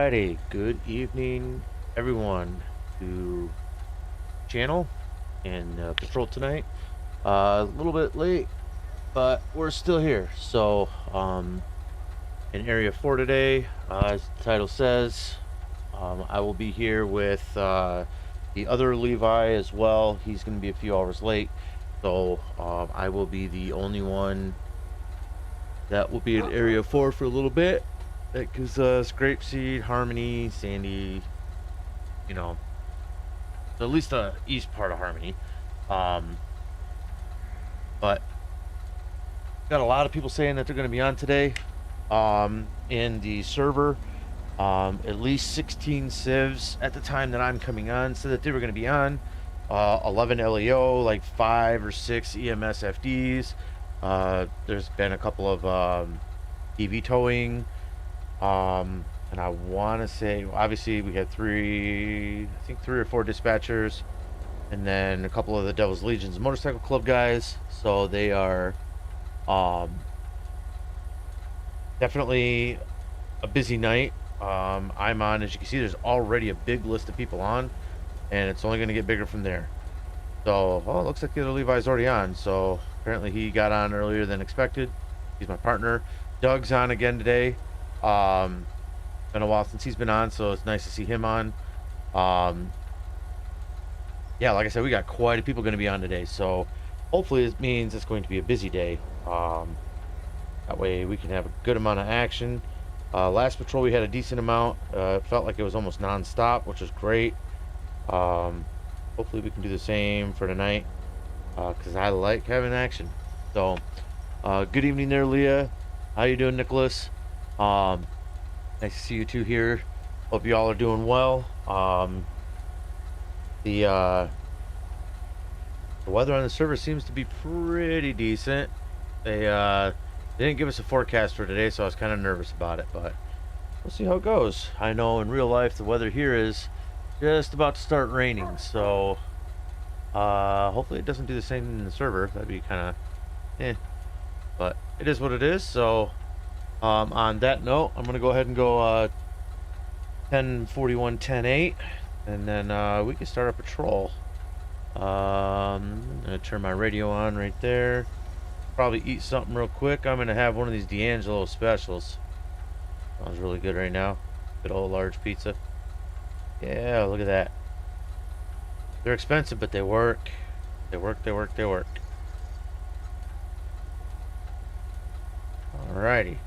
Alrighty, good evening, everyone, to channel and patrol tonight. A little bit late, but we're still here. So, in Area 4 today, as the title says, I will be here with the other Levi as well. He's going to be a few hours late, so I will be the only one that will be in Area 4 for a little bit. That gives us Grapeseed, Harmony, Sandy, you know, at least the east part of Harmony. But got a lot of people saying that they're going to be on today in the server. At least 16 civs at the time that I'm coming on said that they were going to be on. 11 LEO, like 5 or 6 EMS FDs. There's been a couple of EV towing. And I want to say, obviously, we had three or four dispatchers, and then a couple of the Devil's Legions Motorcycle Club guys. So they are definitely a busy night. I'm on, as you can see, there's already a big list of people on, and it's only going to get bigger from there. So, oh, it looks like the other Levi's already on. So apparently he got on earlier than expected. He's my partner. Doug's on again today. Been a while since he's been on, so it's nice to see him on. Yeah, like I said, we got quite a people going to be on today, so hopefully it means it's going to be a busy day. That way we can have a good amount of action. Last patrol we had a decent amount. It felt like it was almost non-stop, which was great. Hopefully we can do the same for tonight, because I like having action. So good evening there, Leah. How you doing, Nicholas? Nice to see you two here. Hope you all are doing well. The weather on the server seems to be pretty decent. They didn't give us a forecast for today, so I was kind of nervous about it, but we'll see how it goes. I know in real life the weather here is just about to start raining, so hopefully it doesn't do the same in the server. That'd be kind of but it is what it is. So on that note, I'm going to go ahead and go 10:41, 10:08, and then we can start our patrol. I'm going to turn my radio on right there. Probably eat something real quick. I'm going to have one of these D'Angelo specials. Sounds really good right now. Good old large pizza. Yeah, look at that. They're expensive, but they work. They work, they work, they work. Alrighty.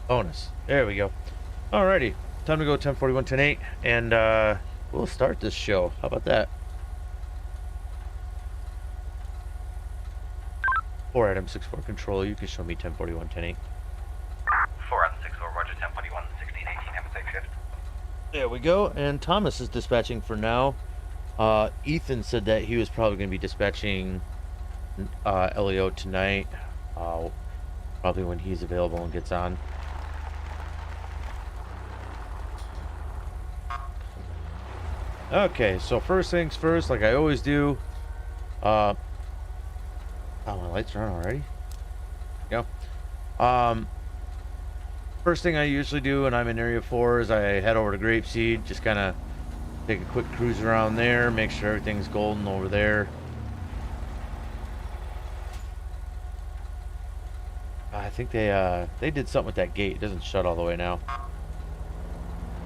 Bonus. There we go. Alrighty. Time to go 10:41, 10:08, and we'll start this show. How about that? 4 Adam 64 control. You can show me 10:41, 10:08. 4 Adam 64, Roger 10:41, 16:18. Have a safe shift. There we go. And Thomas is dispatching for now. Ethan said that he was probably going to be dispatching LEO tonight. Probably when he's available and gets on. Okay, so first things first, like I always do. Oh, my lights are on already. Yeah. First thing I usually do when I'm in Area 4 is I head over to Grapeseed, just kind of take a quick cruise around there, make sure everything's golden over there. I think they did something with that gate. It doesn't shut all the way now.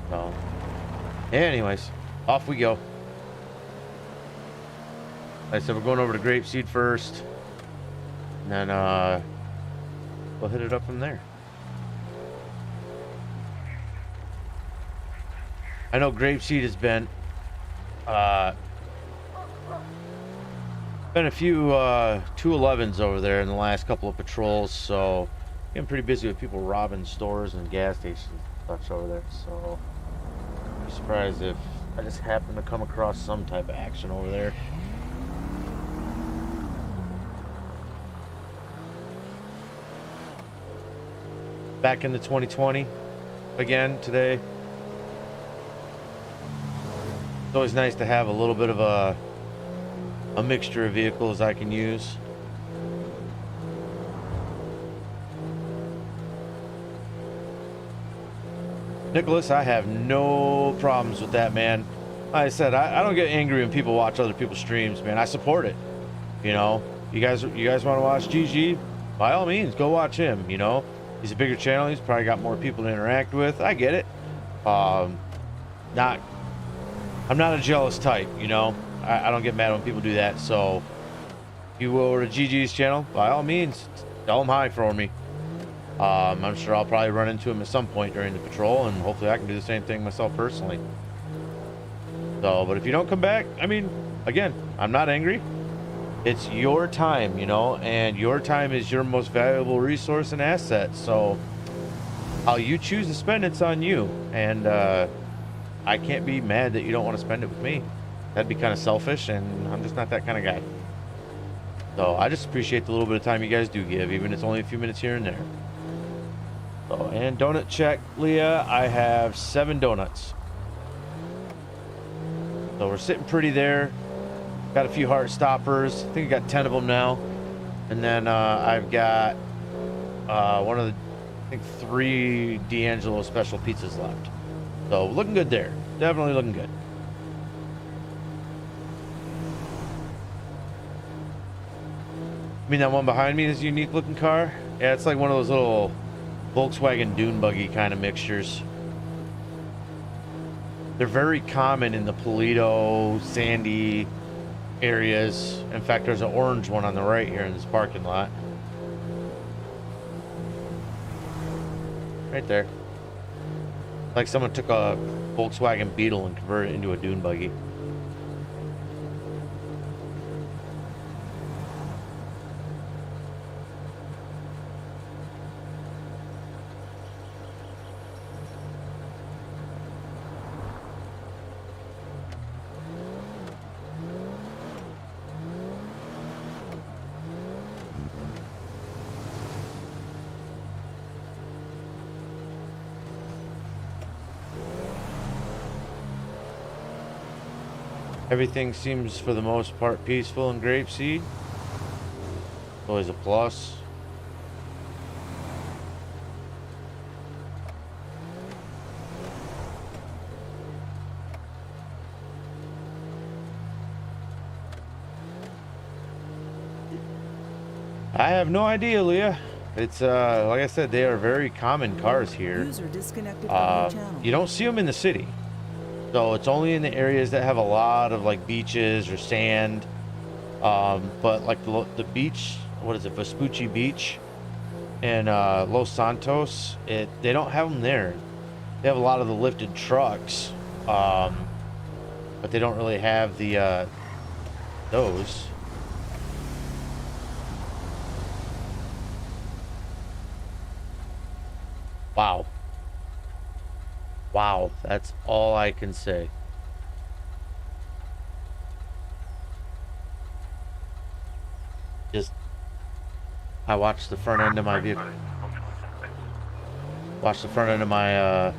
So, anyways, off we go. Like I said, we're going over to Grapeseed first, and then we'll hit it up from there. I know Grapeseed has been a few 211s over there in the last couple of patrols, so getting pretty busy with people robbing stores and gas stations and such over there. So I'm surprised if I just happen to come across some type of action over there. Back into 2020 again today. It's always nice to have a little bit of a mixture of vehicles I can use. Nicholas, I have no problems with that, man. Like I said, I don't get angry when people watch other people's streams, man. I support it. You know, you guys want to watch GG? By all means, go watch him. You know, he's a bigger channel. He's probably got more people to interact with. I get it. I'm not a jealous type. You know, I don't get mad when people do that. So, if you go over to GG's channel, by all means, tell him hi for me. I'm sure I'll probably run into him at some point during the patrol, and hopefully I can do the same thing myself personally. So, but if you don't come back, I mean, again, I'm not angry. It's your time, you know, and your time is your most valuable resource and asset. So, how you choose to spend it's on you. And I can't be mad that you don't want to spend it with me. That'd be kind of selfish, and I'm just not that kind of guy. So, I just appreciate the little bit of time you guys do give, even if it's only a few minutes here and there. So, and donut check, Leah. I have 7 donuts. So we're sitting pretty there. Got a few heart stoppers. I think I got 10 of them now. And then I've got one of the, I think 3 D'Angelo special pizzas left. So looking good there. Definitely looking good. I mean, that one behind me is a unique looking car. Yeah, it's like one of those little Volkswagen dune buggy kind of mixtures. They're very common in the Polito, Sandy areas. In fact, there's an orange one on the right here in this parking lot. Right there. Like someone took a Volkswagen Beetle and converted it into a dune buggy. Everything seems for the most part peaceful in Grapeseed. Always a plus. I have no idea, Leah. It's like I said, they are very common cars here. User disconnected from your channel. You don't see them in the city. So it's only in the areas that have a lot of like beaches or sand. But like the beach, what is it, Vespucci Beach and Los Santos, they don't have them there. They have a lot of the lifted trucks, but they don't really have the those. Wow. Wow, that's all I can say. I watched the front end of my vehicle. Watched the front end of my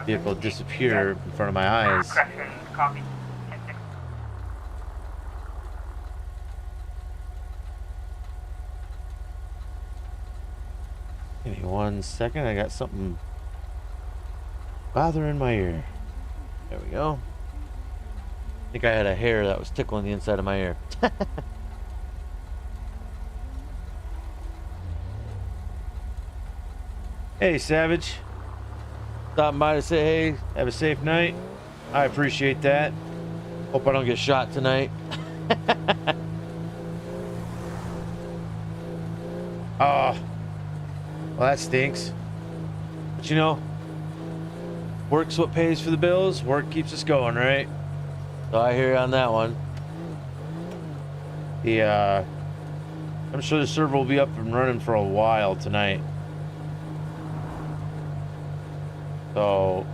vehicle disappear in front of my eyes. Give me 1 second. I got something bothering my ear. There we go. I think I had a hair that was tickling the inside of my ear. Hey, Savage. Stopping by to say hey, have a safe night. I appreciate that. Hope I don't get shot tonight. Oh, well, that stinks. But you know, work's what pays for the bills. Work keeps us going, right? So I hear you on that one. I'm sure the server will be up and running for a while tonight. So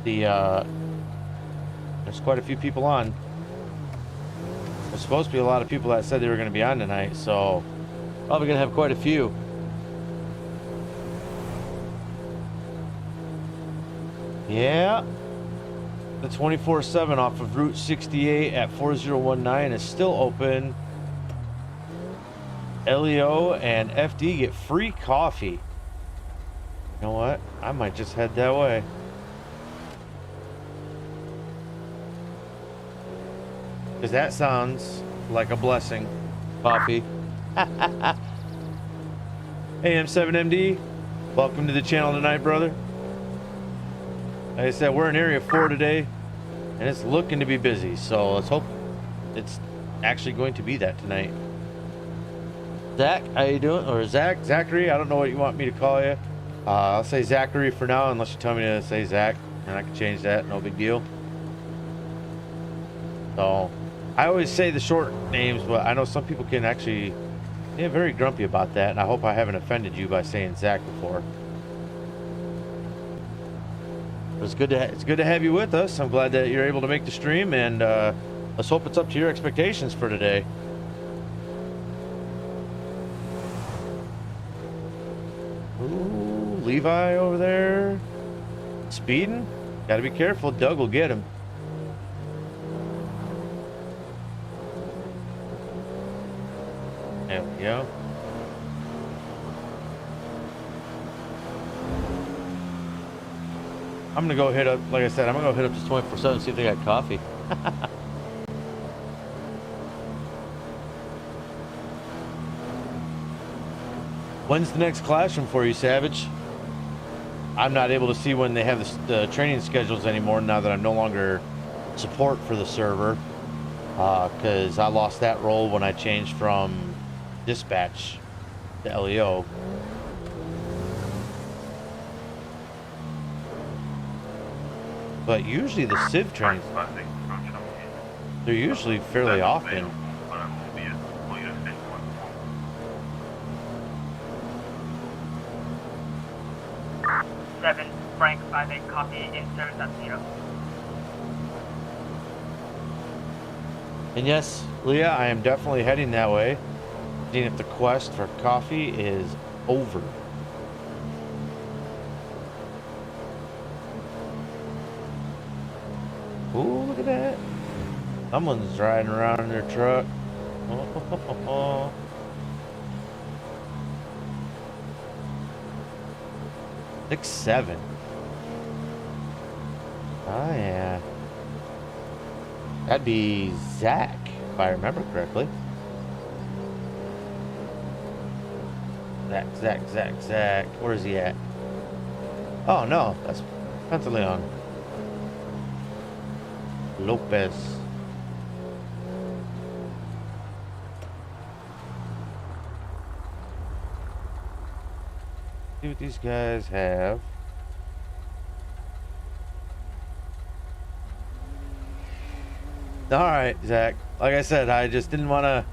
there's quite a few people on. There's supposed to be a lot of people that said they were going to be on tonight, so probably going to have quite a few. Yeah, the 24/7 off of Route 68 at 4019 is still open. LEO and FD get free coffee. You know what? I might just head that way. Because that sounds like a blessing. Coffee. AM7MD, welcome to the channel tonight, brother. Like I said, we're in Area 4 today, and it's looking to be busy, so let's hope it's actually going to be that tonight. Zach, how you doing? Or Zachary, I don't know what you want me to call you. I'll say Zachary for now, unless you tell me to say Zach, and I can change that, no big deal. So, I always say the short names, but I know some people can actually get very grumpy about that, and I hope I haven't offended you by saying Zach before. But it's good to have you with us. I'm glad that you're able to make the stream, and let's hope it's up to your expectations for today. Ooh, Levi over there. Speeding? Gotta be careful, Doug will get him. There we go. I'm gonna go hit up, like I said, I'm gonna go hit up this 24/7, see if they got coffee. When's the next classroom for you, Savage? I'm not able to see when they have the training schedules anymore now that I'm no longer support for the server, because I lost that role when I changed from dispatch to LEO. But usually the Civ trains, they're usually fairly often. Frank 58 copy in service at 0. And yes, Leah, I am definitely heading that way, seeing if the quest for coffee is over. Ooh, look at that. Someone's riding around in their truck. Oh. 6-7. Oh, yeah. That'd be Zach, if I remember correctly. Zach. Where is he at? Oh, no. That's Pantaleon. Lopez. See what these guys have. All right, Zach. Like I said, I just didn't want to.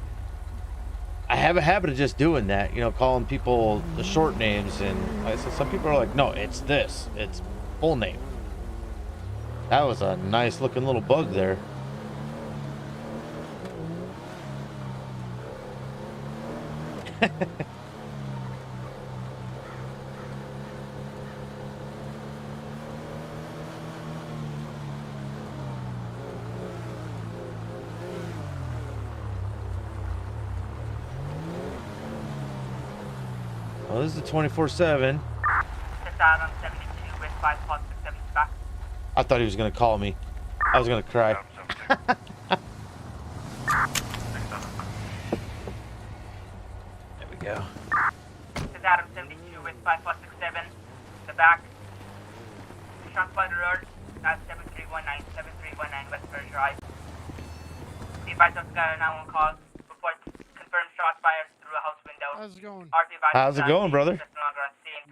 I have a habit of just doing that, you know, calling people the short names, and like I said, some people are like, "No, it's this. It's full name." That was a nice looking little bug there. Oh, this is the 24/7. I thought he was gonna call me. I was gonna cry. There we go. This is Adam 72 with 5467. The back. Shots by the road. That's 7319 Westbury Drive. The advisor got a 911 call. Report confirmed shots fired through a house window. How's it going? How's it going, brother?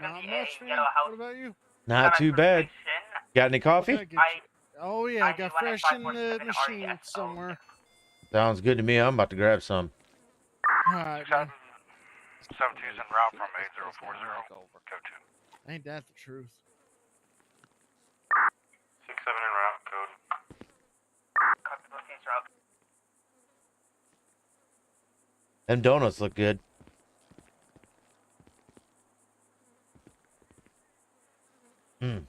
Not much, man. What about you? Not too bad. Got any coffee? Oh yeah, I got fresh in the machine somewhere. Sounds good to me. I'm about to grab some. Alright, man. 72's en route from 8040, code 2. Ain't that the truth? 67 en route, code. Them donuts look good. Hmm.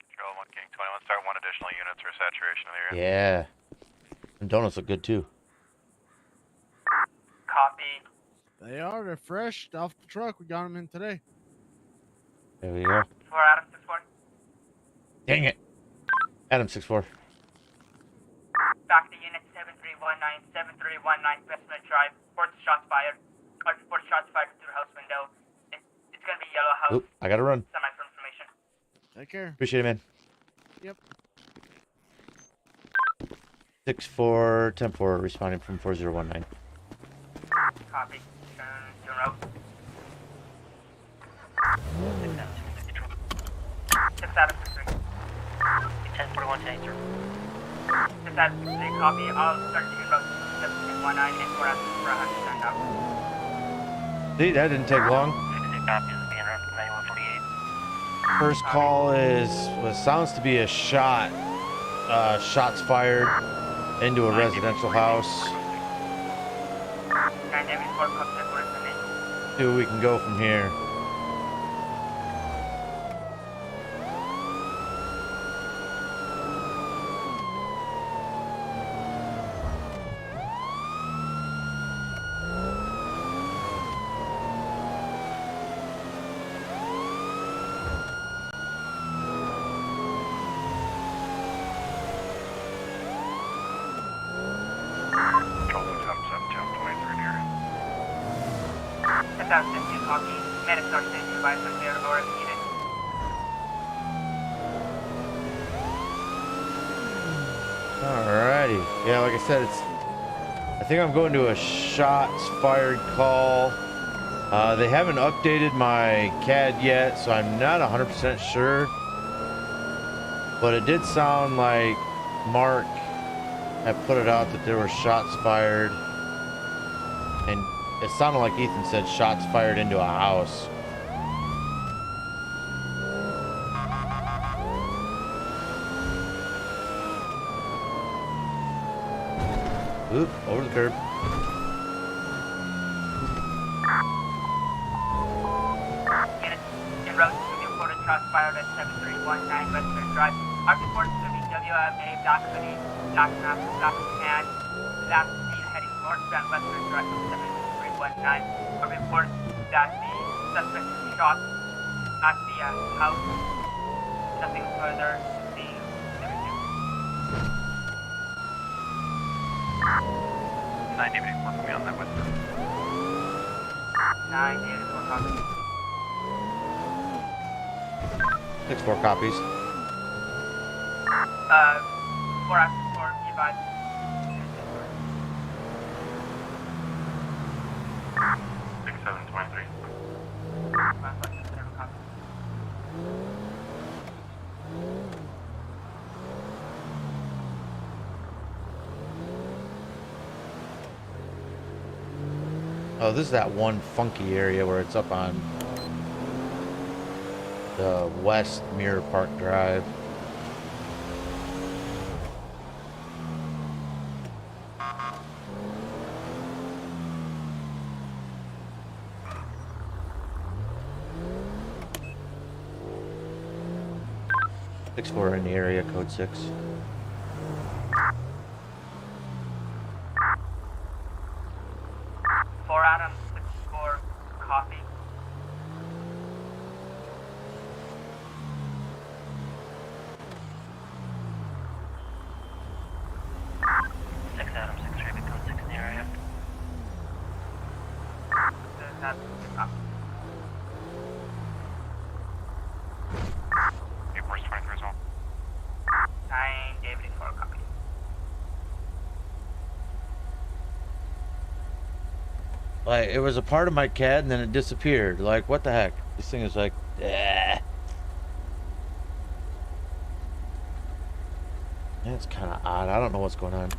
Control 1 King 21, start 1 additional units for saturation of the area. Yeah. Them donuts look good too. Copy. They are. They're fresh off the truck. We got them in today. There we go. 4 Adam 64. Dang it. Adam 6-4. 7319 Westman Drive. Fourth shots fired. Or fourth shots fired through house window. It's gonna be yellow house. Oop, I gotta run. Semi for information. Take care. Appreciate it, man. Yep. 6-4, 10-4, responding from 4019. Copy. Turn route. 6 out of 3. 1041 to 83. 6 out of 3, copy. I'll start taking route 1719 and 4 out of 400 out. See, that didn't take long. 66 copies being around 9148. First call sounds to be a shot. Shots fired into a residential house. And every 4 comes in for information. See where we can go from here. Copy. Medics are standing by from there or if needed. Alrighty. Yeah, like I said, I think I'm going to a shots fired call. They haven't updated my CAD yet, so I'm not 100% sure. But it did sound like Mark had put it out that there were shots fired. And it sounded like Ethan said shots fired into a house. Oop, over the curb. En route to the reported shots fired at 7319 Western Drive. Our report to the WMA Black Hoodie, Black Mask, Black Hand, Black Steel heading northbound Western Drive from 7319. A report that the suspect shot at the house. Nothing further. The everything. 984 for me on that Western. 984 copy. 6-4 copies. 4 after 4, Levi. 6723. Oh, this is that one funky area where it's up on the West Mirror Park Drive. Six 4 in the area, code 6. Adam, 6-4, copy. Six Adam, 6 Raven, code 6 in the area. Airport's 23 as well. 9 David, 4, copy. Like, it was a part of my CAD and then it disappeared. Like, what the heck? This thing is like, That's kind of odd. I don't know what's going on.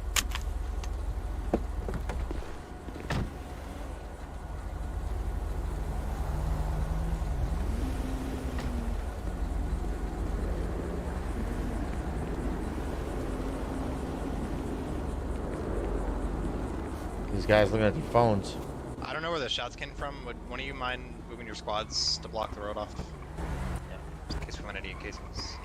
These guys looking at their phones. I don't know where the shots came from. Would one of you mind moving your squads to block the road off? Yeah, in case we want any casings.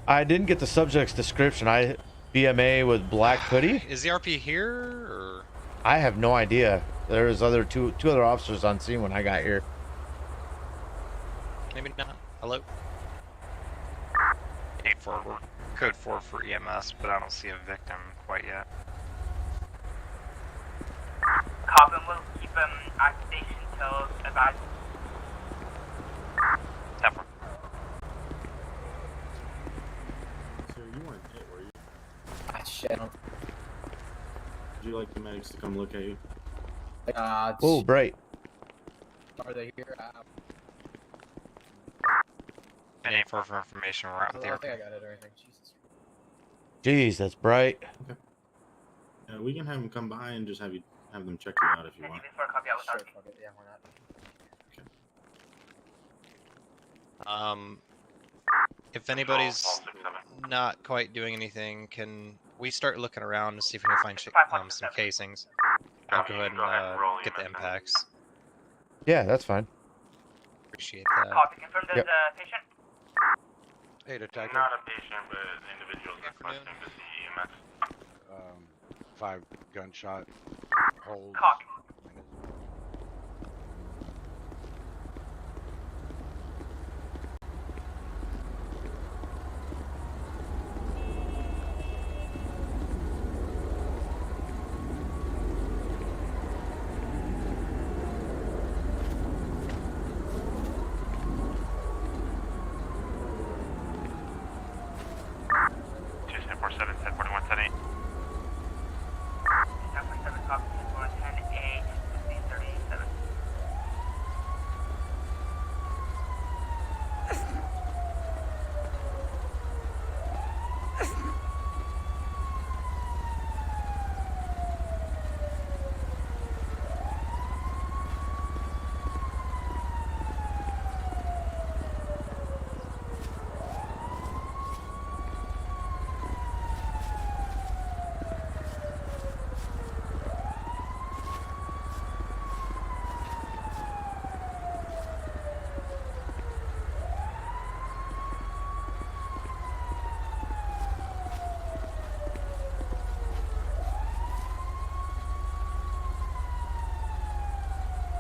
I didn't get the subject's description. BMA with black hoodie. Is the RP here, or? I have no idea. There was two other officers on scene when I got here. Maybe not. Hello? 841. code 4 for EMS, but I don't see a victim quite yet. Copy, and we'll keep at station till advised. 10-4. Sir, you weren't hit, were you? Ah, shit. Would you like the medics to come look at you? Oh, bright. Are they here? Any further information, we're out with I the think I got it or anything. Jesus. Jeez, that's bright. Okay. We can have them come by and just have them check you out if you want. Copy, out with Sure, RP. fuck it. Yeah, why not? If anybody's not quite doing anything, can we start looking around to see if we can find some casings? I'll go ahead and get the impacts. Yeah, that's fine. Appreciate that. Copy, confirm there's Yep. a patient. Hey, detective. Not a patient, but individuals Afternoon. requesting to see EMS. 5 gunshot holes. Copy.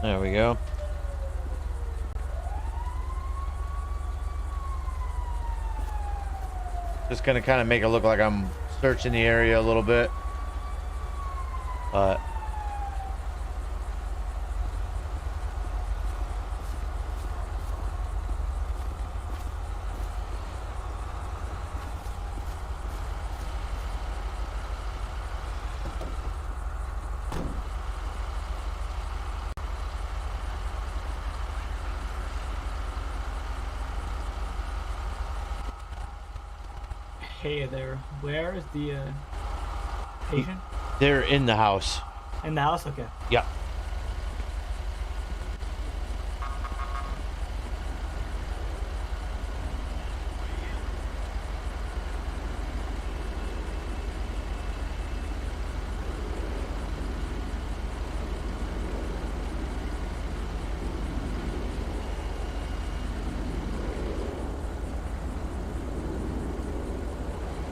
There we go. Just gonna kind of make it look like I'm searching the area a little bit. But Hey there, where is the patient? they're in the house. In the house? Okay. Yeah.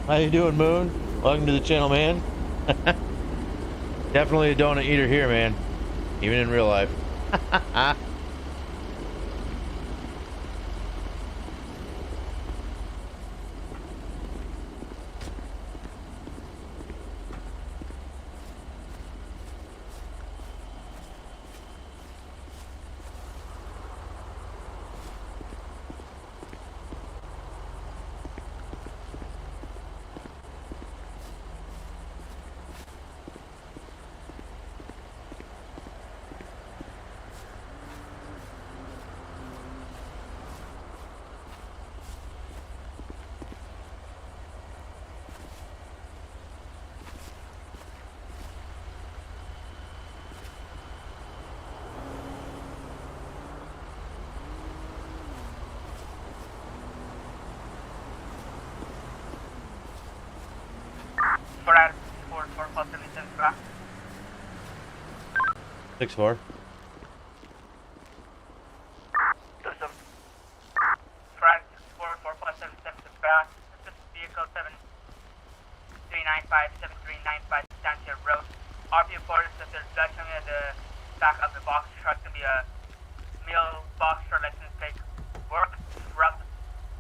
How you doing, Moon? Welcome to the channel, man. Definitely a donut eater here, man. Even in real life. for possibilities back. 6-4. Front 4 4+7 back. This is vehicle 7395 Stantier Road. RP reports that there's blood coming at the back of the box truck. Gonna be a meal box truck license plate work. Rough.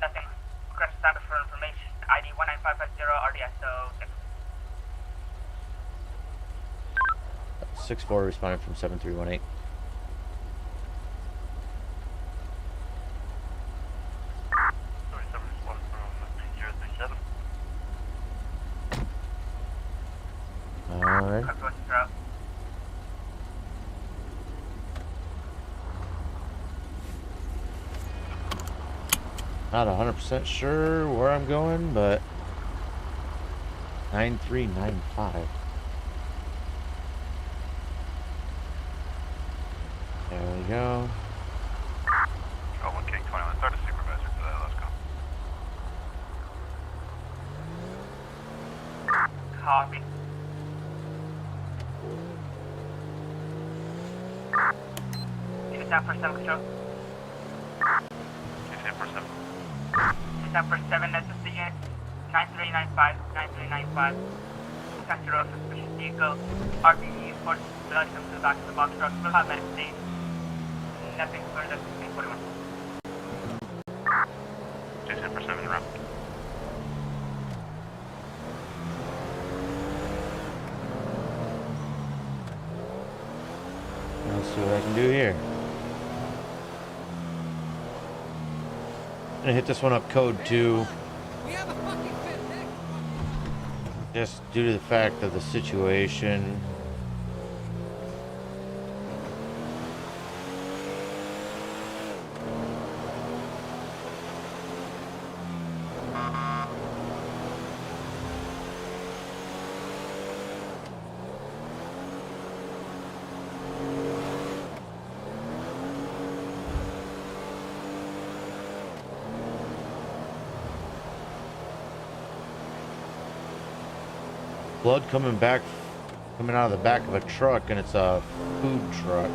Nothing. Request standard for information. ID 19550 RDSO 6. 6-4 responding from 7318. Alright. Not 100% sure where I'm going, but 9395. There we go. Oh, 1 King 21. Start a supervisor for that. Let's go. Copy. Unit 10 for 7 control. Unit 10 for 7. Unit 10 for 7, that's the unit. 9395, 9395. Sector of suspicious vehicle. RPE, force blood comes to the back of the box truck. We'll have medical state. Nothing further. 41. Unit 10 for 7, route. Let's see what I can do here. I'm gonna hit this one up code 2. Just due to the fact of the situation. Blood coming out of the back of a truck, and it's a food truck.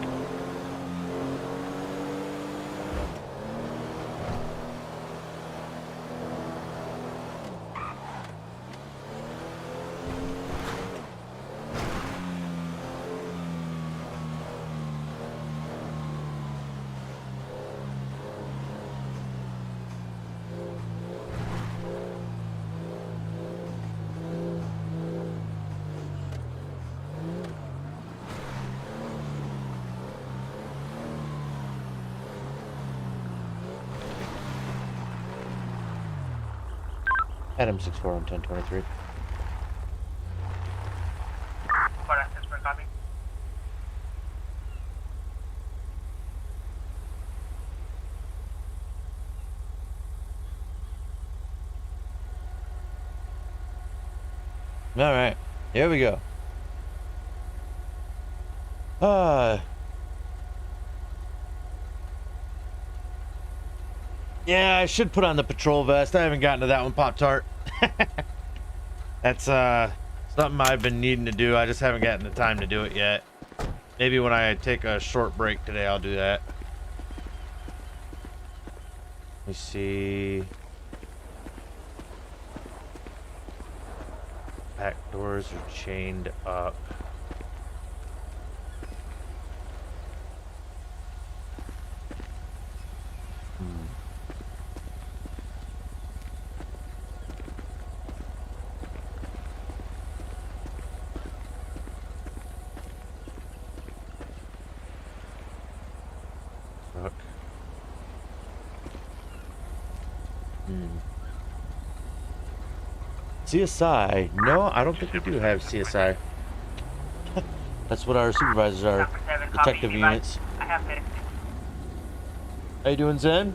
Adam 64 on 1023. For access for copy. All right, here we go. Yeah, I should put on the patrol vest. I haven't gotten to that one, Pop-Tart. That's something I've been needing to do. I just haven't gotten the time to do it yet. Maybe when I take a short break today, I'll do that. Let me see. Back doors are chained up. Fuck. CSI? No, I don't think we do have CSI. That's what our supervisors are. Detective units. I have it. How you doing, Zen?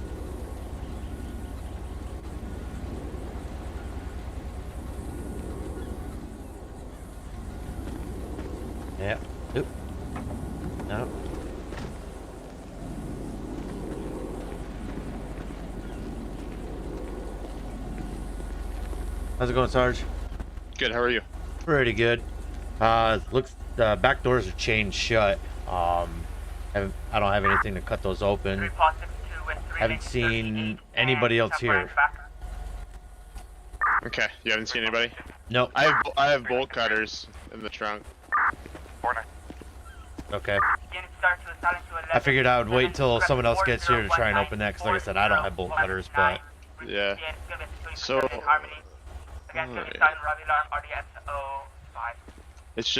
Yeah. Oop. No. How's it going, Sarge? Good, how are you? Pretty good. Looks the back doors are chained shut. I don't have anything to cut those open. Haven't seen anybody else here. Okay, you haven't seen anybody? Nope. I have bolt cutters in the trunk. Okay. I figured I would wait till someone else gets here to try and open that, because like I said, I don't have bolt cutters, but... Yeah. So, Again, Alright. 79 Ravi alarm, RDS 05. It's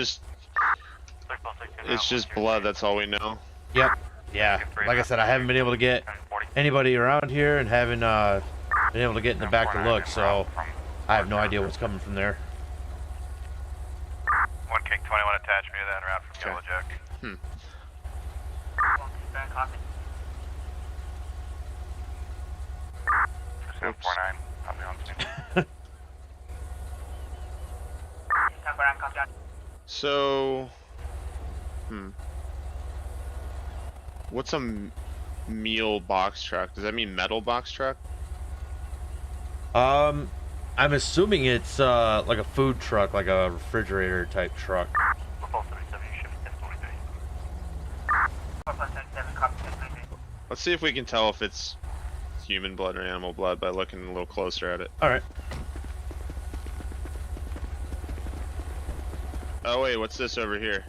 just blood. That's all we know. Yep. Yeah. Like I said, I haven't been able to get anybody around here and haven't been able to get in the back to look, so I have no idea what's coming from there. 1 kick 21 attached me to that route from Yellow Jack. Copy. 749. I'll be on scene. 1049, copy on. So, what's a meal box truck? Does that mean metal box truck? I'm assuming it's like a food truck, like a refrigerator type truck. 477, copy 1023. Let's see if we can tell if it's human blood or animal blood by looking a little closer at it. All right. Oh wait, what's this over here?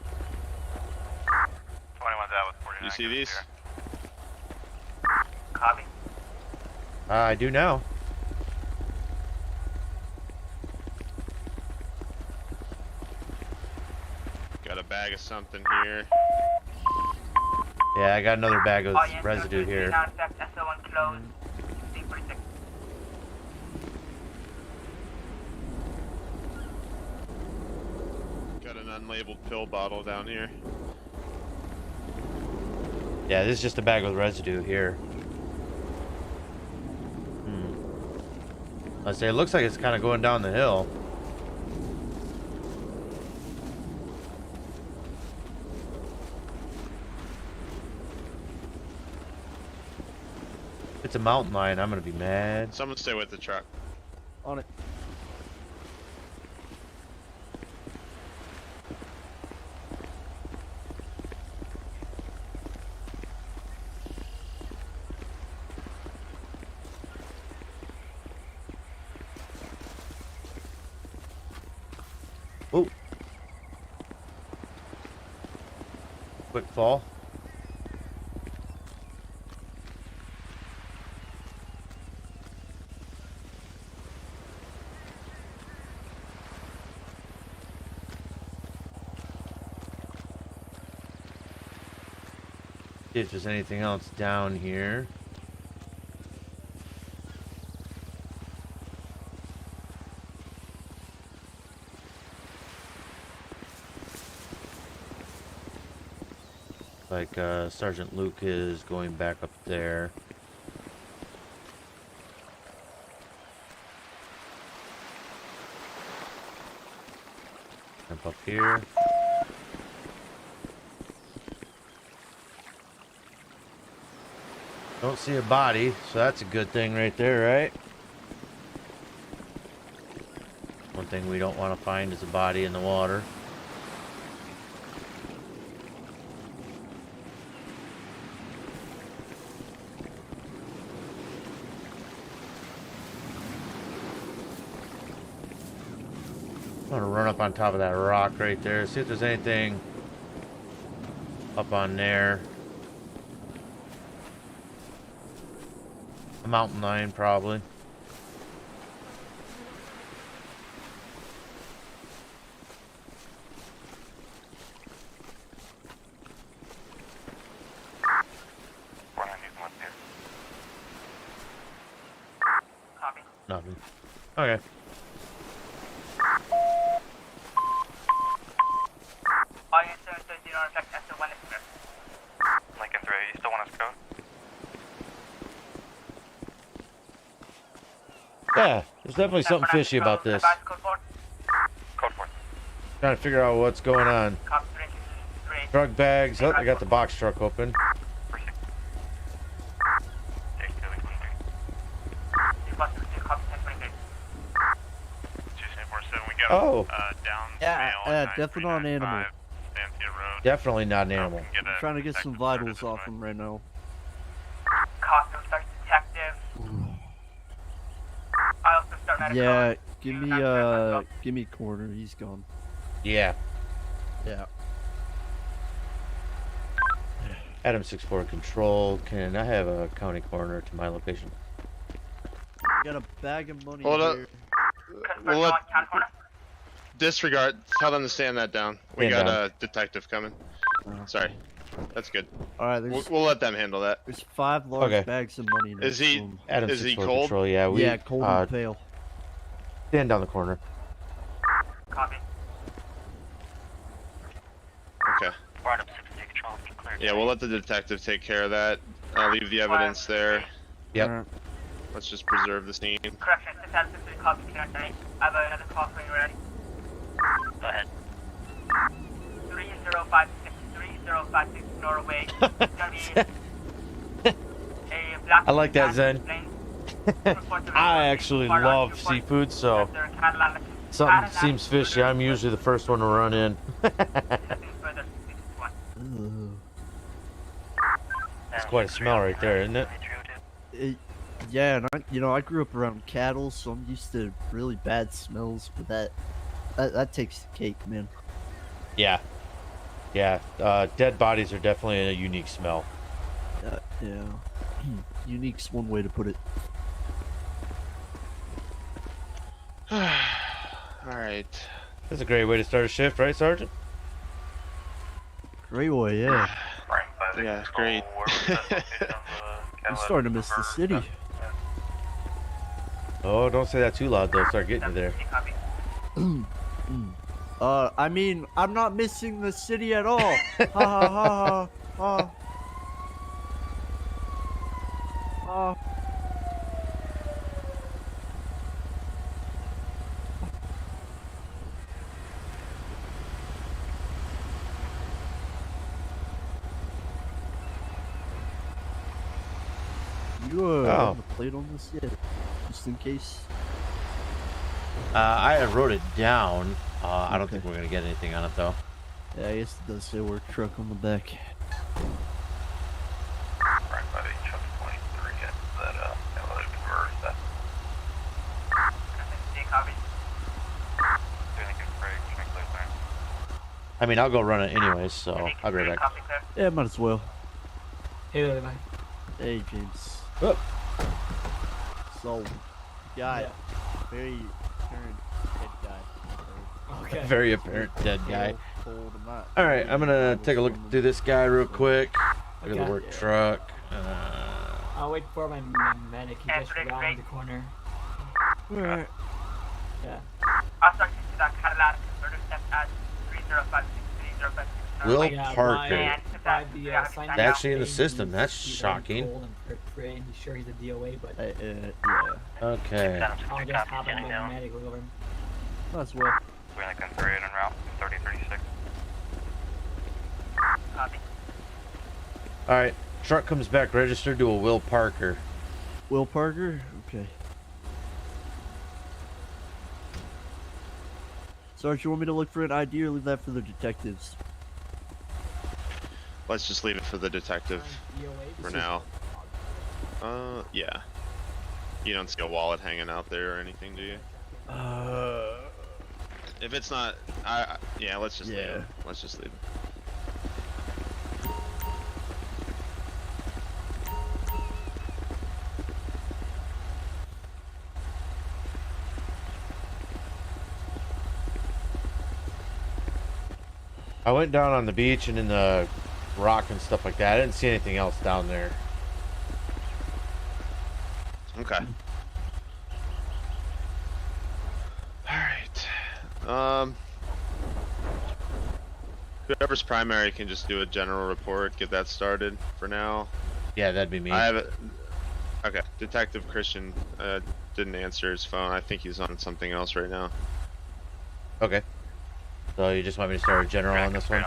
21's out with 49. You see these? Copy. I do now. Got a bag of something here. Yeah, I got another bag of Audience residue here. Non-effect, SO1 closed. C46. Got an unlabeled pill bottle down here. Yeah, this is just a bag with residue here. I say it looks like it's kind of going down the hill. If it's a mountain lion, I'm gonna be mad. Someone stay with the truck. On it. Oh. Quick fall. See if there's anything else down here. Like Sergeant Luke is going back up there. Jump up here. Don't see a body, so that's a good thing right there, right? One thing we don't want to find is a body in the water. I'm gonna run up on top of that rock right there, see if there's anything up on there. A mountain lion, probably. Copy. Nothing. Okay. Audience 730 non-effect, SO1 express. Lincoln 3, you still want us code? Yeah, there's definitely something fishy about this. Code 4. Code 4. Trying to figure out what's going on. Copy 3. Drug bags. Oh, I got the box truck open. Oh. Definitely not an animal. Definitely not an animal. I'm trying to get some vitals off him right now. Costume search detective. I also start medical. Yeah, give me corner. He's gone. Yeah. Yeah. Adam 64 control. Can I have a county coroner to my location? Got a bag of money Hold up. here. we'll let disregard. Tell them to stand that down. We Stand got down. a detective coming. Sorry, that's good. All right, there's We'll let them handle that. there's 5 large Okay. bags of money. Is he? Adam Is he 6-4 cold? Patrol, yeah, we Yeah, cold and pale. stand down the corner. Copy. Okay. Yeah, we'll let the detective take care of that. I'll leave the evidence there. Yep. Let's just preserve the scene. Correction, 6 out of 6 copy, clear tonight. I have another call for you ready. Go ahead. 3056 Norway. It's gonna be a black I like that, Zen. plane. I actually love seafood, so something seems fishy, I'm usually the first one to run in. It's quite a smell right there, isn't it? Yeah, and I grew up around cattle, so I'm used to really bad smells. But that takes the cake, man. Yeah. Yeah. Dead bodies are definitely a unique smell. Yeah. Unique's one way to put it. Alright. That's a great way to start a shift, right, Sergeant? Great way, yeah. Yeah, great. I'm starting to miss the city. Oh, don't say that too loud, though. Start getting you there. I mean, I'm not missing the city at all. Ha ha ha ha ha. You have the plate on this yet? Just in case. I wrote it down. I don't think we're gonna get anything on it though. Yeah, I guess it does say work truck on the back. Right, buddy. Chuck 23 gets that, analytic converse that. Copy. I mean, I'll go run it anyways, so I'll be right back. Yeah, might as well. Hey, Levi. Hey, James. Oh. So, guy, very apparent dead guy. Okay. Very apparent dead guy. Cold, I'm not. All right, I'm gonna take a look through this guy real quick. Look at Okay. the work truck. I'll wait for my medic. He just round the corner. Alright. Yeah. I'll start to that Cadillac murder step at 3056 Will Yeah, Parker. It's Actually in the system. That's shocking. He's sure he's a DOA, but yeah. Okay. I'll just have him with medic over him. Might as well. We're gonna convert it en route 3036. Copy. All right. Truck comes back registered to a Will Parker. Will Parker? Okay. Sarge, you want me to look for an ID or leave that for the detectives? Let's just leave it for the detective for now. Yeah. You don't see a wallet hanging out there or anything, do you? If it's not, yeah, let's just leave it. Let's just leave it. I went down on the beach and in the rock and stuff like that. I didn't see anything else down there. Okay. Alright. Whoever's primary can just do a general report, get that started for now. Yeah, that'd be me. I have it. Okay. Detective Christian didn't answer his phone. I think he's on something else right now. Okay. So you just want me to start a general on this one?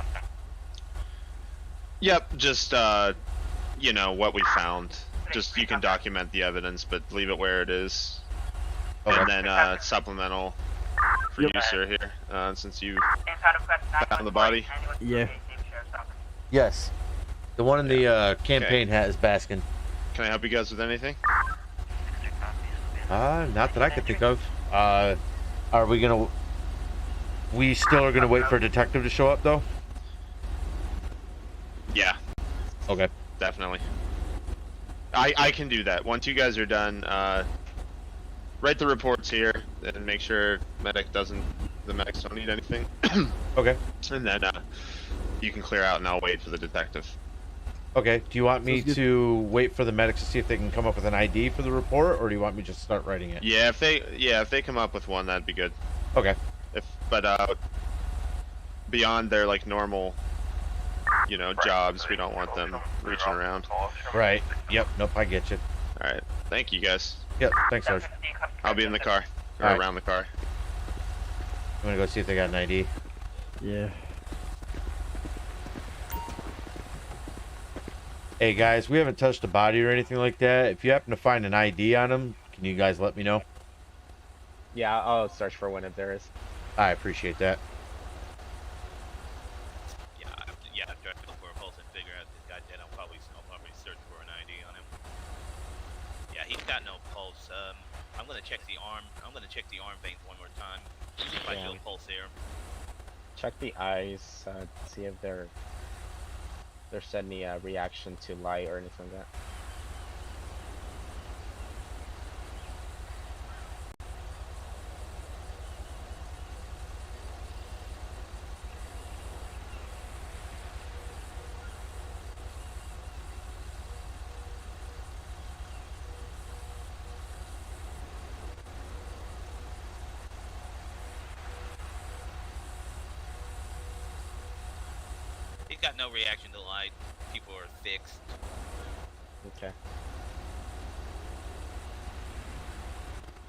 Yep, just you know, what we found. Just you can document the evidence, but leave it where it is. Okay. And then supplemental for you, sir, here, since you found the body. Yeah. Yes. The one in the campaign hat is basking. Can I help you guys with anything? Not that I could think of. Are we gonna... We still are gonna wait for a detective to show up, though? Yeah. Okay. Definitely. I can do that. Once you guys are done, write the reports here. and make sure the medics don't need anything. Okay. And then you can clear out, and I'll wait for the detective. Okay. Do you want me Sounds good. to wait for the medics to see if they can come up with an ID for the report, or do you want me to just start writing it? Yeah, if they come up with one, that'd be good. Okay. But beyond their like normal, jobs, we don't want them reaching around. Right. Yep. Nope. I get you. All right. Thank you guys. Yep. Thanks, Sarge. I'll be in the car or All right. around the car. I'm gonna go see if they got an ID. Yeah. Hey guys, we haven't touched a body or anything like that. If you happen to find an ID on them, can you guys let me know? Yeah, I'll search for one if there is. I appreciate that. Yeah, I'm trying to look for a pulse and figure out this guy dead. I'll probably search for an ID on him. Yeah, he's got no pulse. I'm gonna check the arm. I'm gonna check the arm veins one more time. See if I feel pulse there. Check the eyes, see if there's any reaction to light or anything like that. He's got no reaction to light. People are fixed. Okay.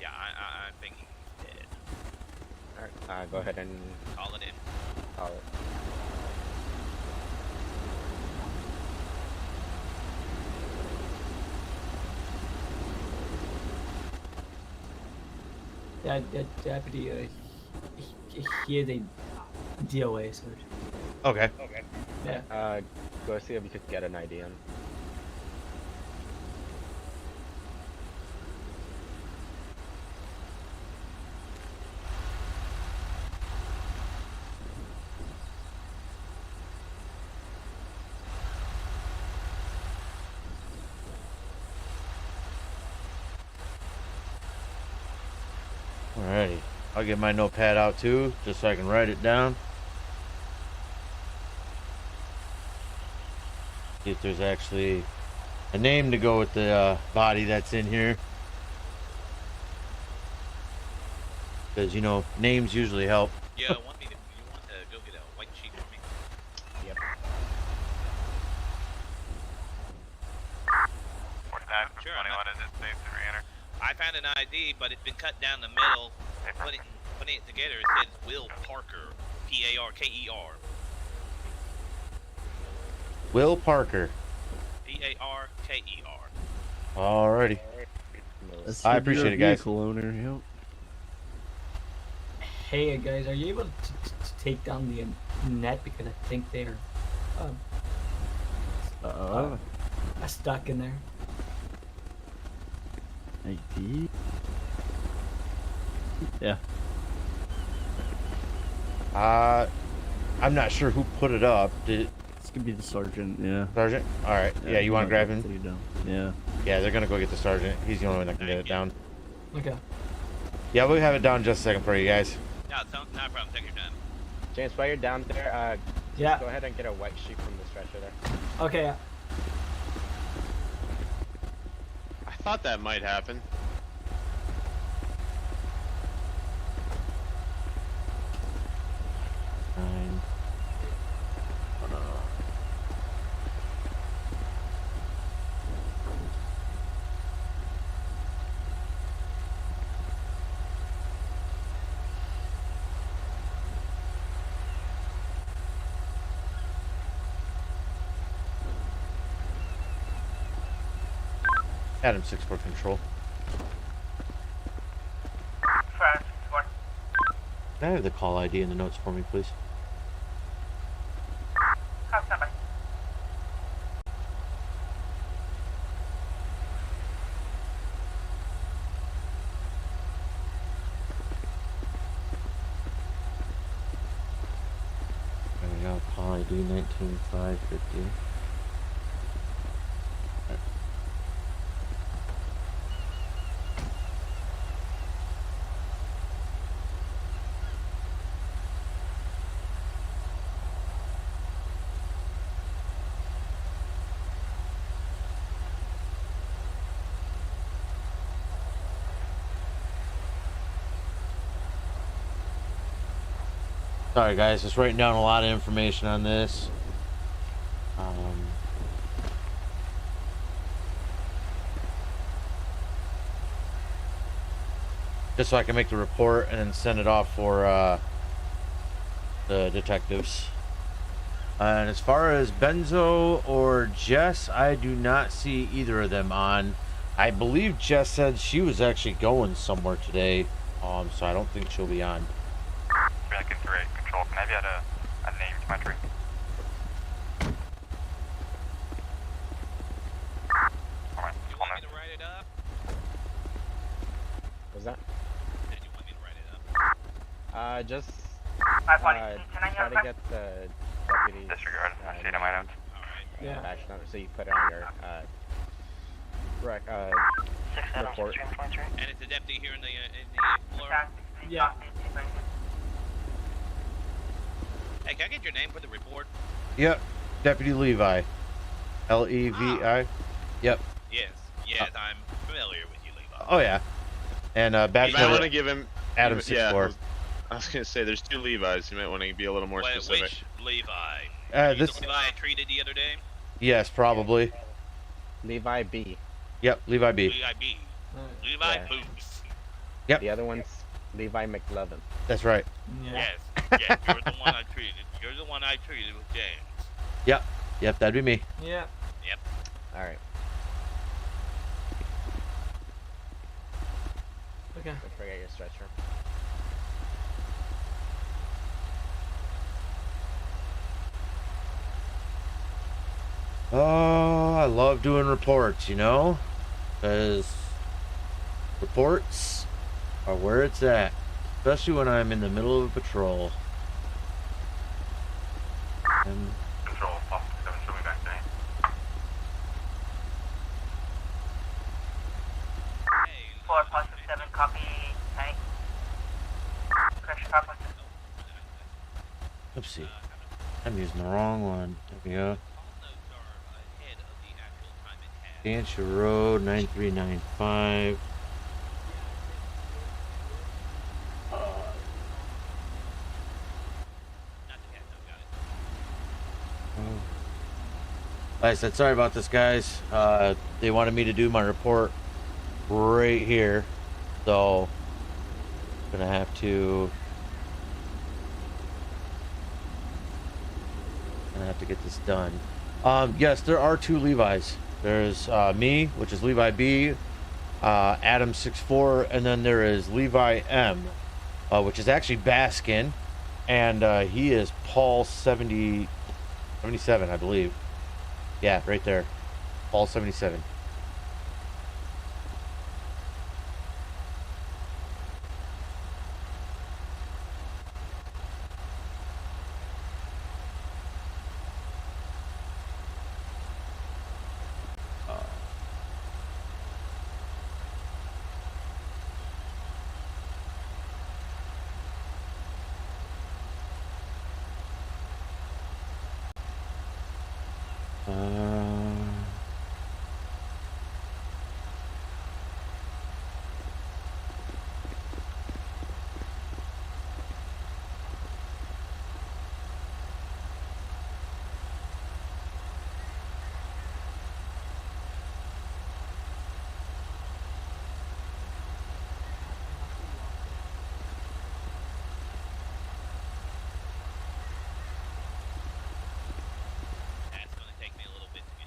Yeah, I'm thinking he's dead. Alright, go ahead and Call it in. call it. That deputy, he is a DOA, so. Okay. Yeah. Go see if you could get an ID on. Alrighty. I'll get my notepad out too, just so I can write it down. See if there's actually a name to go with the body that's in here. Because, names usually help. Yeah, you want to go get a white sheet for me? Yep. Sure, I found an ID, but it's been cut down the middle. Putting it together, it says Will Parker. P-A-R-K-E-R. Will Parker. P-A-R-K-E-R. Alrighty. That's I the appreciate it, guys. vehicle owner, yep. Hey guys, are you able to take down the net, because I think they're stuck in there. ID? Yeah. I'm not sure who put it up. Did It's gonna be the sergeant, yeah. Sergeant? Alright. Yeah, you want to grab him? Take it down. Yeah. Yeah, they're going to go get the sergeant. He's the only one that can get it down. Okay. Yeah, we'll have it down in just a second for you guys. No, it's not a problem. Take your time. James, while you're down there, Yeah. go ahead and get a white sheet from the stretcher there. Okay. I thought that might happen. Fine. Adam 6-4 control. Can I have the call ID in the notes for me, please? There we go. Call ID 19550. Sorry, guys, just writing down a lot of information on this. Just so I can make the report and then send it off for the detectives. And as far as Benzo or Jess, I do not see either of them on. I believe Jess said she was actually going somewhere today, so I don't think she'll be on. Looking for it. Control, can I have a name to my tree? Alright, You want me to write it up? What's that? Did you want me to write it up? Just Can I try have to get the deputy's Disregard. See it in my notes. Yeah. badge number, so you put it on your report. And it's a deputy here in the floor. Yeah. Hey, can I get your name for the report? Yep, Deputy Levi. Levi. Yep. Yes, I'm familiar with you, Levi. Oh yeah. And badge You might want number to give him Adam yeah, 64. I was gonna say there's 2 Levis. You might want to be a little more specific. Which Levi? This. The Levi I treated the other day? Yes, probably. Levi B. Yep, Levi B. Levi B. Levi Yeah. Boots. Yep. The other one's Levi McLovin. That's right. Yeah. Yes, you're the one I treated. You're the one I treated with James. Yep, that'd be me. Yeah. Yep. Alright, Okay. don't forget your stretcher. Oh, I love doing reports, you know? Because reports are where it's at. Especially when I'm in the middle of a patrol. And Control, Pop 7, show me back today. Hey, 4 positive 7, copy. Tank. Pressure car positive. oopsie. I'm using the wrong one. There we go. Dancia Road 9395. Like I said, sorry about this, guys. They wanted me to do my report right here, so I'm gonna have to get this done. Yes, there are 2 Levis. There's me, which is Levi B, Adam 64, and then there is Levi M, which is actually Baskin, and he is Paul 77, I believe. Yeah, right there, Paul 77. That's gonna take me a little bit to get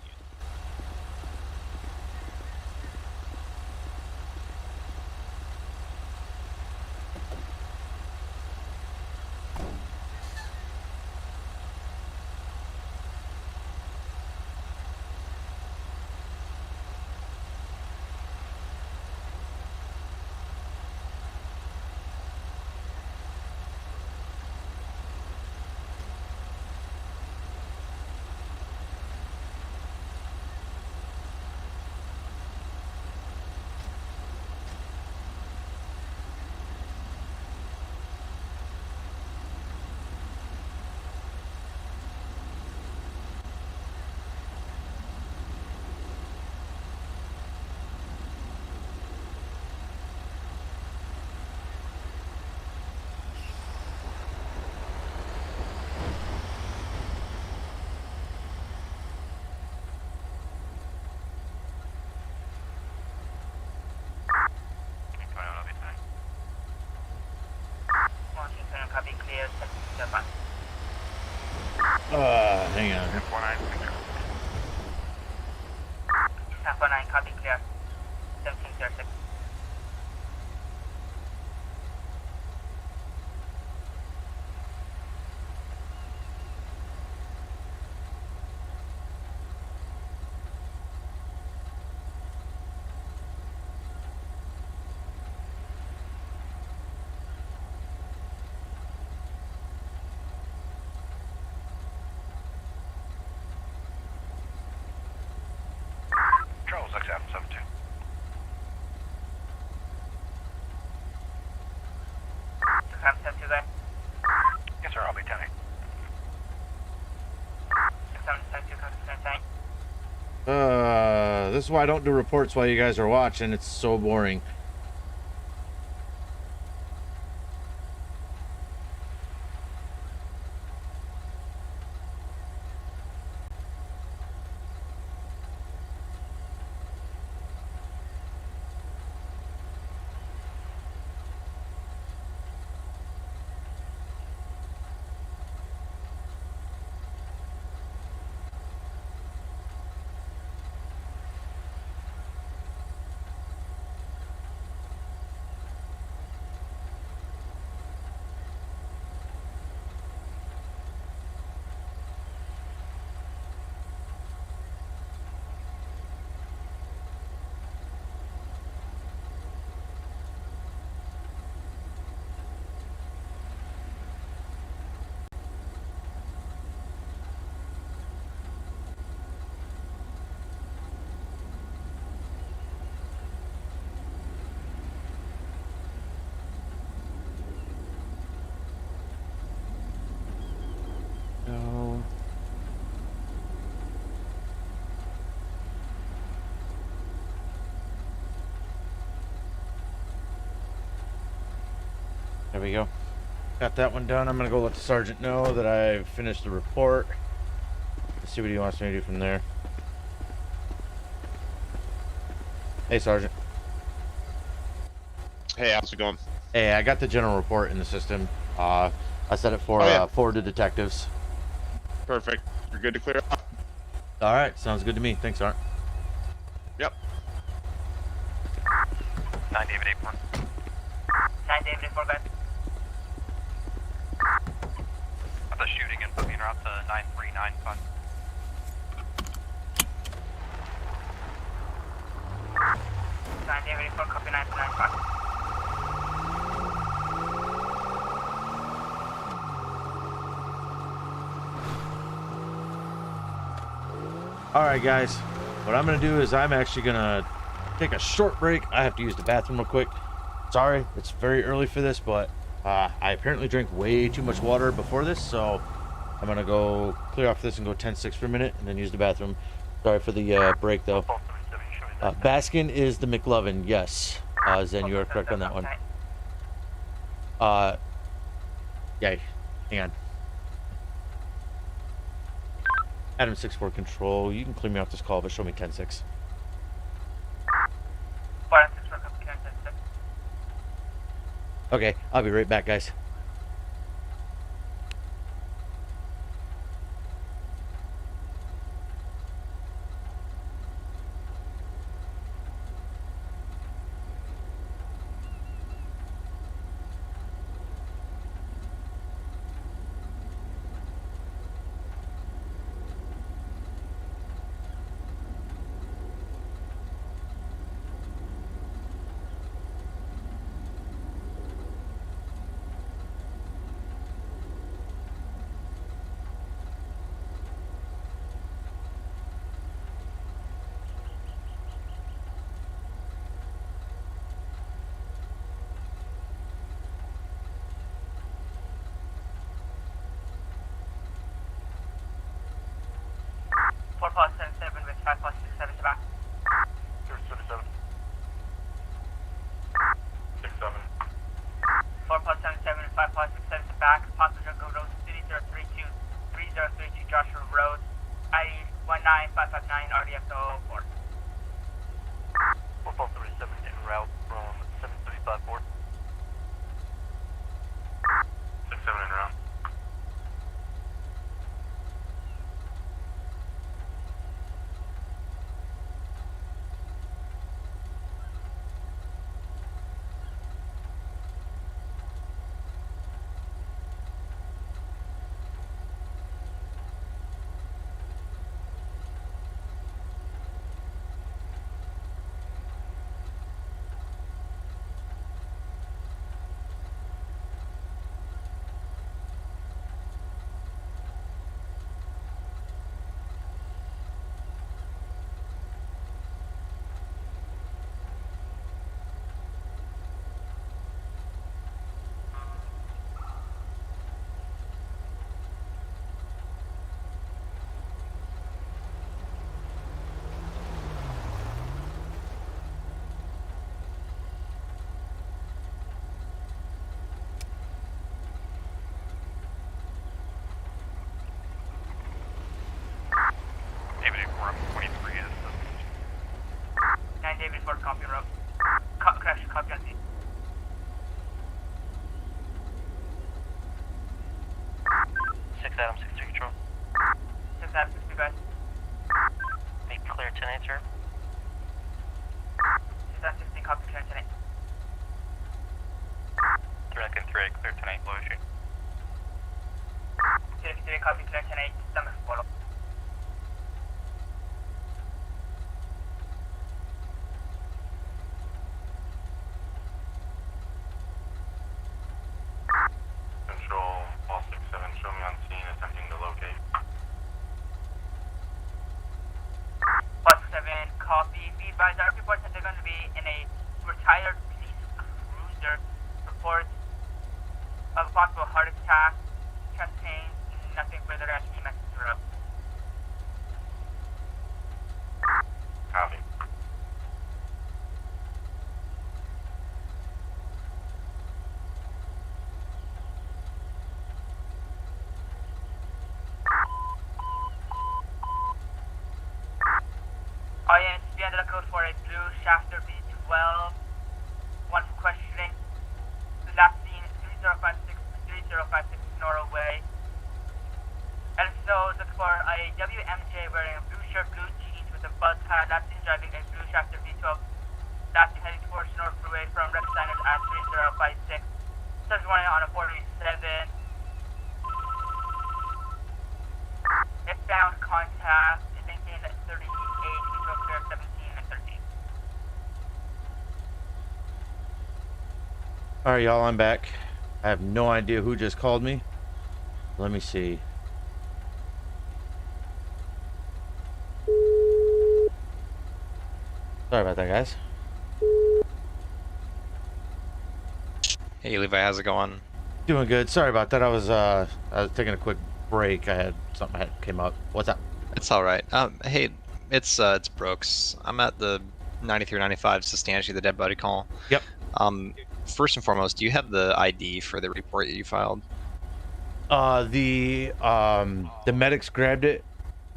Hang on. F19, copy clear. 1706. Charles, X-772. Yes, sir, I'll be 10-8. This is why I don't do reports while you guys are watching. It's so boring. No. There we go. Got that one done. I'm gonna go let the sergeant know that I've finished the report. Let's see what he wants me to do from there. Hey, Sergeant. Hey, how's it going? Hey, I got the general report in the system. I set it for forward to detectives. Perfect. You're good to clear out. All right, sounds good to me. Thanks, Art. Yep. 9 David 8-4. 9 David 8-4, guys. Got the shooting and put me route to 9395. David 8-4, copy 9395. Alright guys, what I'm going to do is I'm actually going to take a short break. I have to use the bathroom real quick. Sorry, it's very early for this, but I apparently drank way too much water before this, so I'm going to go clear off this and go 10-6 for a minute and then use the bathroom. Sorry for the break though. Baskin is the McLovin, yes. Zen, you are correct on that one. Yeah, hang on. Adam 6-4 control, you can clear me off this call, but show me 10-6. Okay, I'll be right back, guys. With 567 to back. 37. 67. 477 and 567 to back. Passenger go road 3032 Joshua Road. ID 19559 RDF 04. 437 en route from 7354. 67 en route. correction, copy on scene. 6 Adam 63 control. 6 Adam 60, guys. Be clear 10-8, sir. 6 Adam 60, copy, clear 10-8. 3 clear 10-8, low issue. 3 copy, clear 10-8, stomach follow. Control, all 6-7, show me on scene, attempting to locate. 7, copy. Be advised, our reports that they're going to be in a retired police cruiser. Reports of a possible heart attack, chest pain, nothing further than EMS through. Copy. Audience, be on the lookout for a blue Shafter B12. One for questioning. The last scene 3056 Norway. LSO look for a WMJ wearing a blue shirt, blue jeans with a buzz cut. Last scene driving a blue Shafter B12. Last scene heading towards North Freeway from red signage at 3056. Search warning on a 487. If found, contact. Maintain 38, control clear 17 and 13. Alright, y'all, I'm back. I have no idea who just called me. Let me see. Sorry about that, guys. Hey Levi, how's it going? Doing good. Sorry about that. I was taking a quick break. I had something that came up. What's up? It's all right. Hey, it's Brooks. I'm at the 9395 Substantially the dead body call. Yep. First and foremost, do you have the ID for the report that you filed? The medics grabbed it,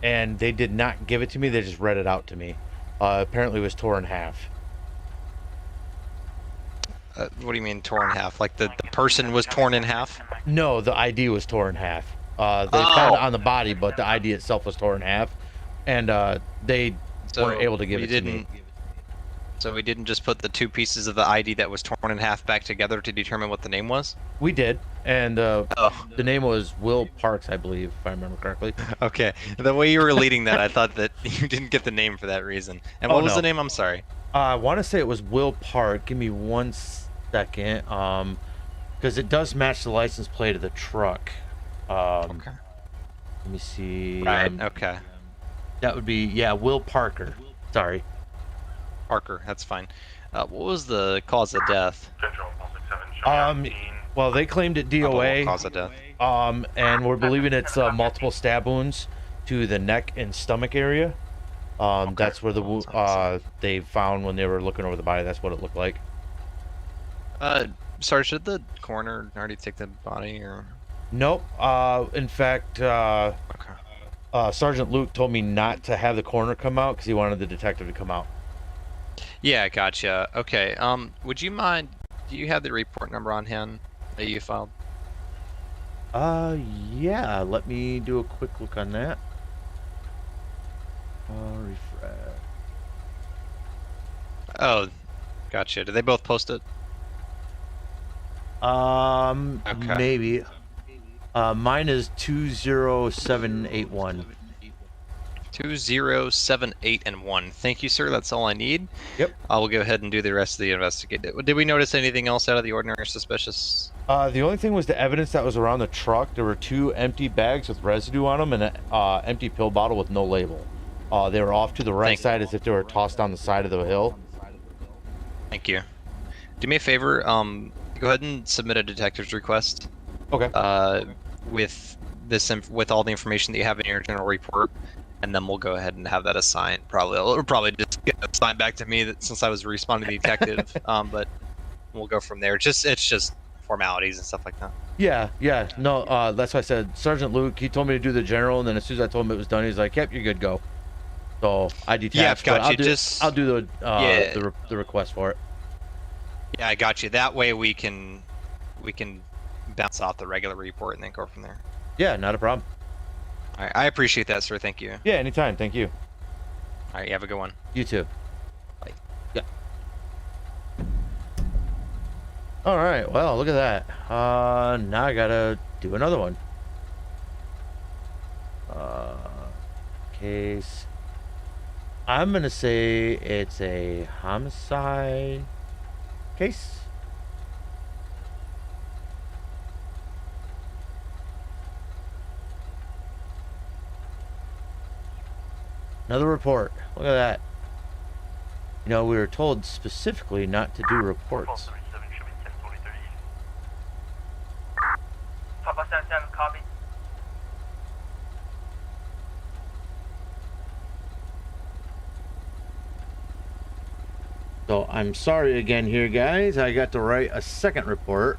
and they did not give it to me. They just read it out to me. Apparently, it was torn in half. What do you mean torn in half? Like the person was torn in half? No, the ID was torn in half. They found it on the body, but the ID itself was torn in half, and they weren't able to give it to me. So we didn't just put the two pieces of the ID that was torn in half back together to determine what the name was? We did, and the name was Will Parks, I believe, if I remember correctly. Okay, the way you were leading that, I thought that you didn't get the name for that reason. And what was the name? I'm sorry. I want to say it was Will Park. Give me 1 second, because it does match the license plate of the truck. Okay. Let me see. Right. Okay. That would be Will Parker. Sorry. Parker. That's fine. What was the cause of death? Well, they claimed it DOA. Cause of death. And we're believing it's multiple stab wounds to the neck and stomach area. That's where they found when they were looking over the body. That's what it looked like. Sorry, should the coroner already take the body or? Nope. In fact, Sergeant Luke told me not to have the coroner come out because he wanted the detective to come out. Yeah, gotcha. Okay. Would you mind? Do you have the report number on hand that you filed? Yeah. Let me do a quick look on that. Refresh. Oh, gotcha. Did they both post it? Okay. Maybe. Mine is 20781. 20781 and 1. Thank you, sir. That's all I need. Yep. I will go ahead and do the rest of the investigation. Did we notice anything else out of the ordinary suspicious? The only thing was the evidence that was around the truck. There were 2 empty bags with residue on them and an empty pill bottle with no label. They were off to the right side as if they were tossed down the side of the hill. Thank you. Do me a favor. Go ahead and submit a detective's request. Okay. With all the information that you have in your general report, and then we'll go ahead and have that assigned. It'll probably just get assigned back to me since I was responding to the detective. But we'll go from there. It's just formalities and stuff like that. Yeah. No, that's why I said Sergeant Luke. He told me to do the general, and then as soon as I told him it was done, he's like, "Yep, you're good, go." So I detached. Yeah, I've got you. I'll do the request for it. Yeah, I got you. That way we can bounce off the regular report and then go from there. Yeah, not a problem. All right, I appreciate that, sir. Thank you. Yeah, anytime. Thank you. All right, you have a good one. You too. Bye. Yeah. All right. Well, look at that. Now I gotta do another one. Case. I'm gonna say it's a homicide case. Another report. Look at that. You know, we were told specifically not to do reports. 577, copy. So I'm sorry again here, guys. I got to write a second report.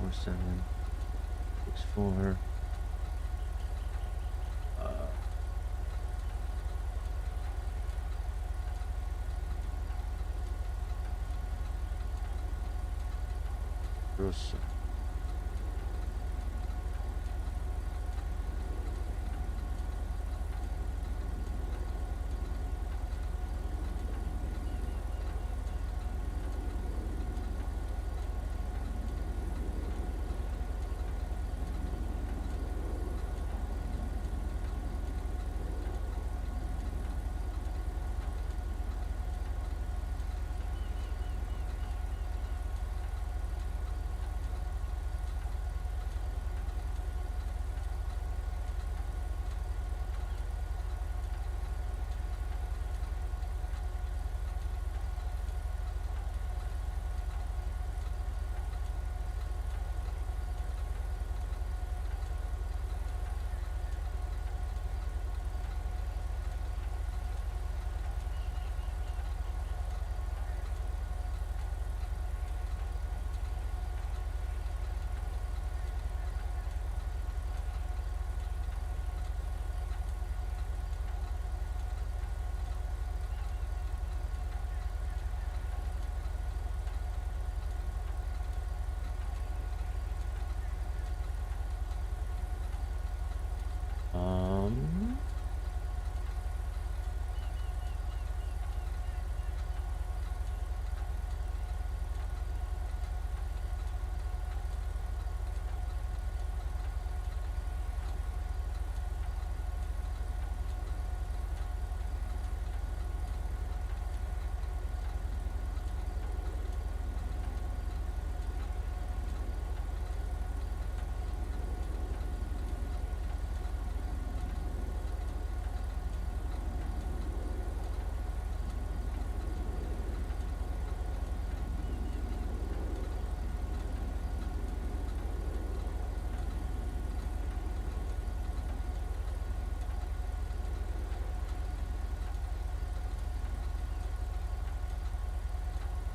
4764. Gross.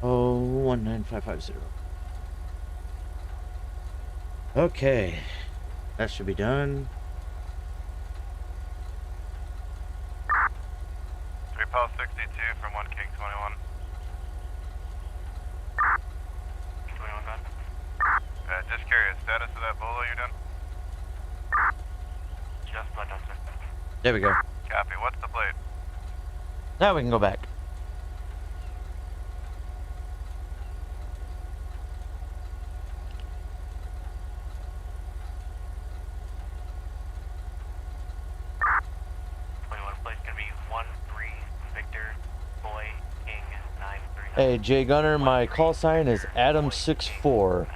Oh, 19550. Okay, that should be done. 3 Pal 62 from 1 King 21. 21 done. Just curious, status of that bolo you're done? Just about done, sir. There we go. Copy, what's the plate? Now we can go back. Hey, Jay Gunner, my call sign is Adam64. 1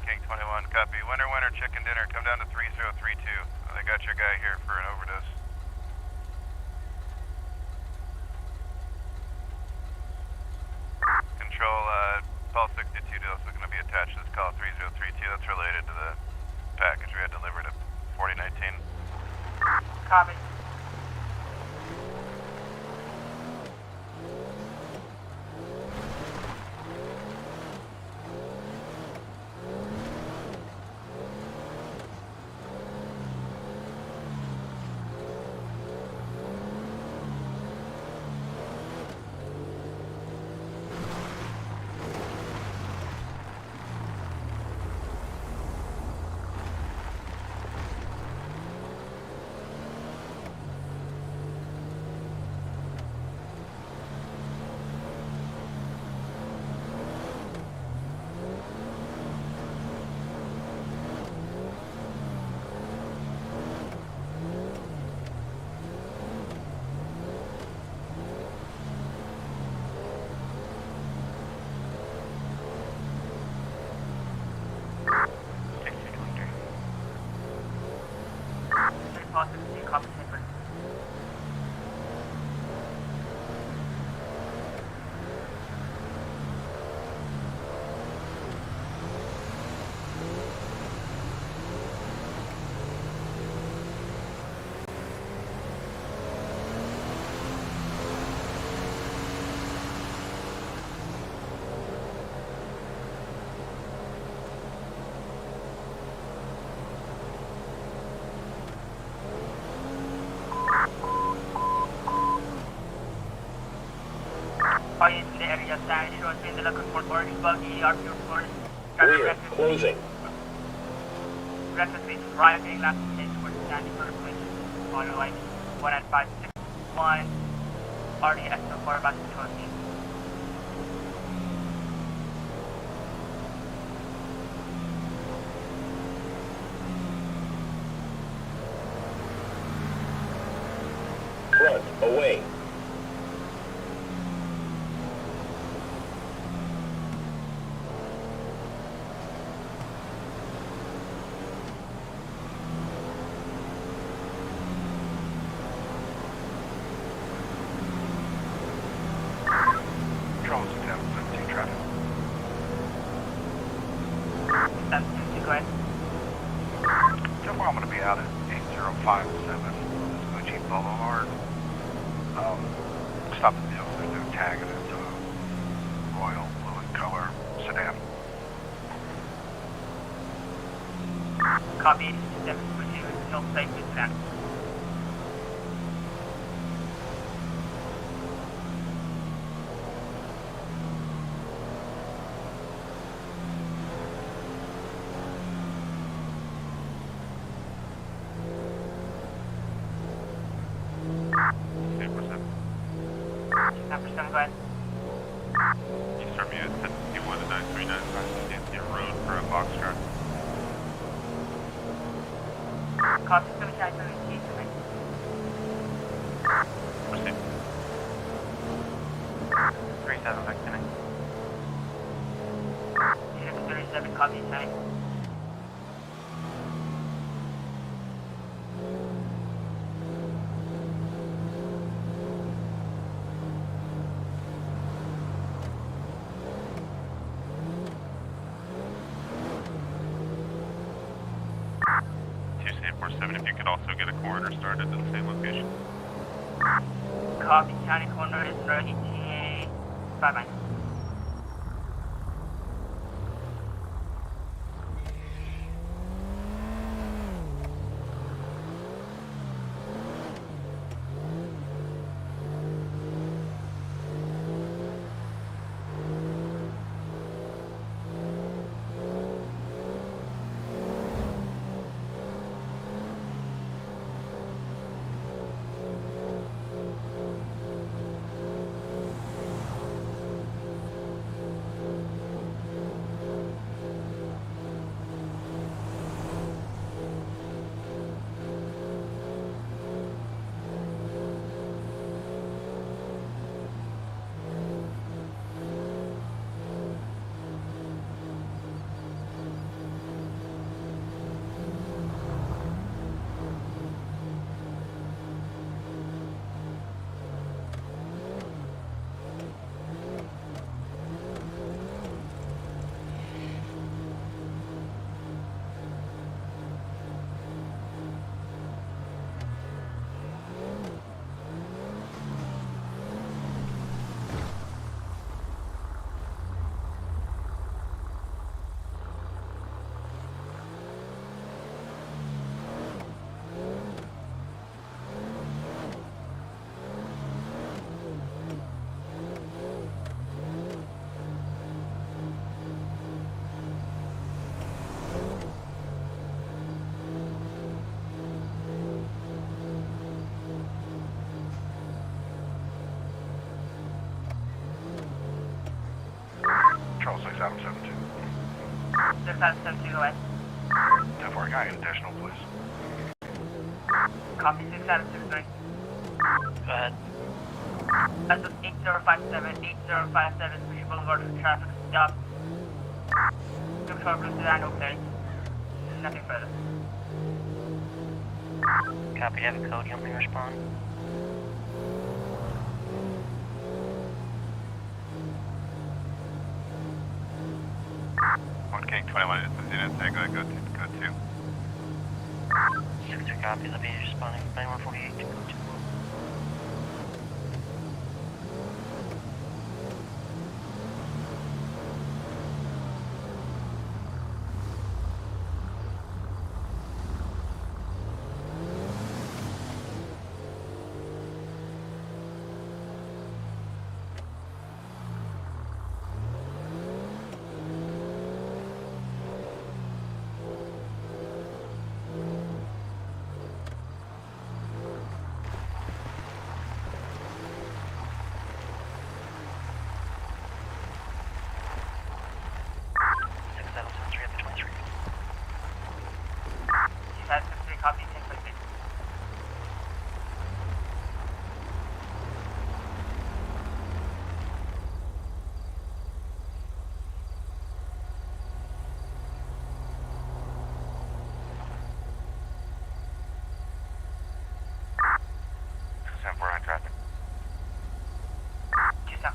King 21, copy. Winner, winner, chicken dinner. Come down to 3032. They got your guy here for an overdose. Control, Paul 62 is also going to be attached to this call 3032. That's related to the package we had delivered at 4019. Copy. Are you in the area sign shows in the looking for orange buggy, are you for Clear, closing. Record speed driving, last stage towards Sandy for bridge, on line 19561, RDS so far about to proceed. Front, away. Charles, 10-17 traffic. 722, go ahead. Tomorrow I'm going to be out at 8057 Gucci Boulevard. Stop at the officer, they're tagging it to a royal blue and color sedan. Copy, 722, no plate, please stand. Go ahead. Eastern Mute, 1051 to 939, Cynthia Road for a box truck. Copy, 722, Proceed. 37, back to 37, copy, 9. If you could also get a coroner started at the same location. Copy, county corner is ready, ETA 59. Charles 6 Adam 72. 6 Adam 72, go ahead. 10-4, can I get additional, please? Copy, 6 Adam 63. Go ahead. As of 8057, Bridge Boulevard for traffic stop. Control blue sedan, okay. Nothing further. Copy, have a code, you want me to respond? King 21 is the unit, say go 2. 6-3 copy, Libby responding, 9148 to go 2.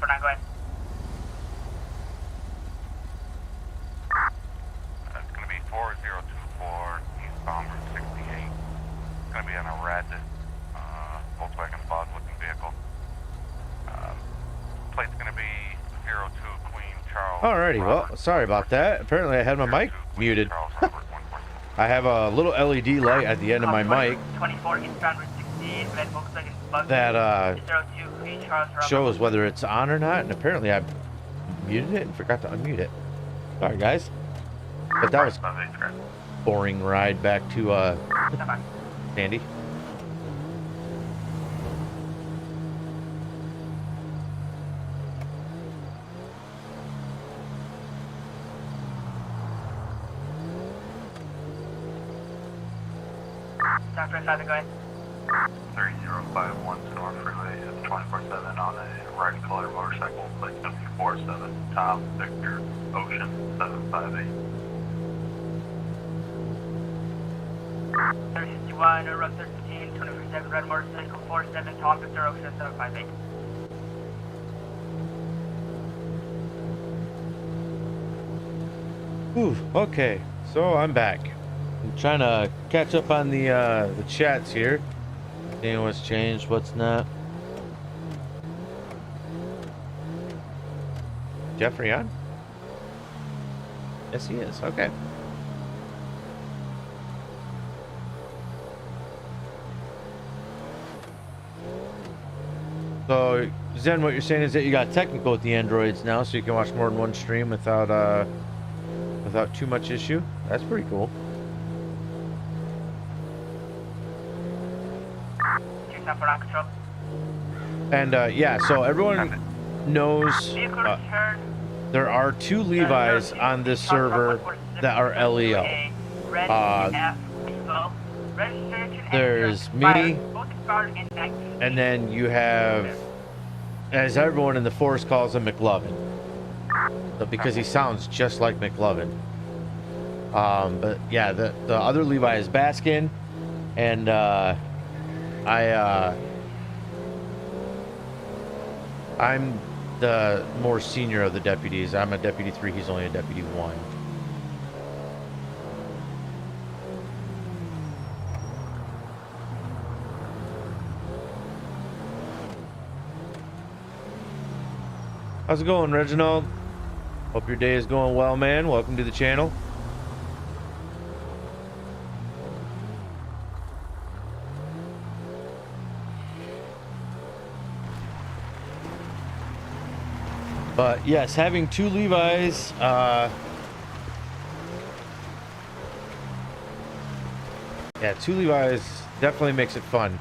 10 go ahead. It's going to be 4024 eastbound Route 68. It's going to be on a red Volkswagen Bug looking vehicle. Plate's going to be 02 Queen Charles. Alrighty, well, sorry about that. Apparently I had my mic muted. I have a little LED light at the end of my mic 24 eastbound Route 68, red Volkswagen Bug. that 02 Queen Charles Robert. shows whether it's on or not, and apparently I muted it and forgot to unmute it. Sorry guys. But that was a boring ride back to Sandy. Dr. 5 go ahead. 3051 North Freeway, 24/7 on a red color motorcycle, plate 747 Tom Victor Ocean 758. 361 Road 13, 24/7 red motorcycle 47 Tom Victor Ocean 758. Ooh, okay, so I'm back. I'm trying to catch up on the chats here. Seeing what's changed, what's not. Jeffrey on? Yes, he is. Okay. So, Zen, what you're saying is that you got technical with the Androids now, so you can watch more than one stream without too much issue. That's pretty cool. And yeah, so everyone knows there are 2 Levi's on this server that are LEO. There's me, and then you have, as everyone in the force calls him, McLovin. So, because he sounds just like McLovin. But yeah, the other Levi is Baskin, and I'm the more senior of the deputies. I'm a deputy 3, he's only a deputy 1. How's it going, Reginald? Hope your day is going well, man. Welcome to the channel. But yes, having 2 Levi's, yeah, 2 Levi's definitely makes it fun.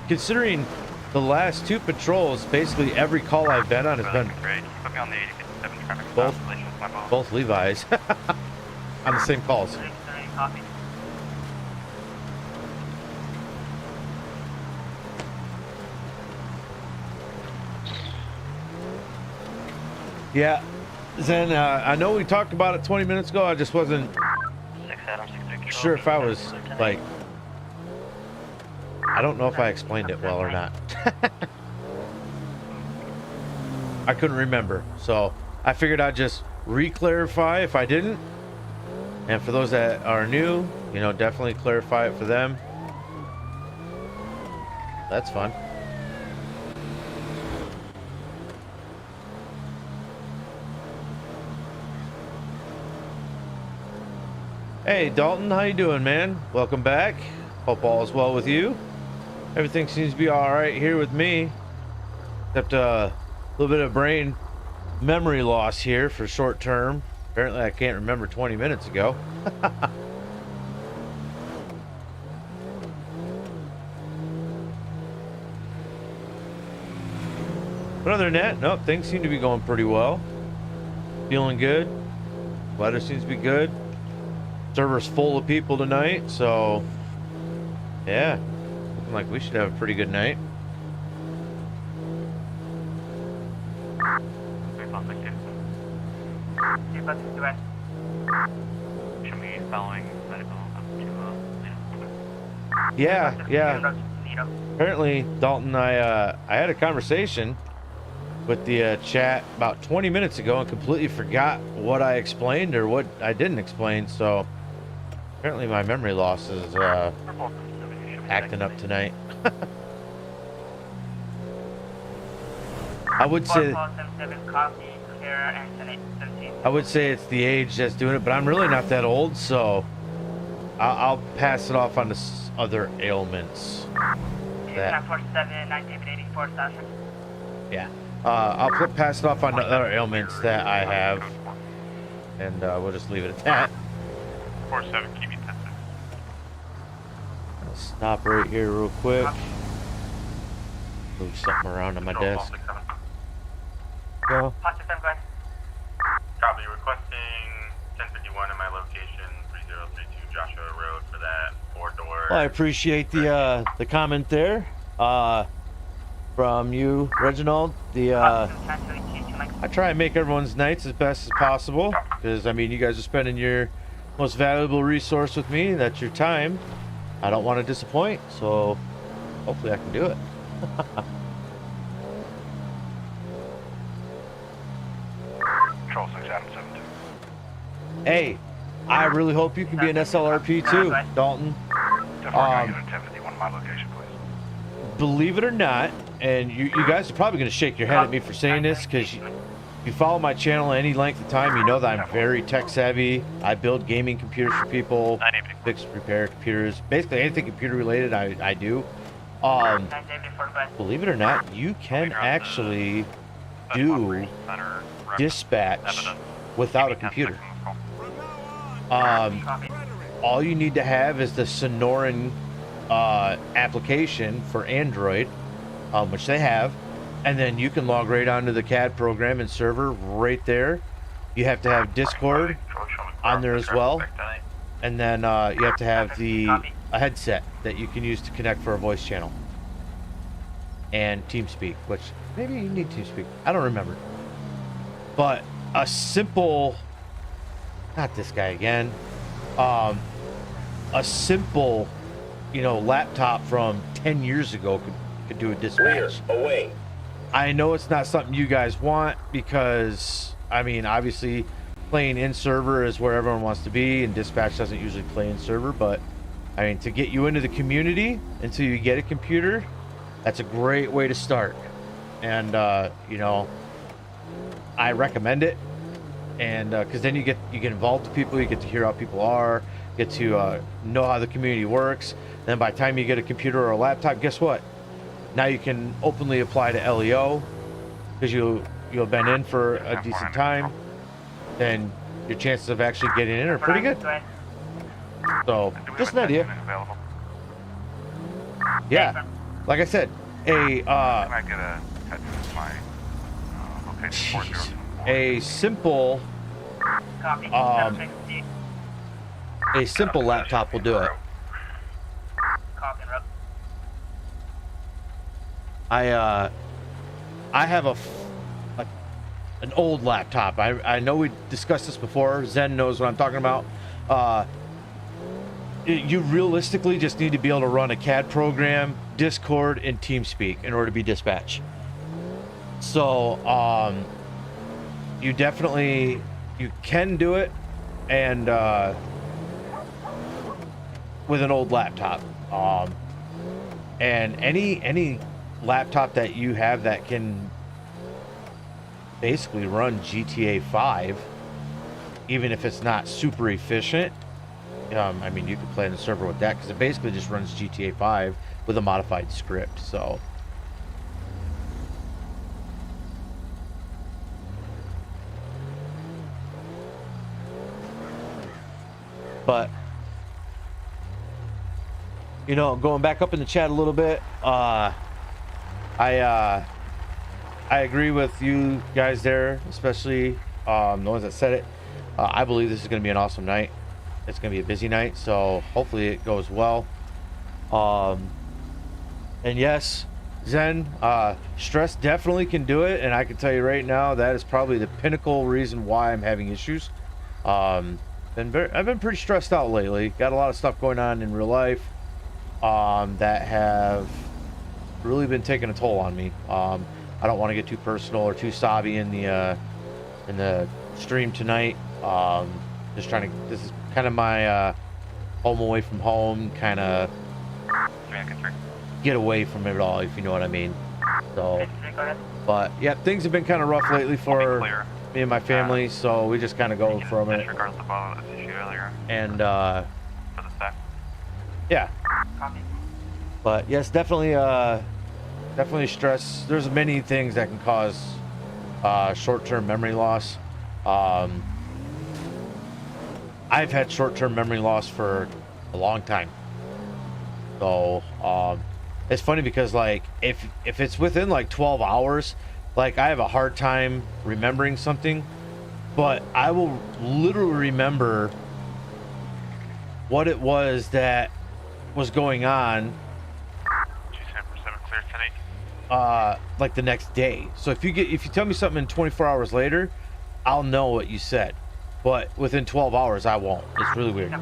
Considering the last 2 patrols, basically every call I've been on has been both Levi's on the same calls. Yeah, Zen, I know we talked about it 20 minutes ago. I just wasn't sure if I was, like, I don't know if I explained it well or not. I couldn't remember. So I figured I'd just re-clarify if I didn't. And for those that are new, you know, definitely clarify it for them. That's fun. Hey Dalton, how you doing, man? Welcome back. Hope all is well with you. Everything seems to be all right here with me, except a little bit of brain memory loss here for short term. Apparently I can't remember 20 minutes ago. But other than that, nope, things seem to be going pretty well. Feeling good. Weather seems to be good. Server's full of people tonight, so yeah, looking like we should have a pretty good night. Yeah. Apparently, Dalton, I had a conversation with the chat about 20 minutes ago and completely forgot what I explained or what I didn't explain. So apparently my memory loss is acting up tonight. I would say it's the age that's doing it, but I'm really not that old, so I'll pass it off on to other ailments. Yeah. I'll pass it off on to other ailments that I have, and we'll just leave it at that. 47, keep me 10-6. I'll stop right here real quick. Move something around on my desk. Go. Copy, requesting 1051 in my location, 3032 Joshua Road for that 4-door. Well, I appreciate the comment there from you, Reginald. I try and make everyone's nights as best as possible because I mean you guys are spending your most valuable resource with me. That's your time. I don't want to disappoint, so hopefully I can do it. Control 6 Adam 72. Hey, I really hope you can be an SLRP too, Dalton. My location, please. Believe it or not, and you guys are probably going to shake your head at me for saying this because you follow my channel any length of time, you know that I'm very tech savvy. I build gaming computers for people, fix, repair computers, basically anything computer related I do. Believe it or not, you can actually do dispatch without a computer. All you need to have is the Sonoran application for Android, which they have, and then you can log right onto the CAD program and server right there. You have to have Discord on there as well, and then you have to have a headset that you can use to connect for a voice channel and TeamSpeak, which maybe you need TeamSpeak, I don't remember. But a simple, not this guy again, a simple, laptop from 10 years ago could do a dispatch. Away. I know it's not something you guys want because, I mean, obviously playing in server is where everyone wants to be, and dispatch doesn't usually play in server, but I mean, to get you into the community until you get a computer, that's a great way to start. And, I recommend it. And because then you get involved with people, you get to hear how people are, get to know how the community works. Then by the time you get a computer or a laptop, guess what? Now you can openly apply to LEO because you'll have been in for a decent time. Then your chances of actually getting in are pretty good. So just an idea. Yeah, like I said, a simple laptop will do it. I have an old laptop. I know we discussed this before. Zen knows what I'm talking about. You realistically just need to be able to run a CAD program, Discord, and TeamSpeak in order to be dispatched. So you can do it, and with an old laptop. And any laptop that you have that can basically run GTA 5, even if it's not super efficient. I mean, you can play on the server with that because it basically just runs GTA 5 with a modified script. So but going back up in the chat a little bit, I agree with you guys there, especially the ones that said it. I believe this is going to be an awesome night. It's going to be a busy night, so hopefully it goes well. And yes, Zen, stress definitely can do it, and I can tell you right now that is probably the pinnacle reason why I'm having issues. I've been pretty stressed out lately. Got a lot of stuff going on in real life that have really been taking a toll on me. I don't want to get too personal or too sobby in the stream tonight. Just trying to. This is kind of my home away from home, kind of get away from it all, if you know what I mean. So, but yeah, things have been kind of rough lately for me and my family, so we just kind of go from it. And yeah, but yes, definitely stress. There's many things that can cause short-term memory loss. I've had short-term memory loss for a long time. So, it's funny because like if it's within like 12 hours, like I have a hard time remembering something, but I will literally remember what it was that was going on like the next day. So if you tell me something in 24 hours later, I'll know what you said, but within 12 hours I won't. It's really weird.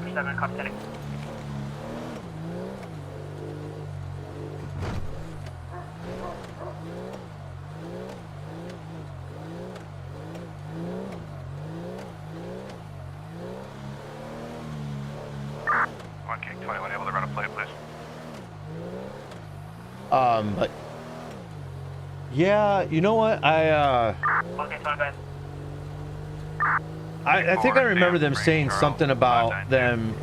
But yeah, you know what? I think I remember them saying something about them,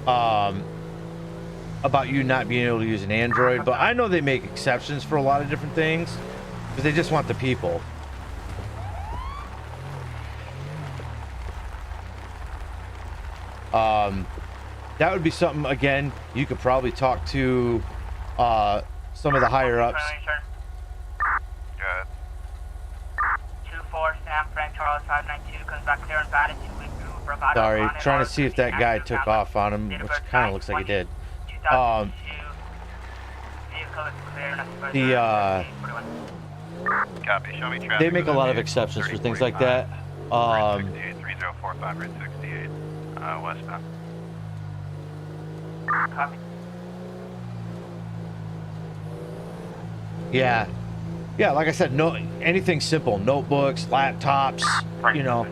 about you not being able to use an Android, but I know they make exceptions for a lot of different things, but they just want the people. That would be something, again, you could probably talk to some of the higher ups. Good. 2-4 Sam Frank Charles 592 comes back clear and batted 2 week through Bravado. Sorry, trying to see if that guy took off on him, which kind of looks like he did. They make a lot of exceptions for things like that. 3045 68 westbound. Copy. Yeah, like I said, no, anything simple, notebooks, laptops, you know,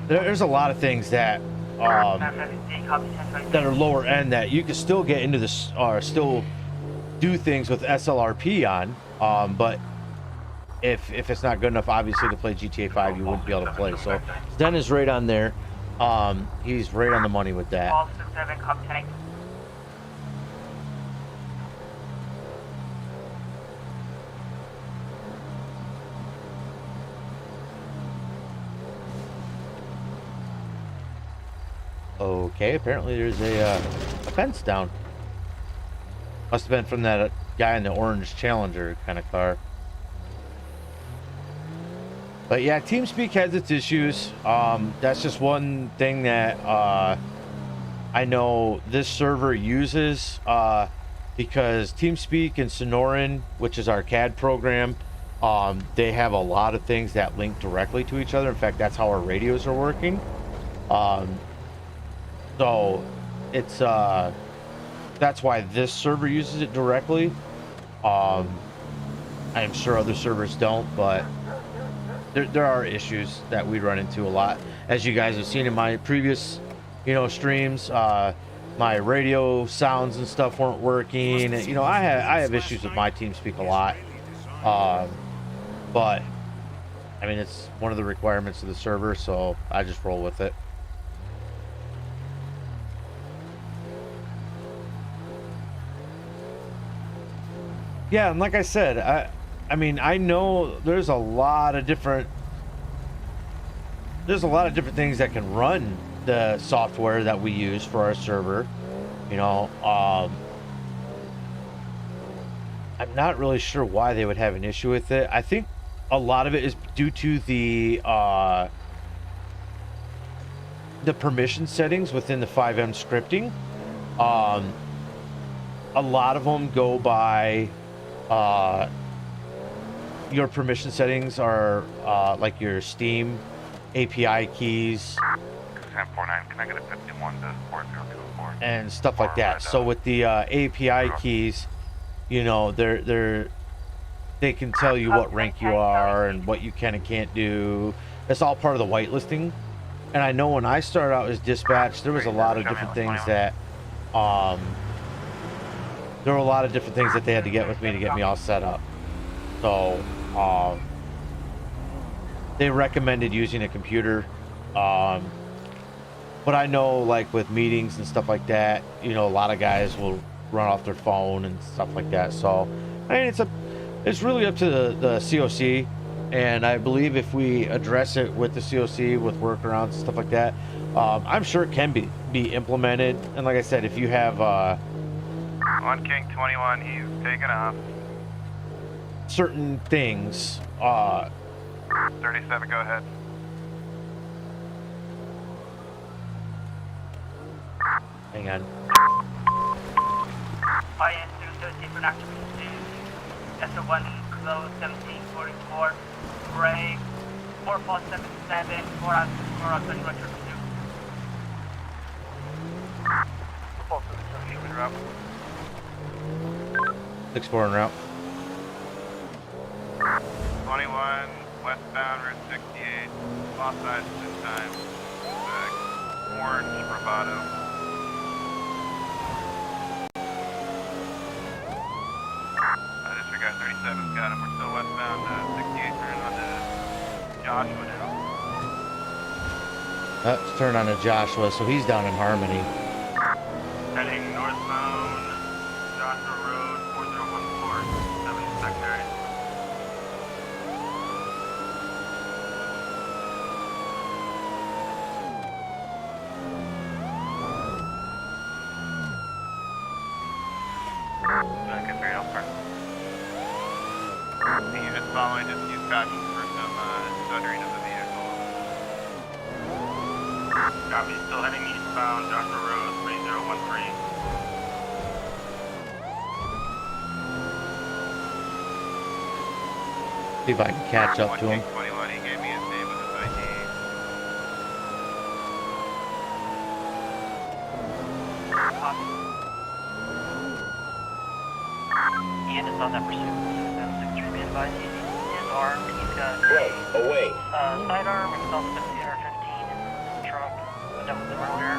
there's a lot of things that that are lower end that you can still get into this or still do things with SLRP on, but if it's not good enough, obviously, to play GTA 5, you wouldn't be able to play. So Den is right on there. He's right on the money with that. Okay, apparently there's a fence down. Must have been from that guy in the orange Challenger kind of car. But yeah, TeamSpeak has its issues. That's just one thing that I know this server uses because TeamSpeak and Sonoran, which is our CAD program, they have a lot of things that link directly to each other. In fact, that's how our radios are working. So it's that's why this server uses it directly. I am sure other servers don't, but there are issues that we run into a lot, as you guys have seen in my previous, streams. My radio sounds and stuff weren't working. I have issues with my TeamSpeak a lot. But I mean, it's one of the requirements of the server, so I just roll with it. Yeah, and like I said, I mean, I know there's a lot of different things that can run the software that we use for our server. I'm not really sure why they would have an issue with it. I think a lot of it is due to the permission settings within the FiveM scripting. A lot of them go by your permission settings are like your Steam API keys 1049, can I get a 51 to 4024? and stuff like that. So with the API keys, they're they can tell you what rank you are and what you can and can't do. It's all part of the whitelisting. And I know when I started out as dispatch, there was a lot of different things that, there were a lot of different things that they had to get with me to get me all set up. So, they recommended using a computer. But I know, like, with meetings and stuff like that, you know, a lot of guys will run off their phone and stuff like that. So, I mean, it's really up to the COC. And I believe if we address it with the COC, with workarounds and stuff like that, I'm sure it can be implemented. And like I said, if you have... 1 King 21, he's taking off. certain things, 37, go ahead. hang on. IS 230 for activity 2, SO1 close 1744, break 4477, 4 out 20 Richard 2. 477, en route. 6-4 en route. 21, westbound Route 68, lost sides this time. Orange Bravado. Disregard 37's got him. We're still westbound 68, turning on to Joshua now. Let's turn on to Joshua, so he's down in Harmony. Heading northbound Joshua Road 4014, 70 secondary. Good for your front. The units following just use caution for some stuttering of the vehicle. Copy, still heading eastbound Joshua Road 3013. See if I can catch up to him. 21, he gave me his name with his ID. Ian is on that pursuit. 763 be advised, he is armed. He's got Away. sidearm, he's also got the AR-15 in the trunk. But done with them earlier.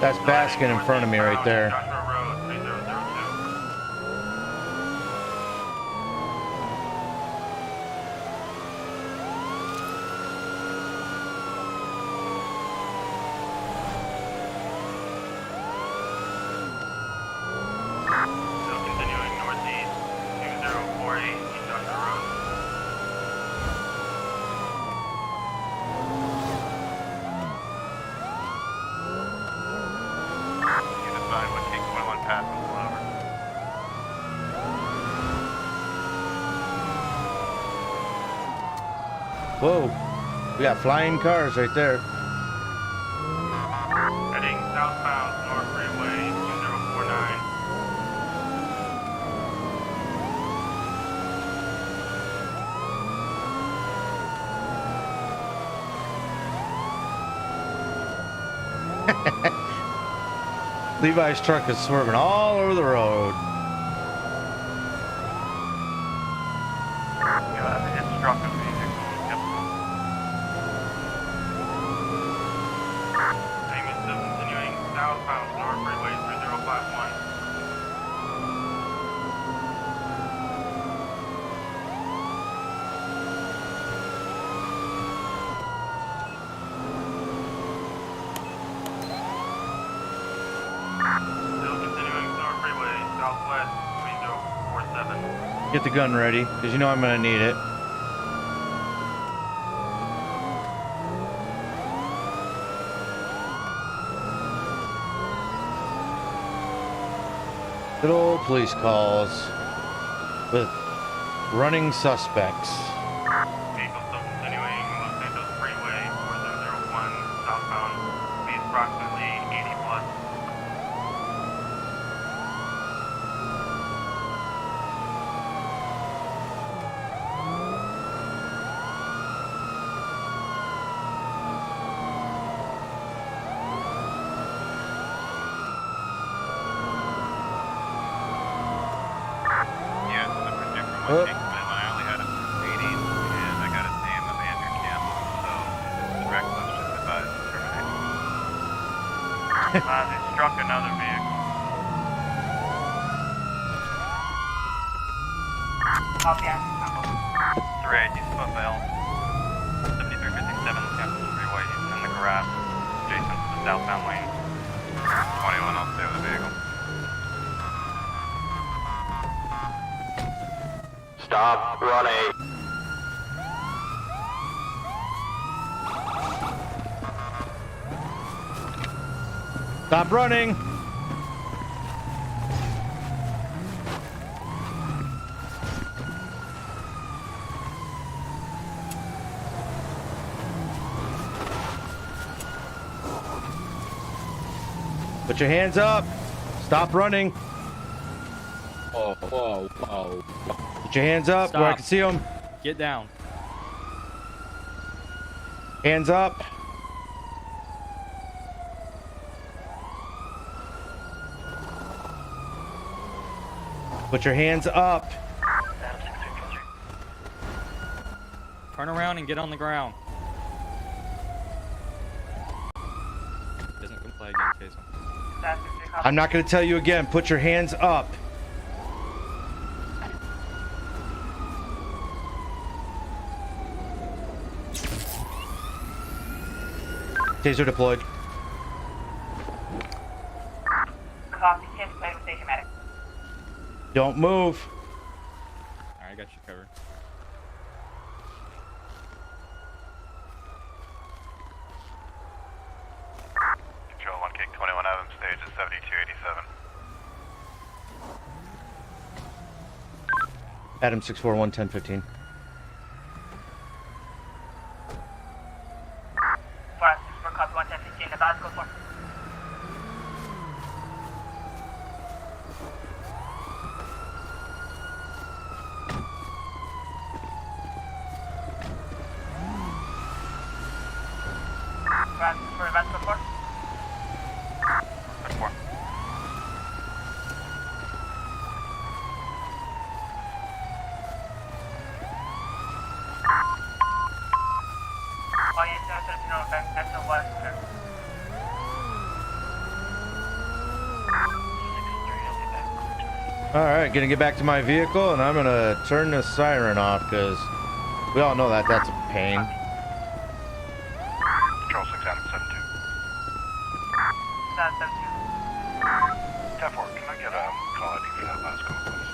That's Baskin in front of me right there. Joshua Road 3002. Still continuing northeast 2048 East Joshua Road. You decide what King 21 pass will pull over. Whoa, we got flying cars right there. Heading southbound North Freeway 2049. Levi's truck is swerving all over the road. It struck a vehicle. Yep. Name is still continuing southbound North Freeway 3051. Still continuing North Freeway southwest 3047. Get the gun ready, because you know I'm going to need it. Good old police calls with running suspects. Vehicle still continuing Los Santos Freeway 4701 southbound. Speed approximately 80 plus. Oh. I only had him 80, and I got his name on the Andrew camp, so reckless, just advised to terminate. He struck another vehicle. Copy, Andrew. 3-8, East Footbell, 7357 Campus Freeway, he's in the garage, adjacent to the southbound lane. 21, I'll stay with the vehicle. Stop running. Stop running. Put your hands up. Stop running. Whoa, whoa, whoa. Put your hands up where I can see them. Get down. Hands up. Put your hands up. Turn around and get on the ground. Doesn't comply again, Jason. I'm not going to tell you again. Put your hands up. Taser deployed. Copy, 10 play with station medic. Don't move. Alright, I got you covered. Control 1 King 21 Adam, stage is 7287. Adam 641 1015. Copy, 11015, advise, go for. For advance, go for. Good for. Oh, yeah, that's the one. Alright, gonna get back to my vehicle and I'm gonna turn the siren off because we all know that that's a pain. Control 6 Adam 72. 10-4, can I get a call ID for that last call, please?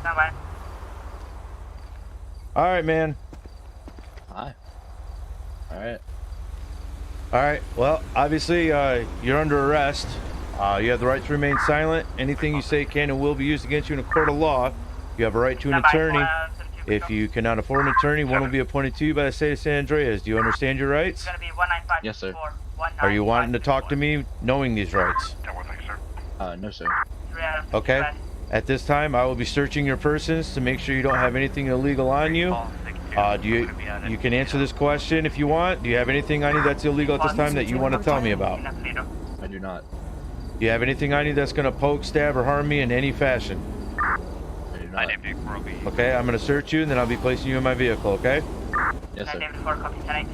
Stand by. Alright, man. Hi. Alright. Alright, well, obviously, you're under arrest. You have the right to remain silent. Anything you say can and will be used against you in a court of law. You have a right to an attorney. If you cannot afford an attorney, one will be appointed to you by the state of San Andreas. Do you understand your rights? It's gonna be 195. Yes, sir. Are you wanting to talk to me knowing these rights? No, sir. Okay. At this time, I will be searching your persons to make sure you don't have anything illegal on you. You can answer this question if you want. Do you have anything on you that's illegal at this time that you want to tell me about? I do not. Do you have anything on you that's going to poke, stab, or harm me in any fashion? I do not. Okay, I'm going to search you and then I'll be placing you in my vehicle, okay? Yes, sir. Copy, 10-8.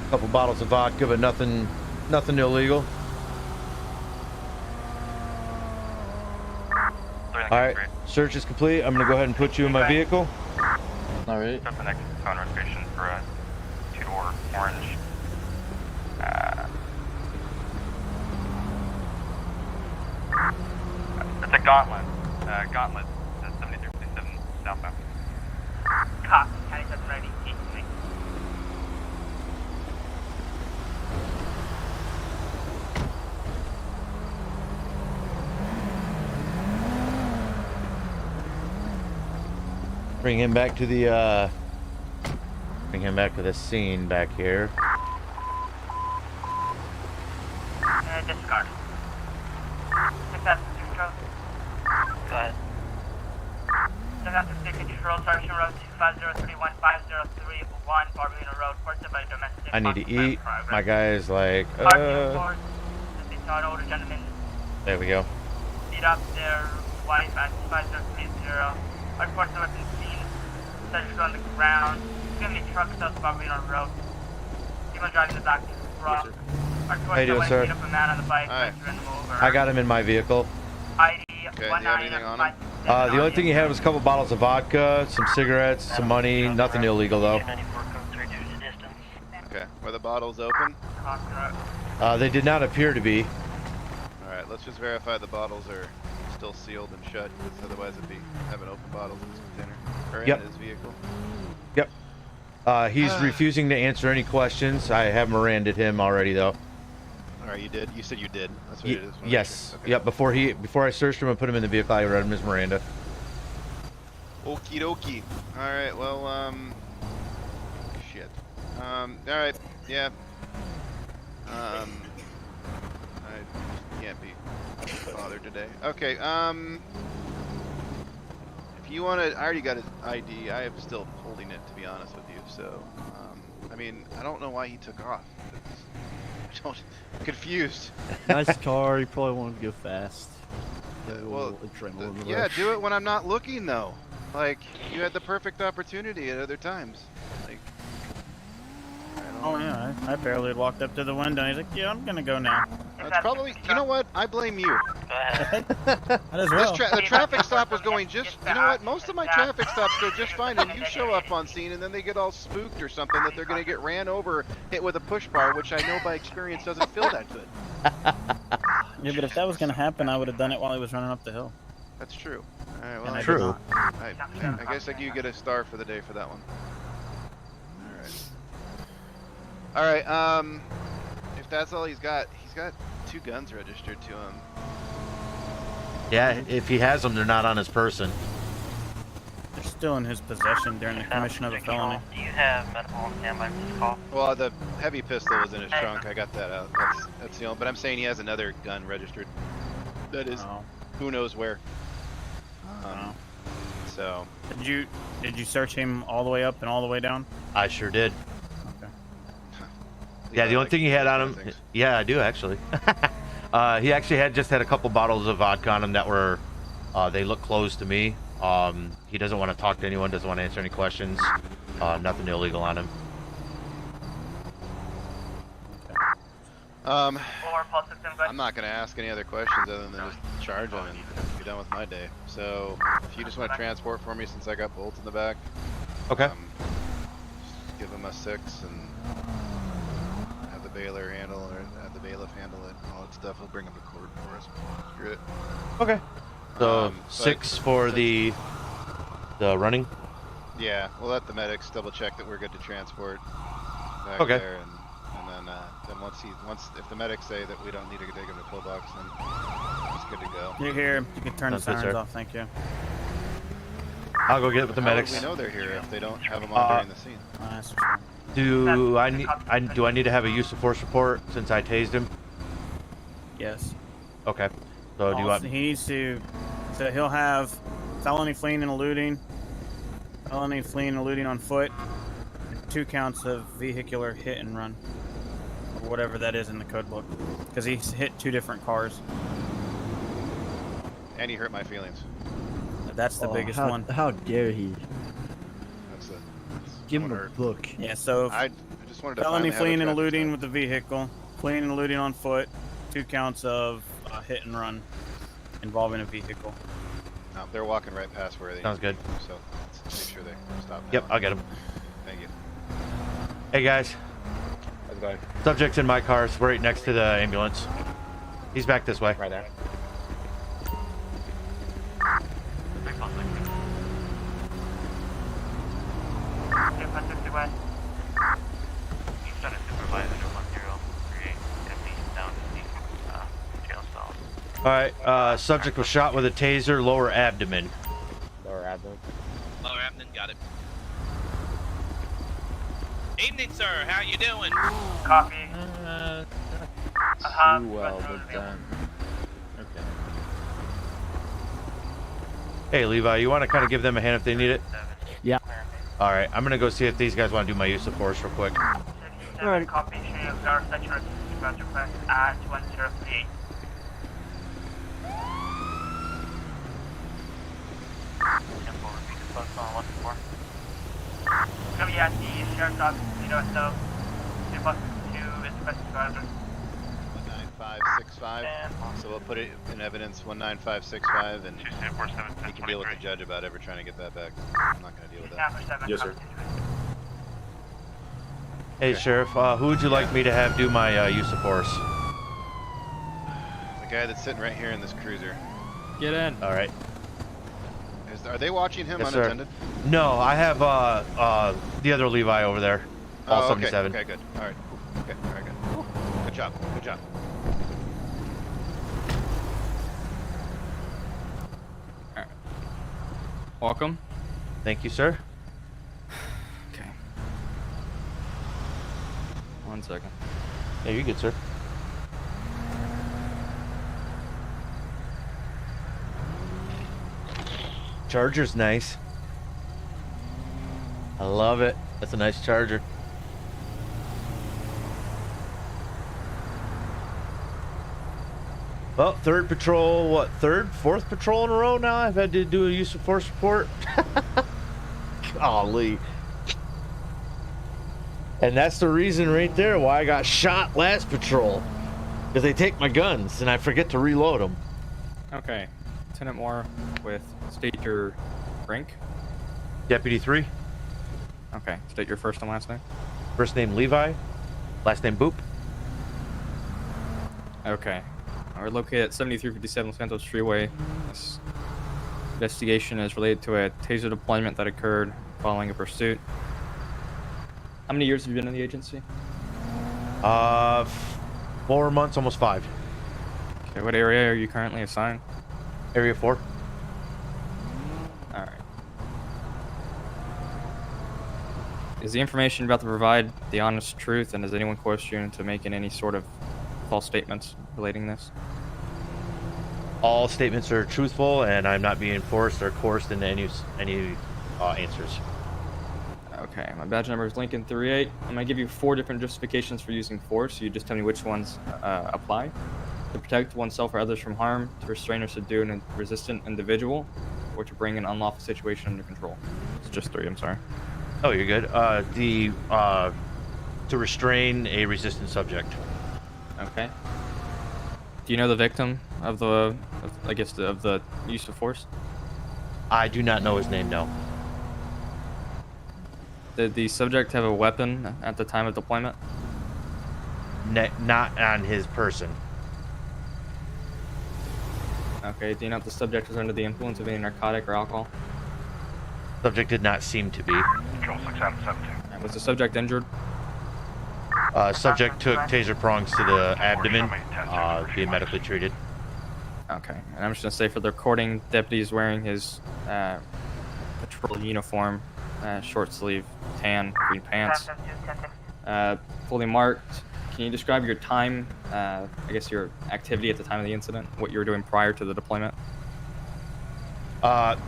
Couple bottles of vodka, but nothing illegal. Alright, search is complete. I'm going to go ahead and put you in my vehicle. Alright. That's the next phone reservation for a 2-door orange. It's a Gauntlet. Gauntlet, 7357 southbound. Copy, 10-7 ready. Bring him back to the scene back here. Discard. Success, control. Go ahead. Patrol, Sergeant Road 250315031, Barberino Road, reported by domestic. I need to eat. My guy's like, older gentleman. There we go. Beat up their wife at 5030. Our reports have been seen. Such on the ground. Too many trucks up Barberino Road. People driving the back to the rock. How you doing, sir? Beat up a man on the bike. I got him in my vehicle. ID Okay, do you have anything on him? The only thing he had was a couple bottles of vodka, some cigarettes, some money. Nothing illegal though. Okay, were the bottles open? They did not appear to be. Alright, let's just verify the bottles are still sealed and shut, because otherwise it'd be having open bottles in his container. Or in his vehicle. Yep. He's refusing to answer any questions. I have Miranda'd him already though. Alright, you did? You said you did. That's what it is. Yes. Sure. Okay. Yep. Before I searched him and put him in the vehicle, I read him as Miranda. Okie dokie. Alright, well, shit. Alright, yeah. I can't be bothered today. Okay, if you want to, I already got his ID. I am still holding it, to be honest with you, so, I mean, I don't know why he took off. I'm confused. Nice car, you probably want to go fast. Yeah, do it when I'm not looking, though. Like, you had the perfect opportunity at other times. Like, oh yeah, I barely had walked up to the window. He's like, yeah, I'm gonna go now. It's probably, you know what? I blame you. Might as well. The traffic stop was going just, you know what? Most of my traffic stops go just fine, and you show up on scene, and then they get all spooked or something that they're gonna get ran over, hit with a push bar, which I know by experience doesn't feel that good. Yeah, but if that was gonna happen, I would have done it while he was running up the hill. That's true. All right, well, And I true. did I guess you get a star for the day for that one. All right. If that's all he's got 2 guns registered to him. Yeah, if he has them, they're not on his person. They're still in his possession during the commission of a felony. Do you have medical on standby for this call? Well, the heavy pistol was in his trunk. I got that out. That's the only. But I'm saying he has another gun registered. That is, who knows where. So. Did you search him all the way up and all the way down? I sure did. Okay. Yeah, the only thing he had on him. Yeah, I do actually. He actually just had a couple bottles of vodka on him that were. They look closed to me. He doesn't want to talk to anyone. Doesn't want to answer any questions. Nothing illegal on him. I'm not going to ask any other questions other than just charge him and be done with my day. So, if you just want to transport for me since I got bolts in the back. Okay. Just give him a 6 and have the bailiff handle it, all that stuff. He'll bring him to court for us. Screw it. Okay. So 6 for the running. Yeah, we'll let the medics double check that we're good to transport back Okay. there, and then once if the medics say that we don't need to take him to pillbox, then it's good to go. You're here. You can turn the Sounds good, sirens sir. Off. Thank you. I'll go get it with the How medics. would we know they're here if they don't have them on during the scene? That's true. Do I need to have a use of force report since I tased him? Yes. Okay. So do you want? He needs to. So he'll have felony fleeing and eluding, felony fleeing and eluding on foot, and 2 counts of vehicular hit and run, or whatever that is in the code book, because he's hit 2 different cars. And he hurt my feelings. That's the biggest one. How dare he? That's Give him a book. Yeah. So I just wanted to felony finally have a fleeing and traffic eluding with the vehicle, fleeing and eluding on foot, 2 counts of hit and run involving a vehicle. No, they're walking right past where they Sounds good. So let's make sure they stop now. Yep, I'll get him. Thank you. Hey guys. How's it going? Subject's in my car. It's right next to the ambulance. He's back this way. Right there. Alright, subject was shot with a taser, lower abdomen. Lower abdomen. Lower abdomen, got it. Evening, sir. How you doing? Copy. Too well, but okay. Hey, Levi, you want to kind of give them a hand if they need it? Yeah. All right, I'm gonna go see if these guys want to do my use of force real quick. Alright. Copy, showing of our section request at 1038. Gonna be at the sheriff's office, so request to is requested driver. 19565. So we'll put it in evidence 19565, and we can deal with the judge about ever trying to get that back. I'm not going to deal with that. Yes, sir. Hey, Sheriff, who would you like me to have do my use of force? The guy that's sitting right here in this cruiser. Get in. All right. Are they watching him Yes, sir. unattended? No, I have the other Levi over there. All Oh, okay. 77. Okay, good. All right. Okay, all right, good. Good job. Good job. Welcome. Thank you, sir. Okay. 1 second. Yeah, you're good, sir. Charger's nice. I love it. That's a nice charger. Well, third patrol, what, fourth patrol in a row now? I've had to do a use of force report. Golly. And that's the reason right there why I got shot last patrol. Because they take my guns and I forget to reload them. Okay. Lieutenant Moore with state your rank. Deputy 3. Okay. State your first and last name. First name Levi. Last name Boop. Okay. We're located at 7357 Santos Freeway. This investigation is related to a taser deployment that occurred following a pursuit. How many years have you been in the agency? 4 months, almost 5. Okay, what area are you currently assigned? Area 4. Alright. Is the information about to provide the honest truth, and does anyone coerce you into making any sort of false statements relating this? All statements are truthful, and I'm not being forced or coerced into any answers. Okay, my badge number is Lincoln 38. I'm gonna give you 4 different justifications for using force. You just tell me which ones apply. To protect oneself or others from harm, to restrain or subdue a resistant individual, or to bring an unlawful situation under control. It's just 3. I'm sorry. Oh, you're good. To restrain a resistant subject. Okay. Do you know the victim of the use of force? I do not know his name, no. Did the subject have a weapon at the time of deployment? Not on his person. Okay, do you know if the subject was under the influence of any narcotic or alcohol? Subject did not seem to be. Control 6 out of 17. Was the subject injured? Subject took taser prongs to the abdomen, being medically treated. Okay, and I'm just gonna say for the recording, deputy's wearing his patrol uniform, short sleeve, tan, green pants, fully marked. Can you describe your time, I guess your activity at the time of the incident, what you were doing prior to the deployment? After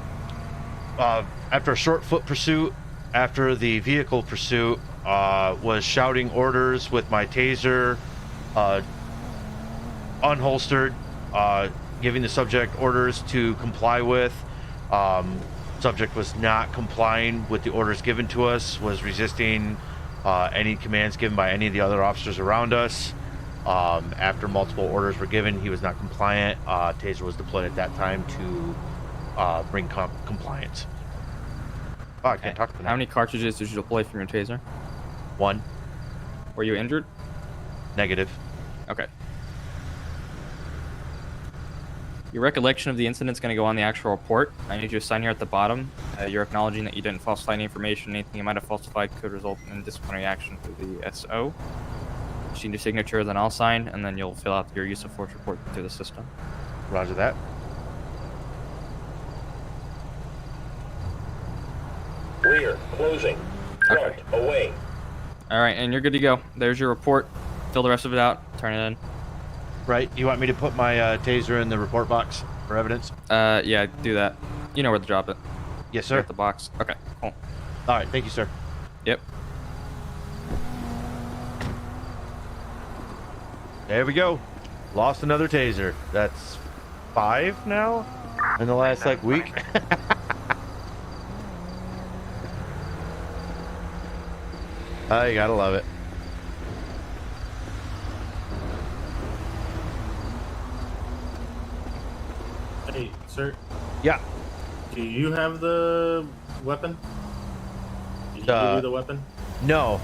a short foot pursuit, after the vehicle pursuit, was shouting orders with my taser, unholstered, giving the subject orders to comply with. Subject was not complying with the orders given to us, was resisting any commands given by any of the other officers around us. After multiple orders were given, he was not compliant. Taser was deployed at that time to bring compliance. Oh, I can't talk to How many cartridges did you deploy from your taser? 1. Were you injured? Negative. Okay. Your recollection of the incident is going to go on the actual report. I need you to sign here at the bottom. You're acknowledging that you didn't falsify any information. Anything you might have falsified could result in disciplinary action to the SO. Just need your signature, then I'll sign, and then you'll fill out your use of force report through the system. Roger that. Rear, closing. Front, away. Alright, and you're good to go. There's your report. Fill the rest of it out. Turn it in. Right, you want me to put my taser in the report box for evidence? Yeah, do that. You know where to drop it. Yes, You're sir. at the box. Okay, cool. All right, thank you, sir. Yep. There we go. Lost another taser. That's 5 now in the last like week. Oh, you gotta love it. Hey, sir. Yeah. Do you have the weapon? Did he give you the weapon? No.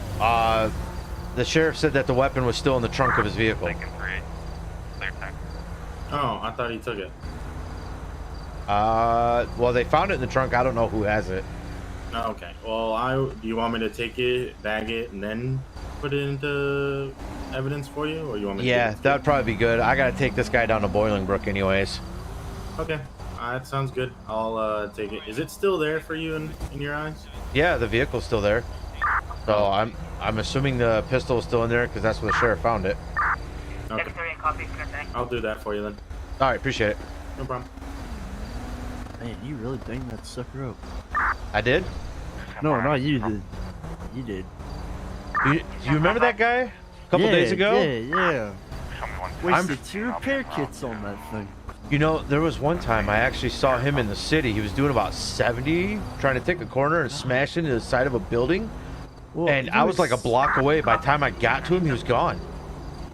The sheriff said that the weapon was still in the trunk of his vehicle. Oh, I thought he took it. Well, they found it in the trunk. I don't know who has it. Oh, okay. Well, do you want me to take it, bag it, and then put it into evidence for you, or you want me? Yeah, to that'd probably be good. I gotta take this guy down to Bolingbrook, anyways. Okay, that sounds good. I'll take it. Is it still there for you in your eyes? Yeah, the vehicle's still there. So I'm assuming the pistol is still in there because that's where the sheriff found it. Okay. I'll do that for you then. All right, appreciate it. No problem. Man, you really banged that sucker up. I did? No, not you did. You did. You remember that guy a couple days ago? Yeah. Wasted 2 repair kits on that thing. You know, there was one time I actually saw him in the city. He was doing about 70, trying to take a corner and smash into the side of a building. Well, and I was like a block away. By the time I got to him, he was gone.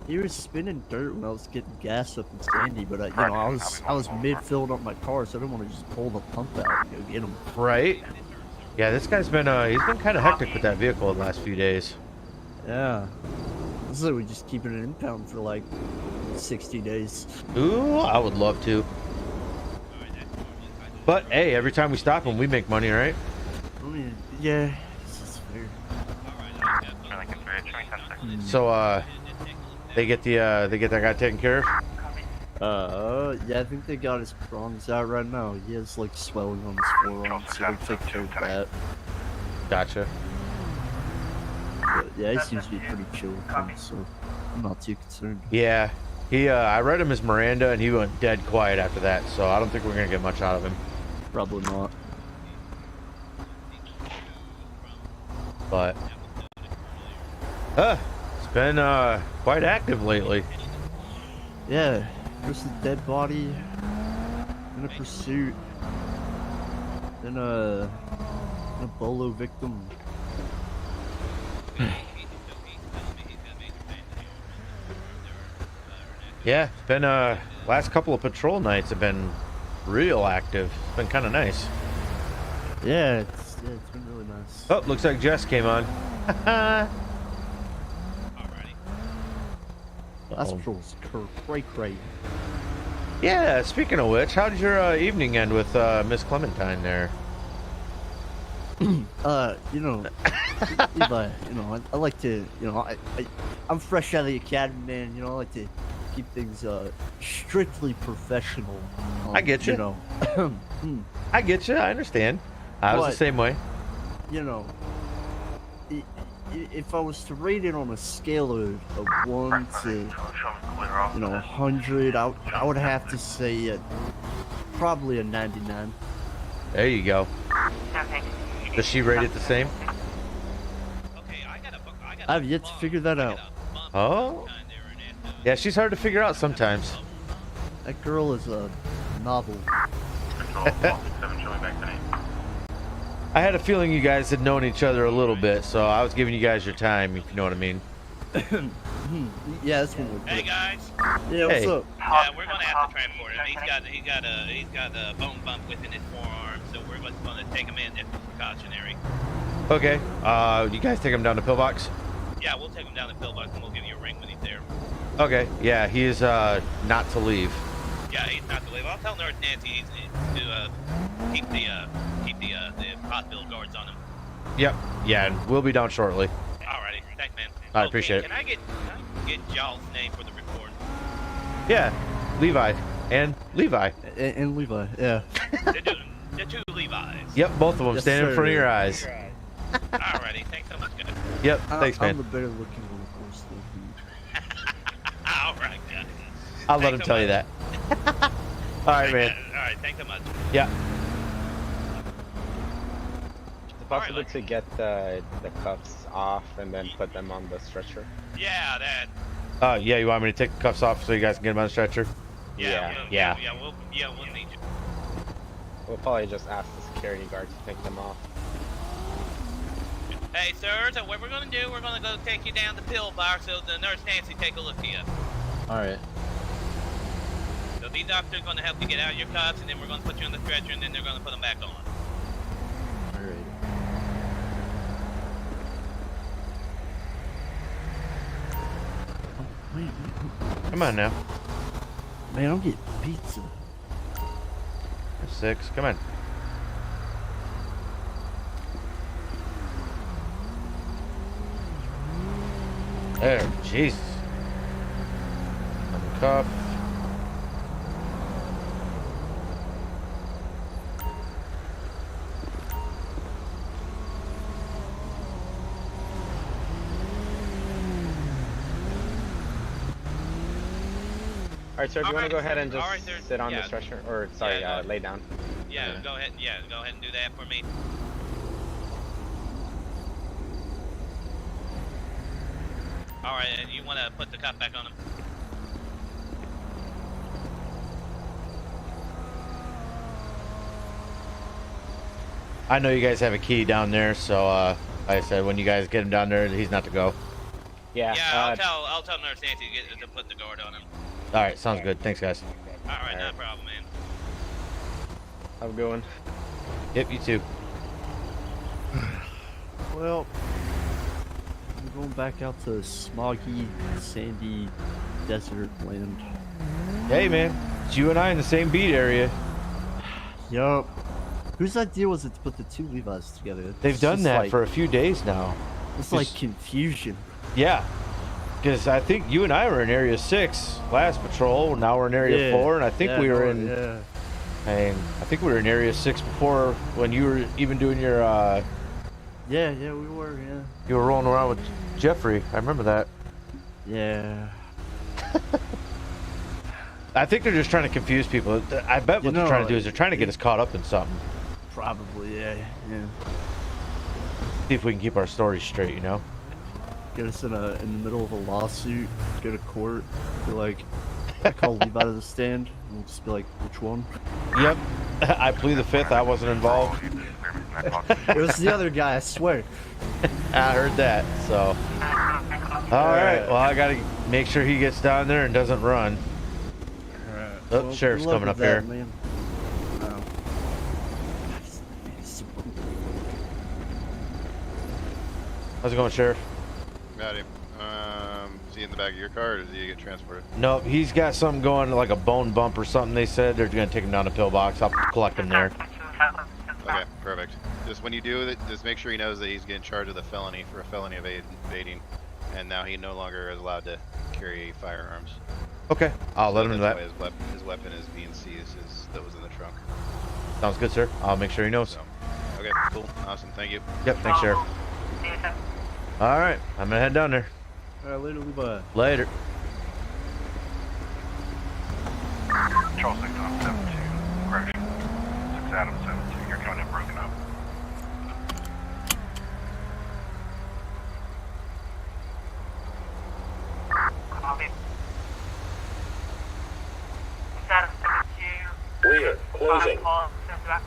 He was spinning dirt when I was getting gas up in Sandy, but I was mid filling up my car, so I didn't want to just pull the pump out and go get him. Right? Yeah, this guy's been he's been kind of hectic with that vehicle the last few days. Yeah. This is like we just keep it in impound for like 60 days. Ooh, I would love to. But hey, every time we stop him, we make money, right? I mean, yeah, this is fair. So they get that guy taken care of. Yeah, I think they got his prongs out right now. He has like swelling on his forearm, so they'll take care of that. Gotcha. But yeah, he seems to be pretty chill with him, so I'm not too concerned. Yeah, I read him his Miranda, and he went dead quiet after that. So I don't think we're gonna get much out of him. Probably not. But it's been quite active lately. Yeah, there's a dead body, in a pursuit, then a bolo victim. Yeah, it's been last couple of patrol nights have been real active. It's been kind of nice. Yeah, it's been really nice. Oh, looks like Jess came on. Last patrol's cray. Yeah, speaking of which, how did your evening end with Miss Clementine there? You know, Levi, you know, I like to, you know, I'm fresh out of the academy, man. You know, I like to keep things strictly professional. I get you. You know, I get you. I understand. I was the same way. You know, if I was to rate it on a scale of 1 to, 100, I would have to say probably a 99. There you go. Does she rate it the same? I've yet to figure that out. Oh? Yeah, she's hard to figure out sometimes. That girl is a novel. I had a feeling you guys had known each other a little bit, so I was giving you guys your time, if you know what I mean. Yeah, that's one would. Hey guys. Yeah, what's up? Yeah, we're gonna have to transport him. He's got a bone bump within his forearm, so we're just gonna take him in if precautionary. Okay. You guys take him down to Pillbox? Yeah, we'll take him down to Pillbox and we'll give you a ring when he's there. Okay. Yeah, he is not to leave. Yeah, he's not to leave. I'll tell Nurse Nancy to keep the hospital guards on him. Yep. Yeah, and we'll be down shortly. Alrighty, thanks, man. I appreciate it. Can I get y'all's name for the report? Yeah, Levi and Levi. And Levi, yeah. The two Levi's. Yep, both of them Yes, standing in sir. front of your eyes. Alrighty, thanks so much, guys. Yep, thanks, man. I'm the better looking one, of course. Alright, guys. I'll let him tell you that. All right, man. Alright, thanks so much. Yeah. possible to get the cuffs off and then put them on the stretcher? Yeah, that. Yeah, you want me to take the cuffs off so you guys can get them on the stretcher? Yeah. We'll need you. We'll probably just ask the security guard to take them off. Hey, sir, so what we're gonna do, we're gonna go take you down the pill box so the nurse Nancy take a look at you. Alright. So these doctors are gonna help you get out of your cuffs, and then we're gonna put you on the stretcher, and then they're gonna put them back on. Alright. Come on now. Man, I'm getting pizza. 6, come on. There, Jesus. Uncuff. Alright, sir, do you want to go ahead and just Alright, sir. sit on the Yeah. stretcher? Or, sorry, Yeah, lay down. Yeah, go ahead. Yeah, go ahead and do that for me. All right, and you want to put the cuff back on him? I know you guys have a key down there, so like I said, when you guys get him down there, he's not to go. Yeah. Yeah, I'll tell Nurse Nancy to put the guard on him. All right, sounds good. Thanks, guys. All right, no problem, man. Have a good one. Yep, you too. Well, I'm going back out to smoggy, sandy desert land. Hey, man, it's you and I in the same beat area. Yup. Whose idea was it to put the two Levi's together? They've It's done just that like- for a few days now. It's like confusion. Yeah, because I think you and I were in Area 6 last patrol. Now we're in Area 4, and I think we were in. Yeah. I think we were in Area 6 before when you were even doing your. Yeah, we were. Yeah. You were rolling around with Jeffrey. I remember that. Yeah. I think they're just trying to confuse people. I bet what they're trying to do is they're trying to get us caught up in something. Probably, yeah. See if we can keep our stories straight, you know? Get us in the middle of a lawsuit, go to court, be like, call Levi to the stand, and we'll just be like, which one? Yep. I plead the fifth. I wasn't involved. It was the other guy, I swear. I heard that, so. Alright, well, I gotta make sure he gets down there and doesn't run. Oh, Well, sheriff's good luck coming up with that, here. man. How's it going, Sheriff? Got him. Is he in the back of your car, or does he get transported? No, he's got something going, like a bone bump or something. They said they're gonna take him down to pillbox. I'll collect him there. Okay, perfect. Just when you do it, just make sure he knows that he's getting charged with a felony for a felony of evading, and now he no longer is allowed to carry firearms. Okay, I'll let him know that. That's why his weapon is being seized. That was in the trunk. Sounds good, sir. I'll make sure he knows. Okay, cool, awesome, thank you. Yep, thanks, Sheriff. All right, I'm gonna head down there. All right, later, Levi. Later. Charles 6 on 72, correction. 6 Adam 72, you're coming in broken up. Copy. 6 Adam 72. Clear. Closing. Call, send back.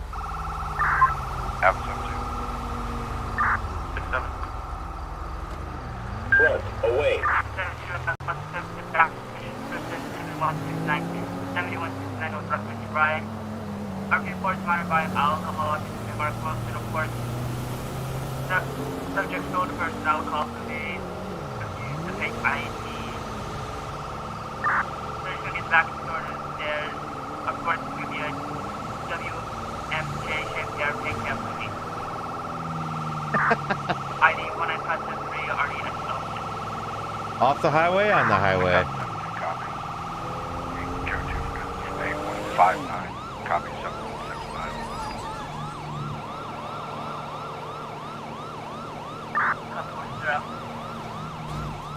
Adam 72. 6 7. Front. Away. 72, back. 7169 was recommended by our reports monitored by alcohol and our close to the port. Subject told the person alcohol to be the fake ID. So you should get back to there's of course to be a WMJ shaped airplane company. ID 1953 already in a Off the highway, on the highway. Joe 2, stay 159, copy 7165.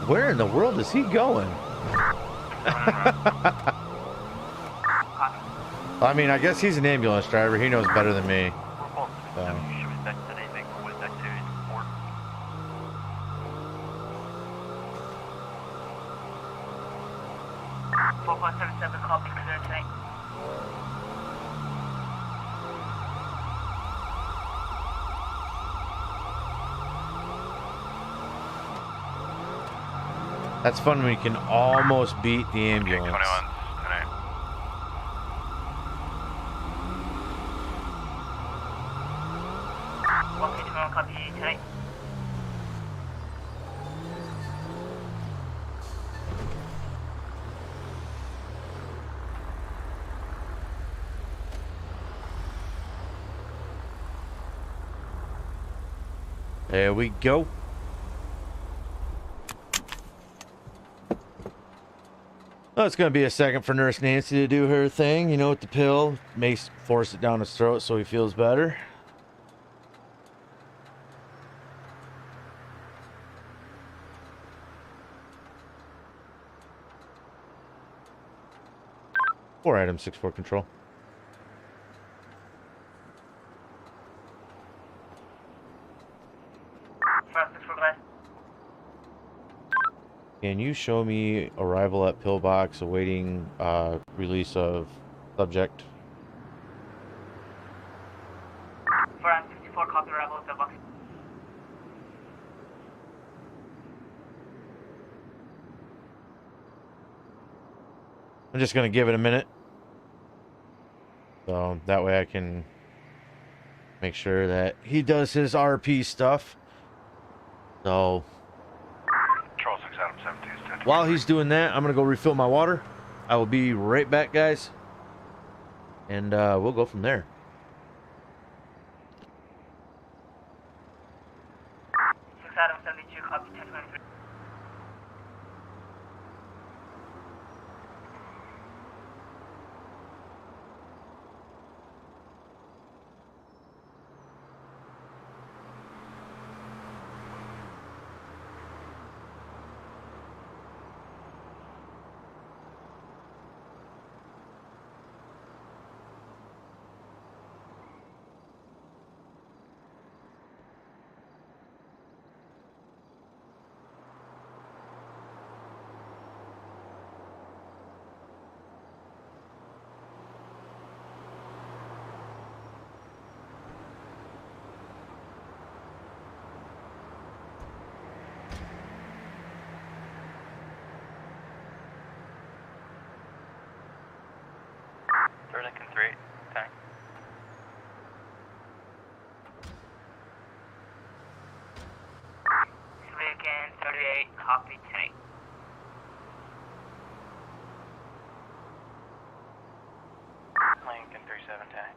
Where in the world is he going? I mean, I guess he's an ambulance driver. He knows better than me. So. 4477, copy, clear tonight. That's fun when you can almost beat the ambulance. 21 tonight. Okay, 21, copy tonight. There we go. Well, it's going to be a second for Nurse Nancy to do her thing, you know, with the pill. May force it down his throat so he feels better. Four item 6-4 control. Can you show me arrival at pillbox awaiting release of subject? 64, copy, arrival at pillbox. I'm just going to give it a minute. So that way I can make sure that he does his RP stuff. So Control 6 Adam 17 is 10. while he's doing that, I'm going to go refill my water. I will be right back, guys. And we'll go from there. Adam 72, copy, 1023. Lincoln 3, 10. Lincoln 38, copy, 10. Lincoln 37, 10.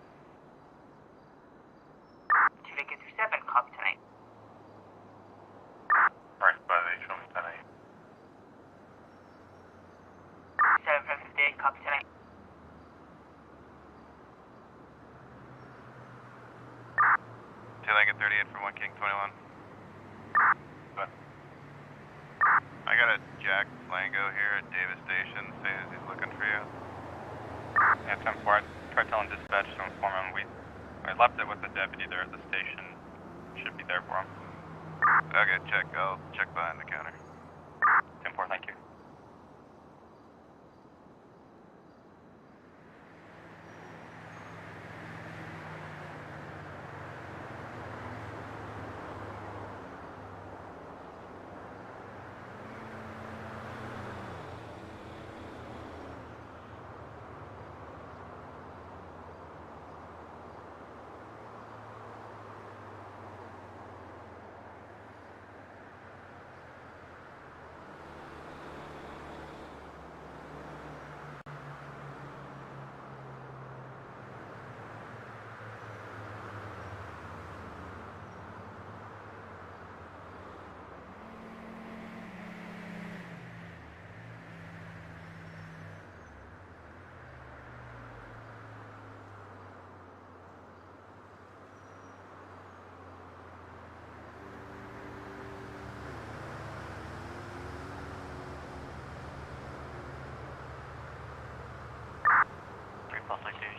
Lincoln 37, copy, 10. Right by the H1 10. 758, copy, 10. Lincoln 38 for 1 King 21. But I got a Jack Lango here at Davis Station saying he's looking for you. Yeah, 10-4. Try telling dispatch to inform him. We left it with the deputy there at the station. Should be there for him. Okay, check. I'll check behind the counter. 10-4, thank you.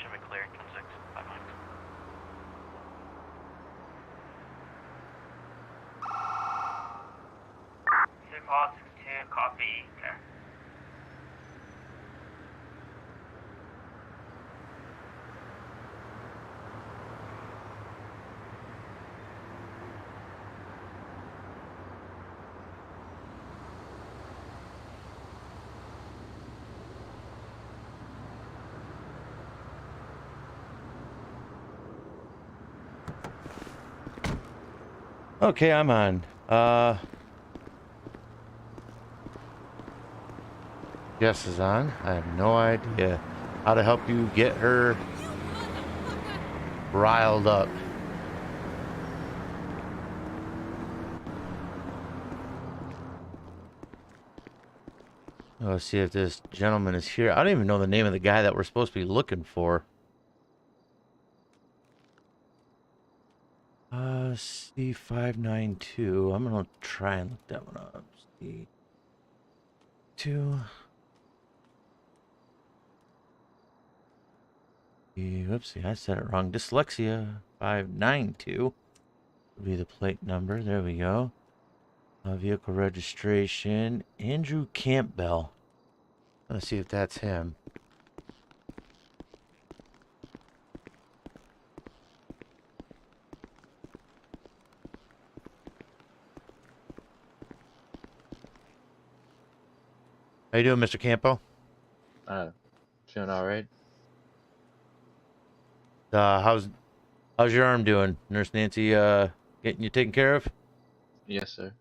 Should be clear, 10-6, 5 miles. Two calls, 2, copy, okay. Okay, I'm on. Jess is on. I have no idea how to help you get her riled up. Let's see if this gentleman is here. I don't even know the name of the guy that we're supposed to be looking for. C592. I'm gonna try and look that one up. C2. Whoopsie, I said it wrong. Dyslexia 592 would be the plate number. There we go. Vehicle registration. Andrew Campbell. Let's see if that's him. How you doing, Mr. Campo? Doing all right. How's your arm doing? Nurse Nancy getting you taken care of? Yes, sir.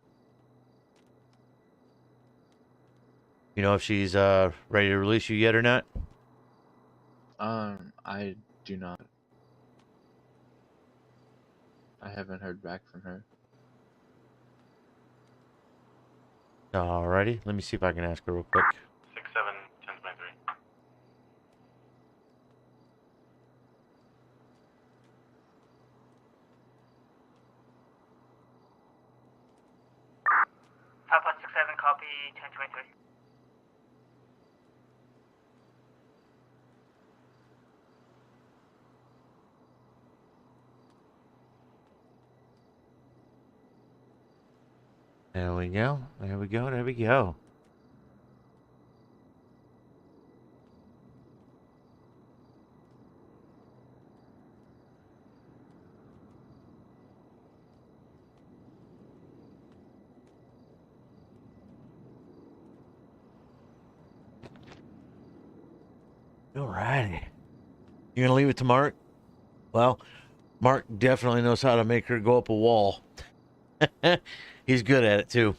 You know if she's ready to release you yet or not? I do not. I haven't heard back from her. Alrighty, let me see if I can ask her real quick. 67 1023. Alpha 67, copy 1023. There we go. There we go. There we go. Alrighty. You gonna leave it to Mark? Well, Mark definitely knows how to make her go up a wall. He's good at it too. Of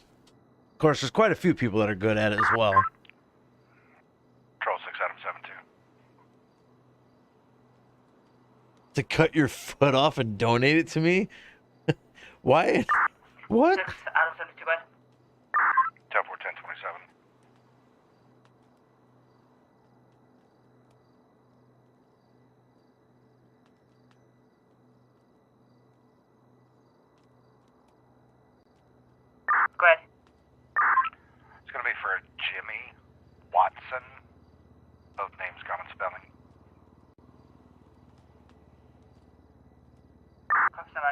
course, there's quite a few people that are good at it as well. Control 6 Adam 72. To cut your foot off and donate it to me? Why? What? 6 Adam 72, guys. Tower 1027. Go ahead. It's going to be for Jimmy Watson. Both names common spelling. Copy, stand by.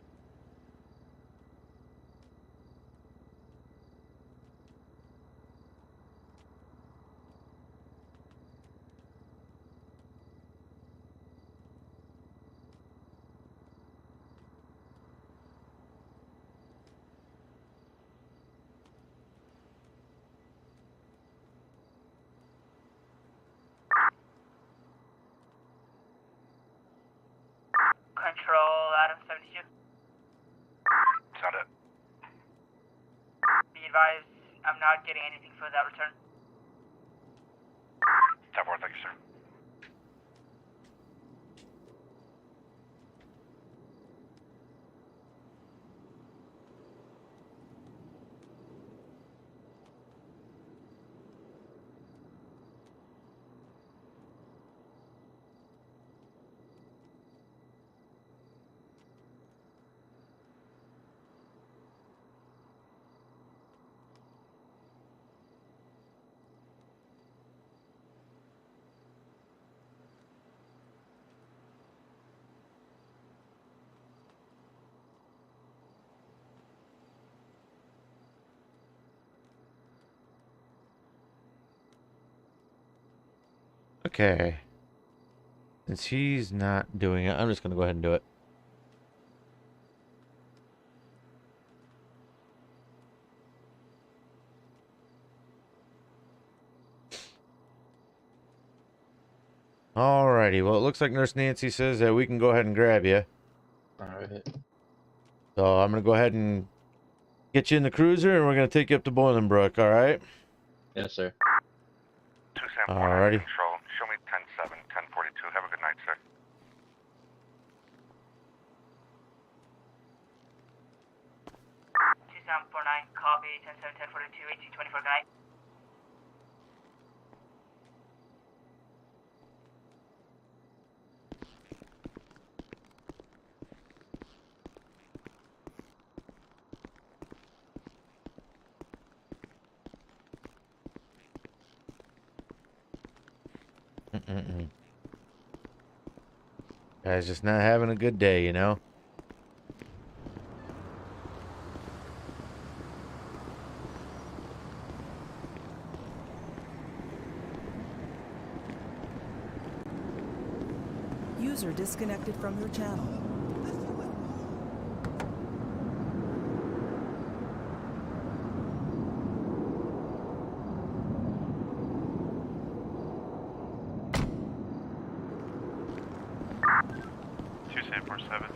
Control Adam 72. Sound it. Be advised, I'm not getting anything for that return. Tower, thank you, sir. Okay. Since he's not doing it, I'm just going to go ahead and do it. Alrighty, well, it looks like Nurse Nancy says that we can go ahead and grab you. All right. So I'm gonna go ahead and get you in the cruiser, and we're gonna take you up to Bolingbrook. All right? Yes, sir. 2749 Alrighty. Control. Show me 10-7, 1042. Have a good night, sir. 2749, copy, 10-7, 1042, 1824, good night. Guy's just not having a good day, you know? User disconnected from your channel.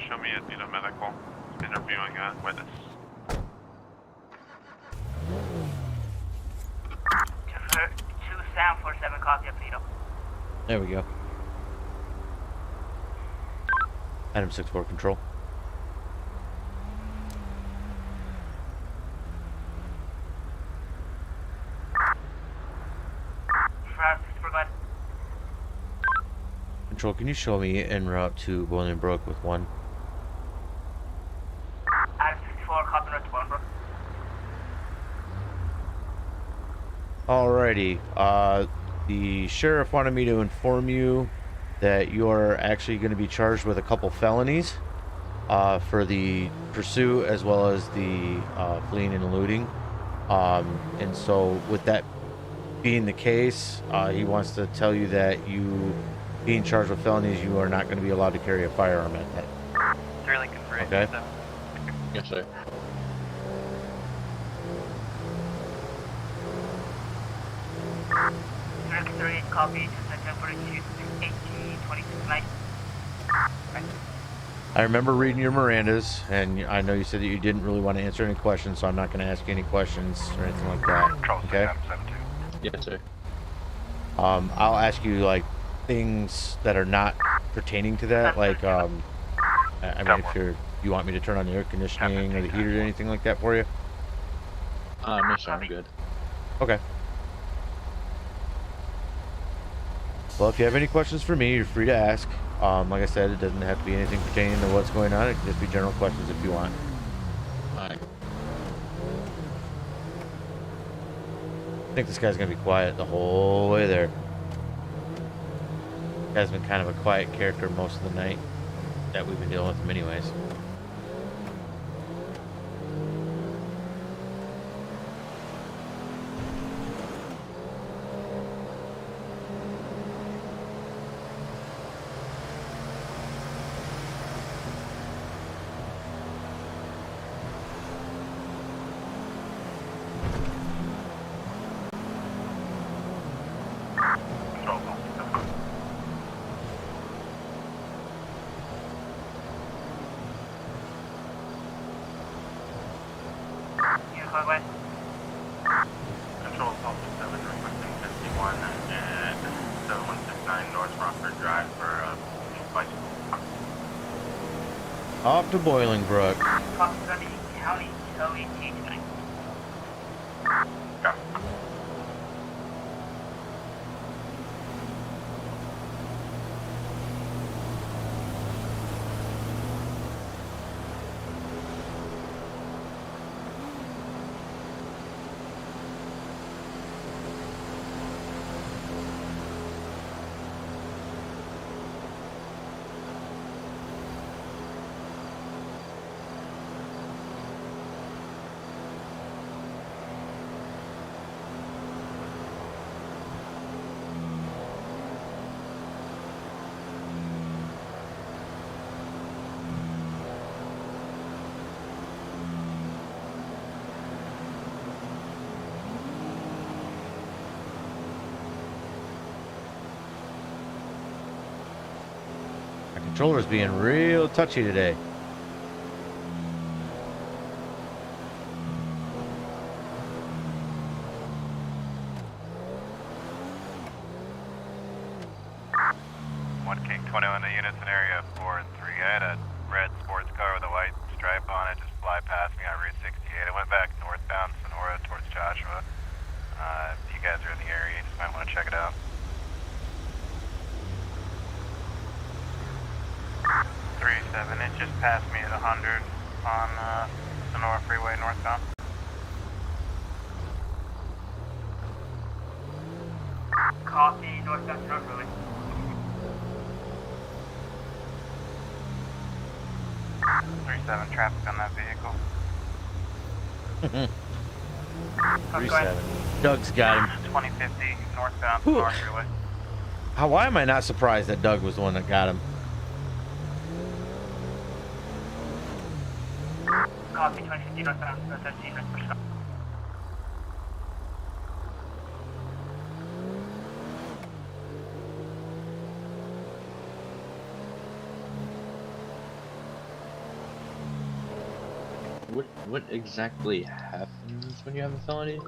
Show me a medical interviewing a witness. 2747, copy, Alito. There we go. Item 6-4 control. Control, can you show me en route to Bolingbrook with 1? Item 64, copy, route to Bolingbrook. Alrighty. The sheriff wanted me to inform you that you're actually going to be charged with a couple felonies for the pursuit as well as the fleeing and eluding. And so with that being the case, he wants to tell you that you being charged with felonies, you are not going to be allowed to carry a firearm at that. Okay? Yes, sir. Copy, 1042, 1826, night. I remember reading your Mirandas, and I know you said that you didn't really want to answer any questions, so I'm not going to ask you any questions or anything like that. Okay? Yes, sir. I'll ask you like things that are not pertaining to that, like I mean, if you want me to turn on the air conditioning or the heater or anything like that for you. No, sir, I'm good. Okay. Well, if you have any questions for me, you're free to ask. Like I said, it doesn't have to be anything pertaining to what's going on. It can just be general questions if you want. Alright. I think this guy's gonna be quiet the whole way there. Guy's been kind of a quiet character most of the night that we've been dealing with him anyways. Control Pulse 7 requesting 51 at 7169 North Rockford Drive for bicycle. Off to Bolingbrook. Copy, County, OET tonight. Copy. My controller's being real touchy today. 21 to units in area 4 and 3. I had a red sports car with a white stripe on it just fly past me on Route 68. I went back northbound Sonora towards Joshua. If you guys are in the area, you just might want to check it out. 37, it just passed me at 100 on Sonora Freeway northbound. Copy, northbound Sonora Freeway. Seven traffic on that vehicle. 3-7. Doug's got him. 2050 northbound Sonora Freeway. Why am I not surprised that Doug was the one that got him? Copy, 2050 northbound 13 minutes per stop. What exactly happens when you have a felony?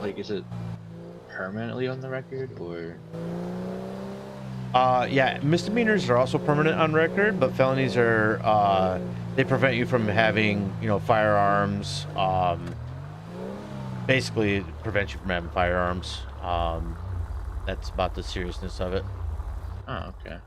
Like, is it permanently on the record, or? Yeah, misdemeanors are also permanent on record, but felonies are, they prevent you from having, firearms. Basically, it prevents you from having firearms. That's about the seriousness of it. Oh, okay.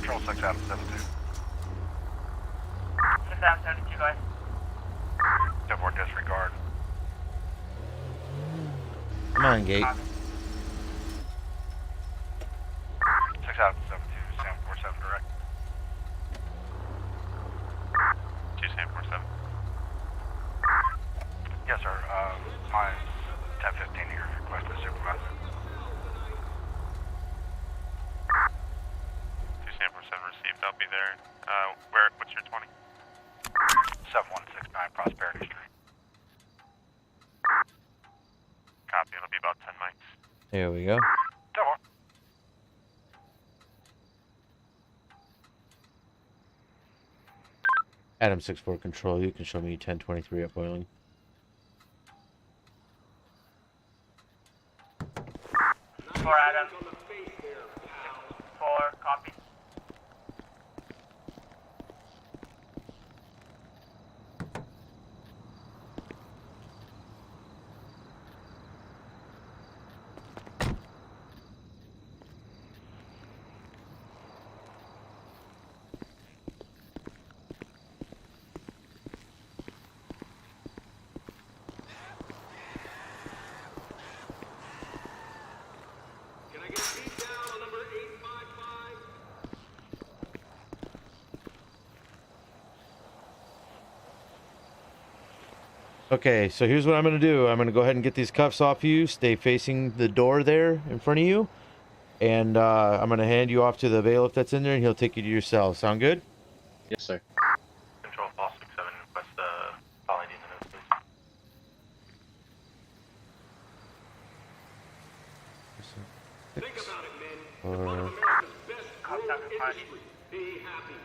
Control 6 out of 72. 6 out of 72, guys. Deadboard disregard. Come on, Gate. 6 out of 72, Sam 47 direct. 2 Sam 47. Yes, sir. Mine's 1015 here. Request the supervisor. 2 Sam 47 received. I'll be there. What's your 20? 7169 Prosperity Street. Copy. It'll be about 10 mics. There we go. Deadboard. Adam 6-4 control, you can show me 1023 at boiling. 4 Adam. 4, copy. Okay, so here's what I'm going to do. I'm going to go ahead and get these cuffs off you. Stay facing the door there in front of you. And I'm going to hand you off to the bailiff that's in there, and he'll take you to your cell. Sound good? Yes, sir. Control Fall 67, request following these notes, please. Think about it, men. It's one of America's best growth industry. Be happy.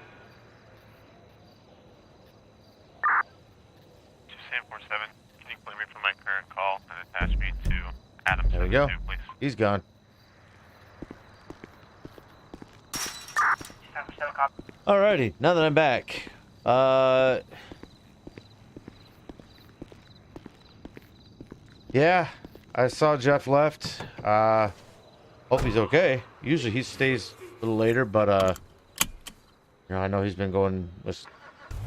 2 Sam 47. Can you clear me from my current call and attach me to Adam There we go. 72, please? He's gone. Alrighty, now that I'm back. Yeah, I saw Jeff left. Hope he's okay. Usually he stays a little later, but I know he's been dealing with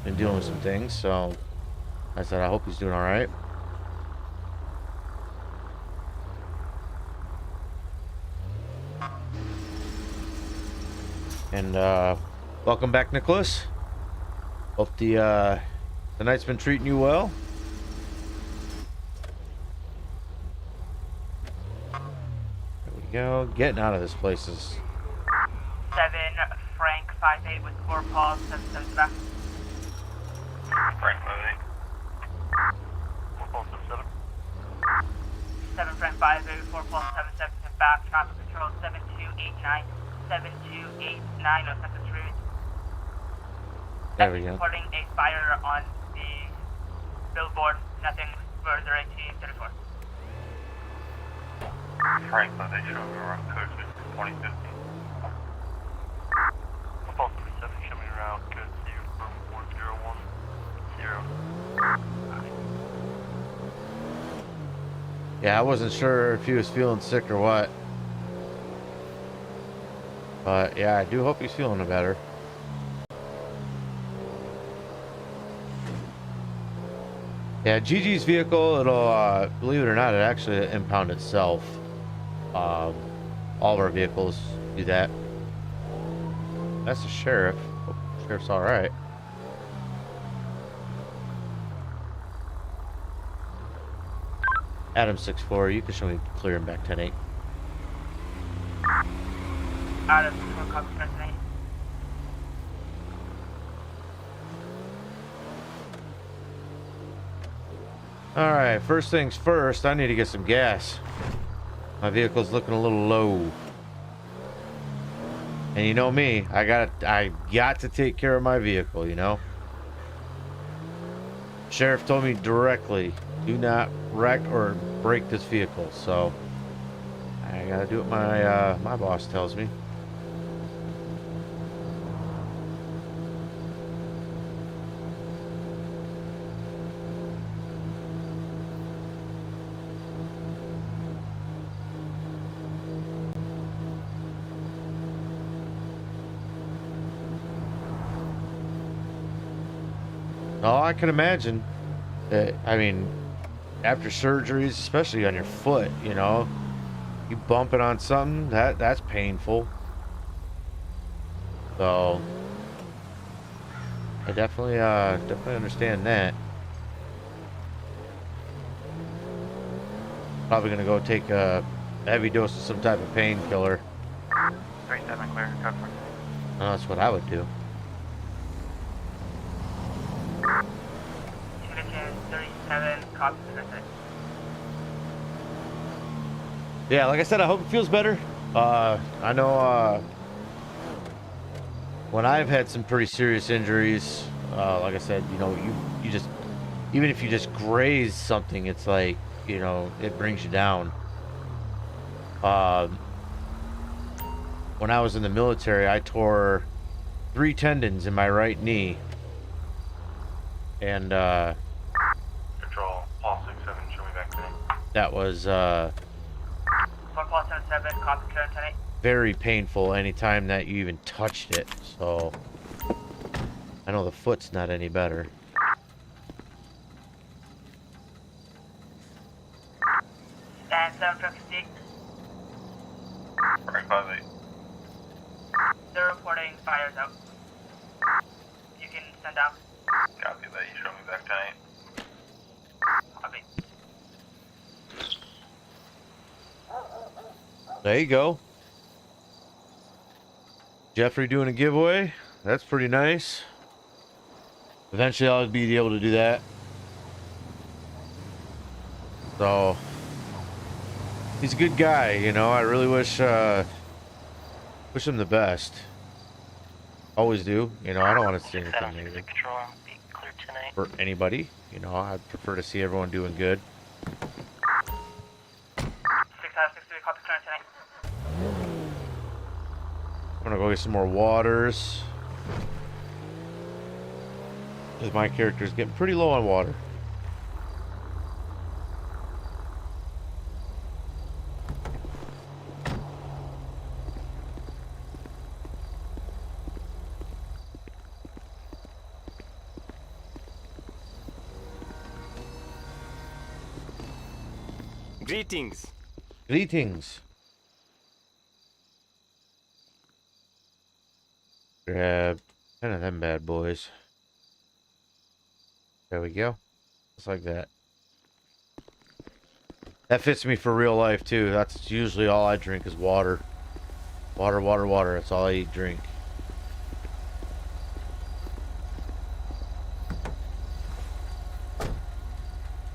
some things, so I said I hope he's doing all right. And welcome back, Nicholas. Hope the night's been treating you well. There we go. Getting out of this place is 7 Frank 58 with 4 calls, 77 back. Frank 58. 4 calls, 77. 7 Frank 58, 4 calls, 77 back. Traffic control 7289. 7289 on Second Street. There we go. Reporting a fire on the billboard. Nothing further. 1834. Frank 58, showing me around code 2015. 4 calls, 77, show me around code C from 4010. Yeah, I wasn't sure if he was feeling sick or what. But yeah, I do hope he's feeling better. Yeah, Gigi's vehicle, it'll, believe it or not, it actually impound itself. All of our vehicles do that. That's the sheriff. Hope the sheriff's alright. Adam 6-4, you can show me clearing back 10-8. Adam 6-4, copy 10-8. Alright, first things first, I need to get some gas. My vehicle's looking a little low. And you know me, I got to take care of my vehicle, you know? Sheriff told me directly, do not wreck or break this vehicle, so I gotta do what my boss tells me. Oh, I can imagine that. I mean, after surgeries, especially on your foot, you know, you bumping on something that's painful. So I definitely understand that. Probably gonna go take a heavy dose of some type of painkiller. 37 clear, code 4. That's what I would do. 37, copy 36. Yeah, like I said, I hope it feels better. I know when I've had some pretty serious injuries, like I said, you know, you just, even if you just graze something, it's like, you know, it brings you down. When I was in the military, I tore 3 tendons in my right knee. And Control, Paul 67, show me back today. that was 4 Paul 77, copy clear 10-8. very painful anytime that you even touched it. So I know the foot's not any better. And 7 truck C. Frank 58. They're reporting fires out. You can send out. Copy that, you show me back 10-8. Copy. There you go. Jeffrey doing a giveaway. That's pretty nice. Eventually I'll be able to do that. So he's a good guy, you know. I really wish him the best. Always do. You know, I don't want to see anything negative for anybody. You know, I prefer to see everyone doing good. 6563, copy clear 10-8. I'm gonna go get some more waters, because my character's getting pretty low on water. Greetings. Greetings. Grab 10 of them bad boys. There we go. Just like that. That fits me for real life too. That's usually all I drink is water. Water, water, water. That's all I eat, drink.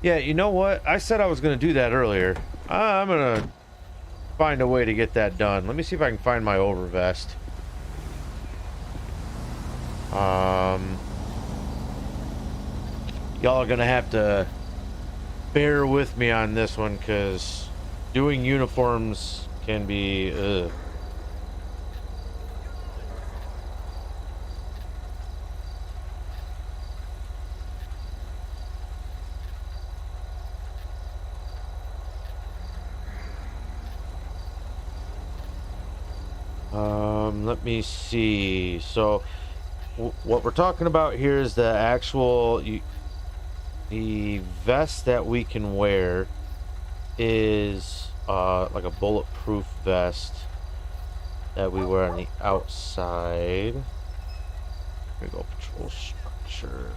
Yeah, you know what? I said I was going to do that earlier. I'm going to find a way to get that done. Let me see if I can find my overvest. Y'all are going to have to bear with me on this one, because doing uniforms can be... let me see. So, what we're talking about here is the actual... the vest that we can wear is like a bulletproof vest that we wear on the outside. Here we go, patrol structure.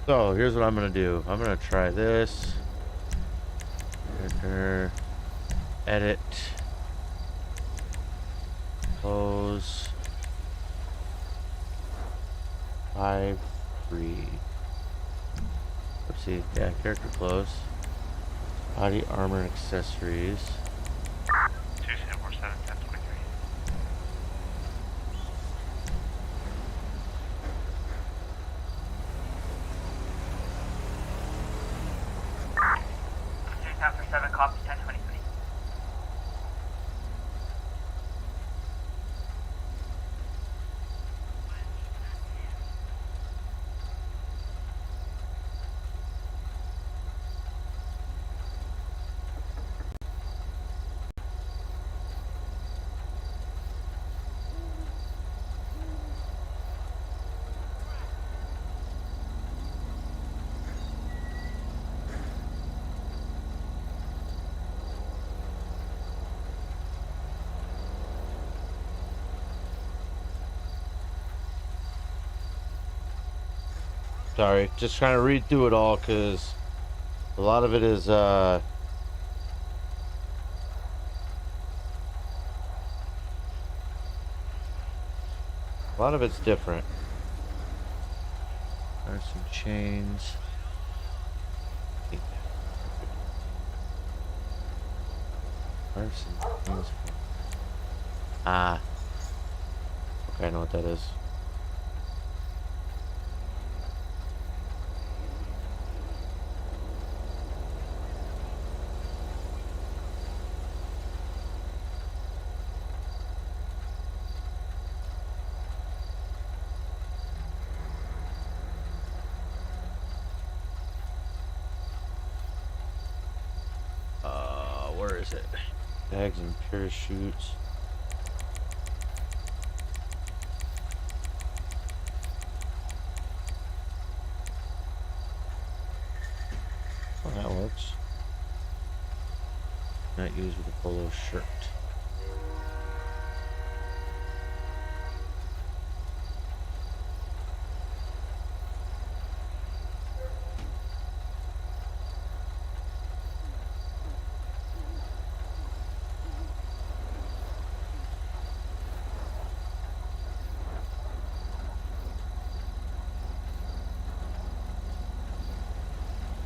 So here's what I'm gonna do. I'm gonna try this. Edit. Close. 5-3. Let's see. Yeah, character close. Body armor and accessories. 2747 1023. After 7 copies 1023. Sorry, just trying to read through it all, because a lot of it is a lot of it's different. There's some chains. There's some chains. Ah. Okay, I know what that is. Where is it? Bags and parachutes. Oh, that works. Not used with a polo shirt.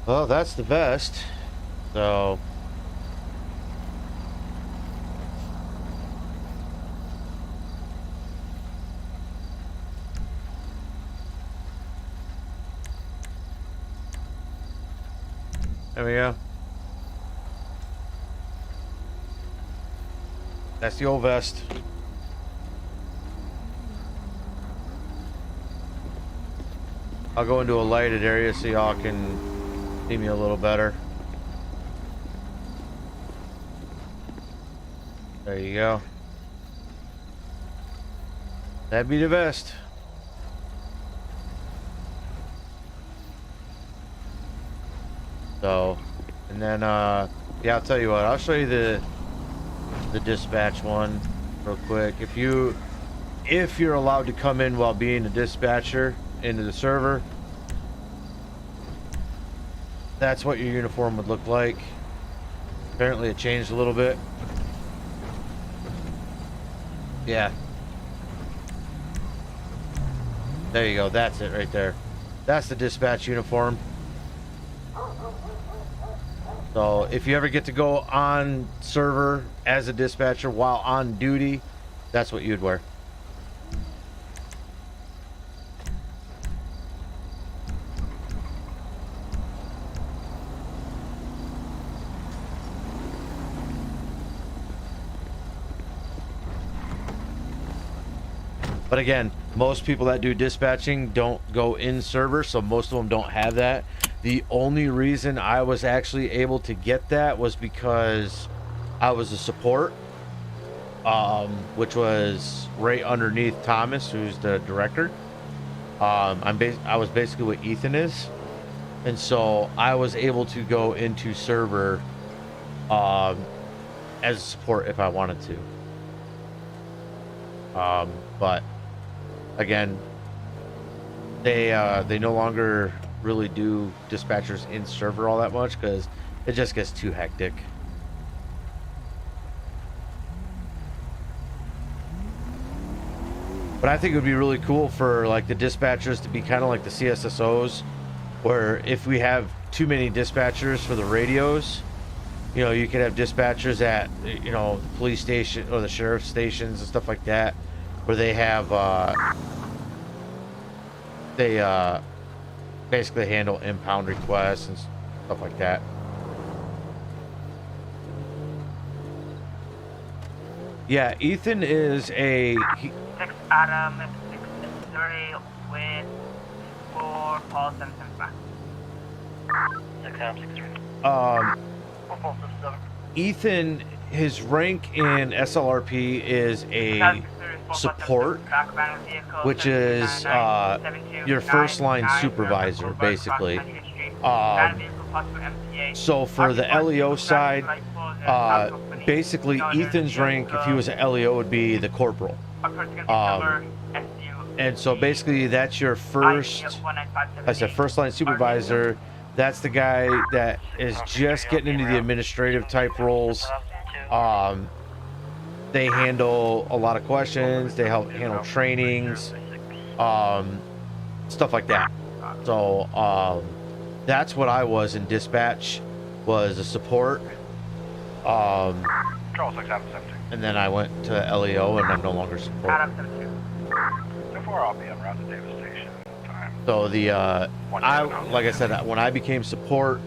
Well, that's the best. So there we go. That's the old vest. I'll go into a lighted area so y'all can see me a little better. There you go. That'd be the vest. So, and then yeah, I'll tell you what, I'll show you the dispatch one real quick. If you if you're allowed to come in while being a dispatcher into the server, that's what your uniform would look like. Apparently it changed a little bit. Yeah. There you go. That's it right there. That's the dispatch uniform. So if you ever get to go on server as a dispatcher while on duty, that's what you'd wear. But again, most people that do dispatching don't go in server, so most of them don't have that. The only reason I was actually able to get that was because I was a support, which was right underneath Thomas, who's the director. I was basically what Ethan is, and so I was able to go into server as a support if I wanted to. But again, they no longer really do dispatchers in server all that much because it just gets too hectic. But I think it would be really cool for like the dispatchers to be kind of like the CSSOs, where if we have too many dispatchers for the radios, you know, you could have dispatchers at, you know, the police station or the sheriff's stations and stuff like that, where they have basically handle impound requests and stuff like that. Yeah, Ethan is a 6 Adam 6-3 with 4 Paul 7 back. 6 Adam 6-3. 4 Paul 7. Ethan, his rank in SLRP is a support, which is your first line supervisor, basically. So for the LEO side, basically Ethan's rank, if he was an LEO, would be the corporal. And so basically that's your first, I said first line supervisor. That's the guy that is just getting into the administrative type roles. They handle a lot of questions. They help handle trainings, stuff like that. So that's what I was in dispatch, was a support. And then I went to LEO, and I'm no longer support. So the like I said, when I became support,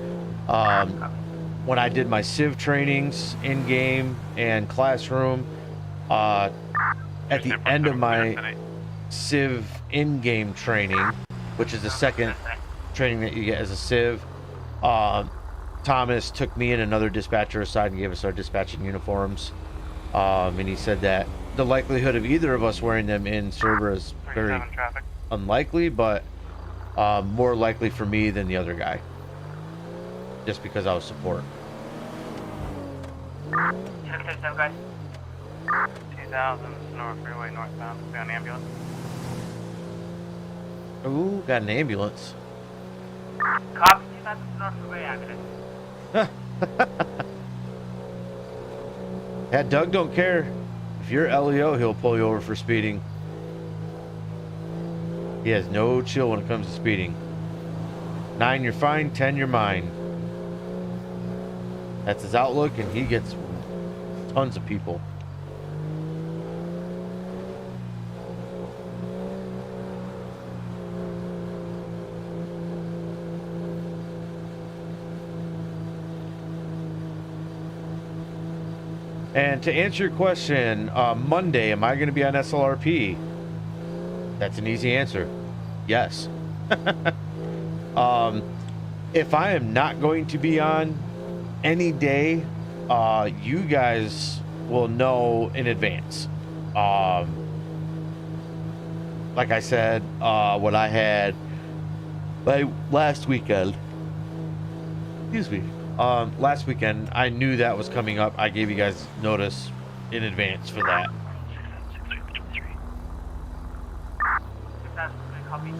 when I did my civ trainings in game and classroom, at the end of my civ in-game training, which is the second training that you get as a civ, Thomas took me and another dispatcher aside and gave us our dispatching uniforms, and he said that the likelihood of either of us wearing them in server is very unlikely, but more likely for me than the other guy, just because I was support. 2000 Sonora Freeway northbound. Be on ambulance. Ooh, got an ambulance. Copy 2000 Sonora Freeway ambulance. Yeah, Doug don't care. If you're LEO, he'll pull you over for speeding. He has no chill when it comes to speeding. 9, you're fine. 10, you're mine. That's his outlook, and he gets tons of people. And to answer your question, Monday, am I going to be on SLRP? That's an easy answer. Yes. If I am not going to be on any day, you guys will know in advance. Like I said, what I had last weekend. Excuse me. Last weekend, I knew that was coming up. I gave you guys notice in advance for that. Copy 2.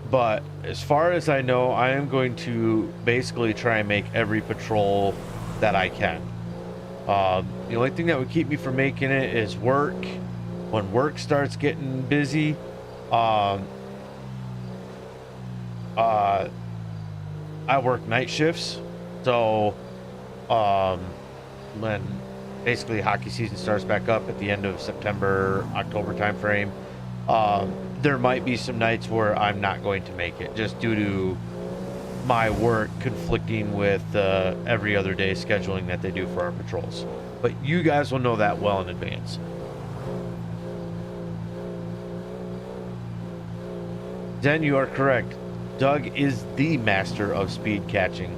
But as far as I know, I am going to basically try and make every patrol that I can. The only thing that would keep me from making it is work. When work starts getting busy, I work night shifts, so when basically hockey season starts back up at the end of September, October timeframe, there might be some nights where I'm not going to make it just due to my work conflicting with every other day scheduling that they do for our patrols. But you guys will know that well in advance. Zen, you are correct. Doug is the master of speed catching.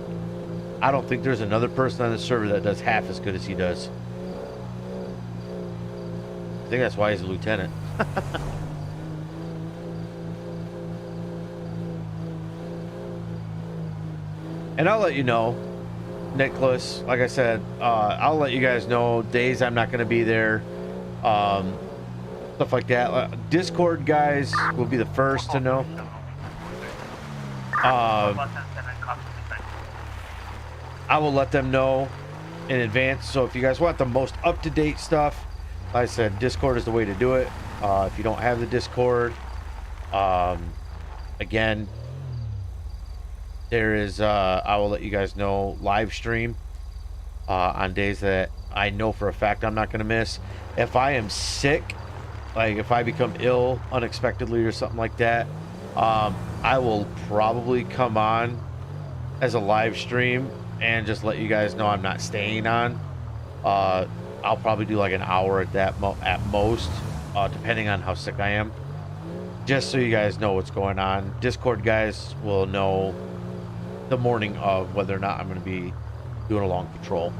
I don't think there's another person on the server that does half as good as he does. I think that's why he's a lieutenant. And I'll let you know, Nicholas, like I said, I'll let you guys know days I'm not going to be there, stuff like that. Discord guys will be the first to know. I will let them know in advance. So if you guys want the most up-to-date stuff, like I said, Discord is the way to do it. If you don't have the Discord, again, there is, I will let you guys know, live stream on days that I know for a fact I'm not going to miss. If I am sick, like if I become ill unexpectedly or something like that, I will probably come on as a live stream and just let you guys know I'm not staying on. I'll probably do like an hour at that at most, depending on how sick I am, just so you guys know what's going on. Discord guys will know the morning of whether or not I'm going to be doing a long patrol.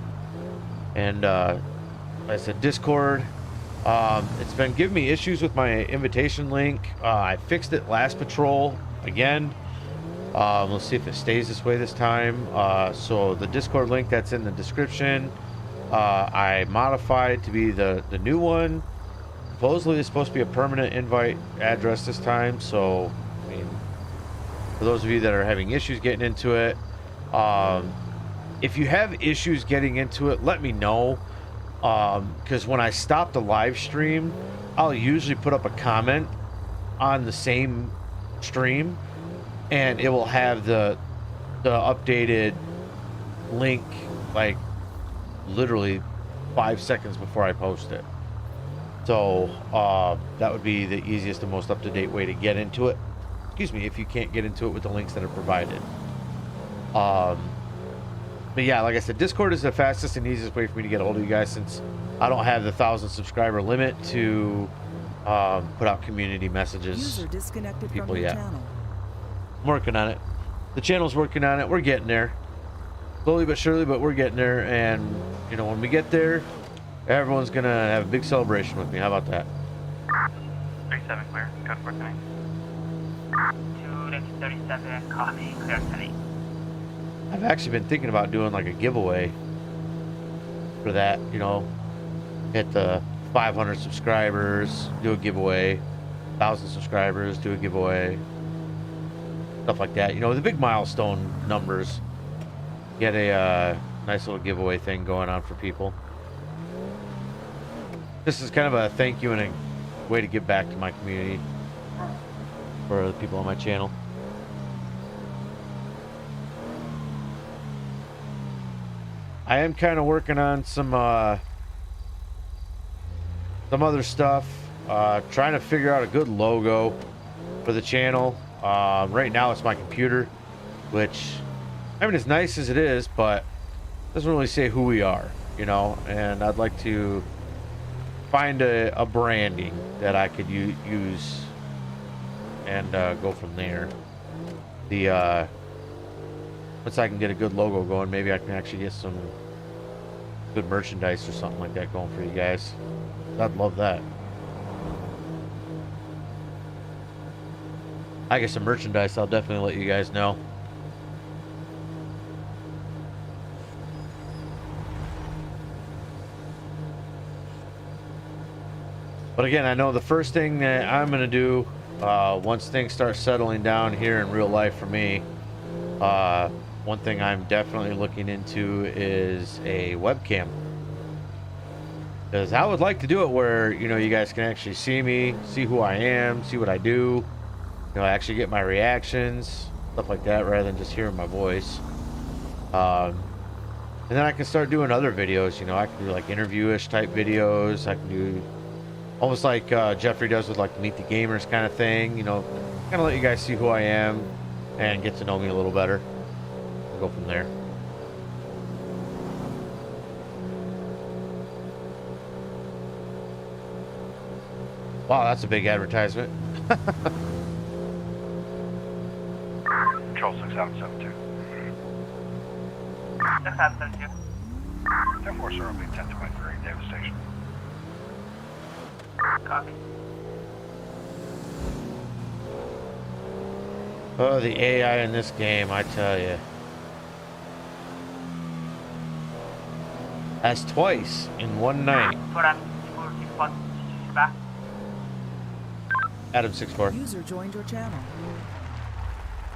And like I said, Discord, it's been giving me issues with my invitation link. I fixed it last patrol again. Let's see if it stays this way this time. So the Discord link that's in the description, I modified to be the new one. Supposedly it's supposed to be a permanent invite address this time. So, I mean, for those of you that are having issues getting into it, if you have issues getting into it, let me know. Because when I stop the live stream, I'll usually put up a comment on the same stream, and it will have the updated link like literally 5 seconds before I post it. So that would be the easiest and most up-to-date way to get into it. Excuse me, if you can't get into it with the links that are provided. But yeah, like I said, Discord is the fastest and easiest way for me to get a hold of you guys, since I don't have the 1,000 subscriber limit to put out community messages. User disconnected People from your yet. channel. I'm working on it. The channel's working on it. We're getting there. Slowly but surely, but we're getting there. And, you know, when we get there, everyone's going to have a big celebration with me. How about that? 37 clear. Code 410. 237, copy, clear city. I've actually been thinking about doing like a giveaway for that, you know, hit the 500 subscribers, do a giveaway, 1,000 subscribers, do a giveaway, stuff like that. You know, the big milestone numbers, get a nice little giveaway thing going on for people. This is kind of a thank you and a way to give back to my community for the people on my channel. I am kind of working on some other stuff, trying to figure out a good logo for the channel. Right now it's my computer, which, I mean, as nice as it is, but doesn't really say who we are, you know, and I'd like to find a branding that I could use and go from there. Once I can get a good logo going, maybe I can actually get some good merchandise or something like that going for you guys. I'd love that. I get some merchandise, I'll definitely let you guys know. But again, I know the first thing that I'm gonna do once things start settling down here in real life for me, one thing I'm definitely looking into is a webcam. Because I would like to do it where, you know, you guys can actually see me, see who I am, see what I do, you know, actually get my reactions, stuff like that, rather than just hearing my voice. And then I can start doing other videos, you know, I can do like interview-ish type videos. I can do almost like Jeffrey does with like Meet the Gamers kind of thing, you know, kind of let you guys see who I am and get to know me a little better. We'll go from there. Wow, that's a big advertisement. Control 6772. 6772. 10-4 sir, will be 1023, Davis Station. Copy. Oh, the AI in this game, I tell you. That's twice in one night. Adam 64. User joined your channel.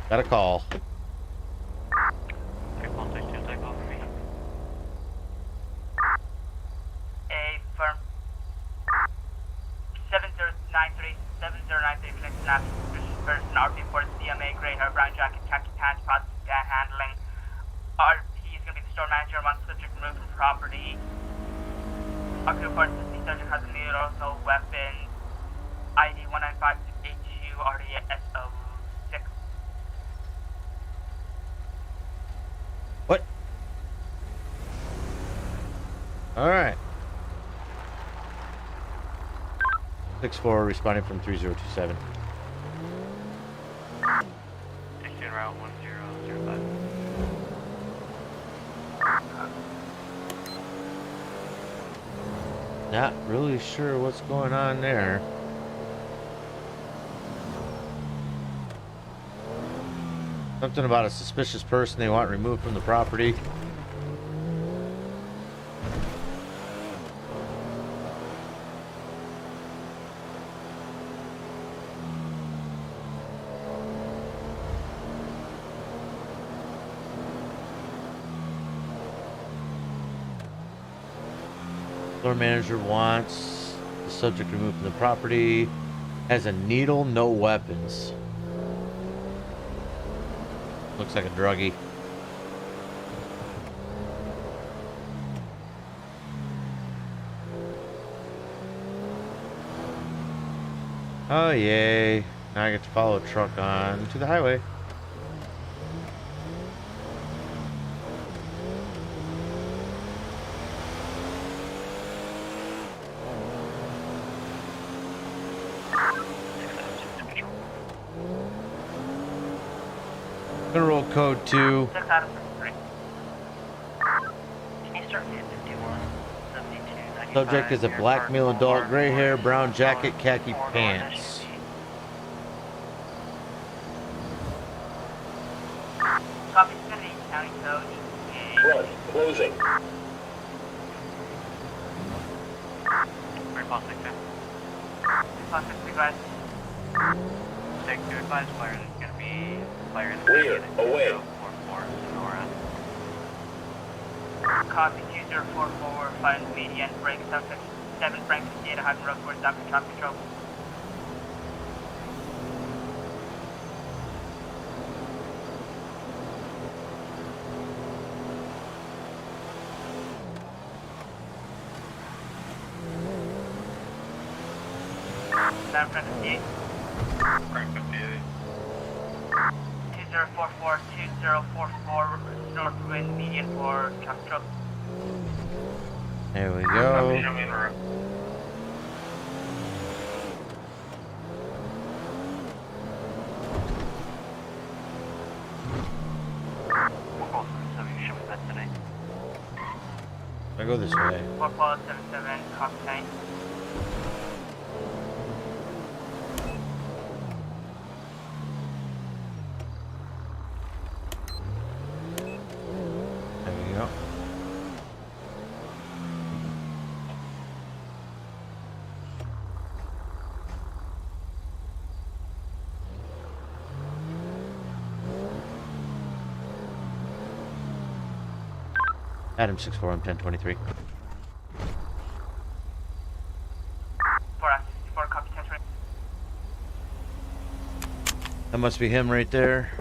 Got a call. A firm 7093 connects an suspicious person. RP for CMA, gray hair, brown jacket, khaki pants, positive scan handling. RP is going to be the store manager among subject removed from property. RP reports that the subject has a needle, no weapon. ID 195HU, RDSO6. What? Alright. 6-4 responding from 3027. 16 route 1005. Not really sure what's going on there. Something about a suspicious person they want removed from the property. Store manager wants the subject removed from the property. Has a needle, no weapons. Looks like a druggie. Oh yay. Now I get to follow a truck on to the highway. Gonna roll code 2. Subject is a black male adult, gray hair, brown jacket, khaki pants. Copy, City County Code. Front, closing. Response 6 Response 6, guys. Take 2 advise fire is going to be fire in the Clear, away. 44 Sonora. Copy 2044, find the median, break 7 Franklin Data, Hagen Road towards Dr. Traffic Control. San Francisco 2044, 2044, northwind median for traffic control. There we go. I go this way. 4477, copy 9. There we go. Adam 64, I'm 1023. 4 copy 1020. That must be him right there.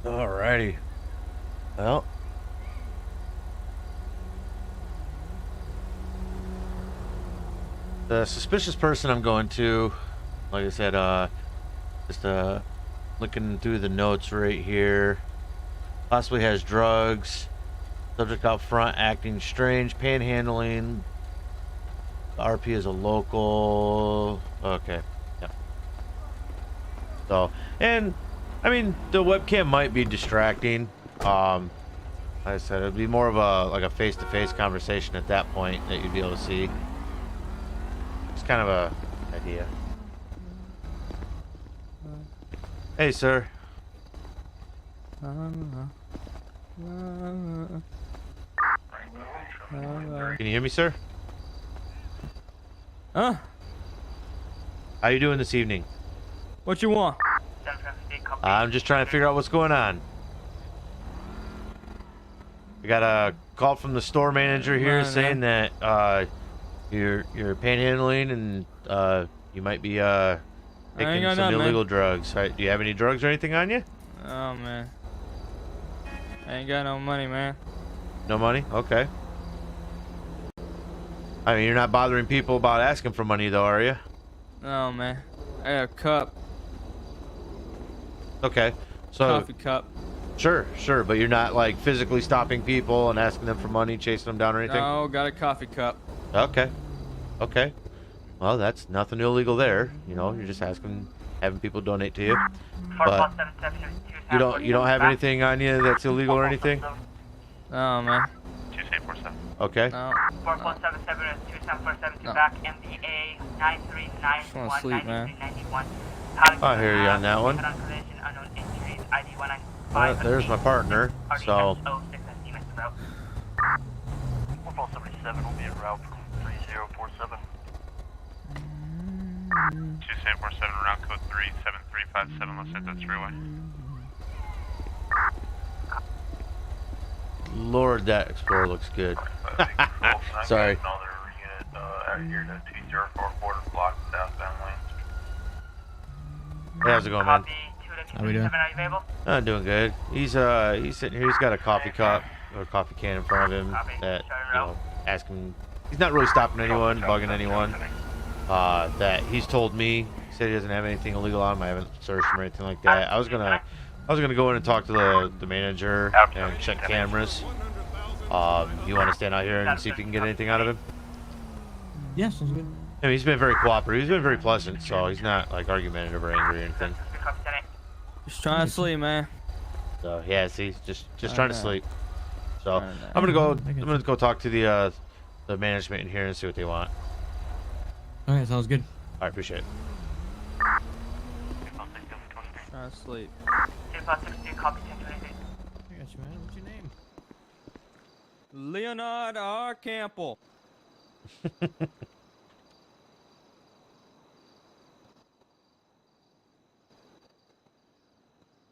Alrighty. Well. The suspicious person I'm going to, like I said, just looking through the notes right here. Possibly has drugs. Subject out front acting strange, panhandling. RP is a local. Okay. Yep. So, and I mean, the webcam might be distracting. Like I said, it'd be more of a face-to-face conversation at that point that you'd be able to see. It's kind of a idea. Hey, sir. Can you hear me, sir? Huh? How you doing this evening? What you want? I'm just trying to figure out what's going on. We got a call from the store manager here saying that you're panhandling and you might be taking some illegal drugs. Right, do you have any drugs or anything on you? Oh man, I ain't got no money, man. No money? Okay. I mean, you're not bothering people about asking for money though, are you? No man, I got a cup. Okay. So Coffee cup. Sure, but you're not like physically stopping people and asking them for money, chasing them down or anything? No, got a coffee cup. Okay. Well, that's nothing illegal there. You know, you're just having people donate to you. But you don't have anything on you that's illegal or anything? No, man. 2747. Okay. No. 4477 is 2747 to back MDA 9391. Just wanna sleep, man. I hear you on that one. There's my partner. So 4477 will be en route from 3047. 2747 route code 37357 Los Santos Freeway. Lord, that Explorer looks good. Sorry. Another unit out here to 204 border block southbound lanes. Hey, how's it going, man? How we doing? I'm doing good. He's sitting here. He's got a coffee cup or a coffee can in front of him that, you know, asking. He's not really stopping anyone, bugging anyone. That he's told me. He said he doesn't have anything illegal on him. I haven't searched him or anything like that. I was gonna go in and talk to the manager and check cameras. You want to stand out here and see if you can get anything out of him? Yeah, sounds good. I mean, he's been very cooperative. He's been very pleasant, so he's not like argumentative or angry or anything. Just trying to sleep, man. So yeah, see, just trying to sleep. So I'm gonna go talk to the management in here and see what they want. Alright, sounds good. Alright, appreciate it. Trying to sleep. 260, copy 1028. I got you, man. What's your name? Leonard R. Campbell.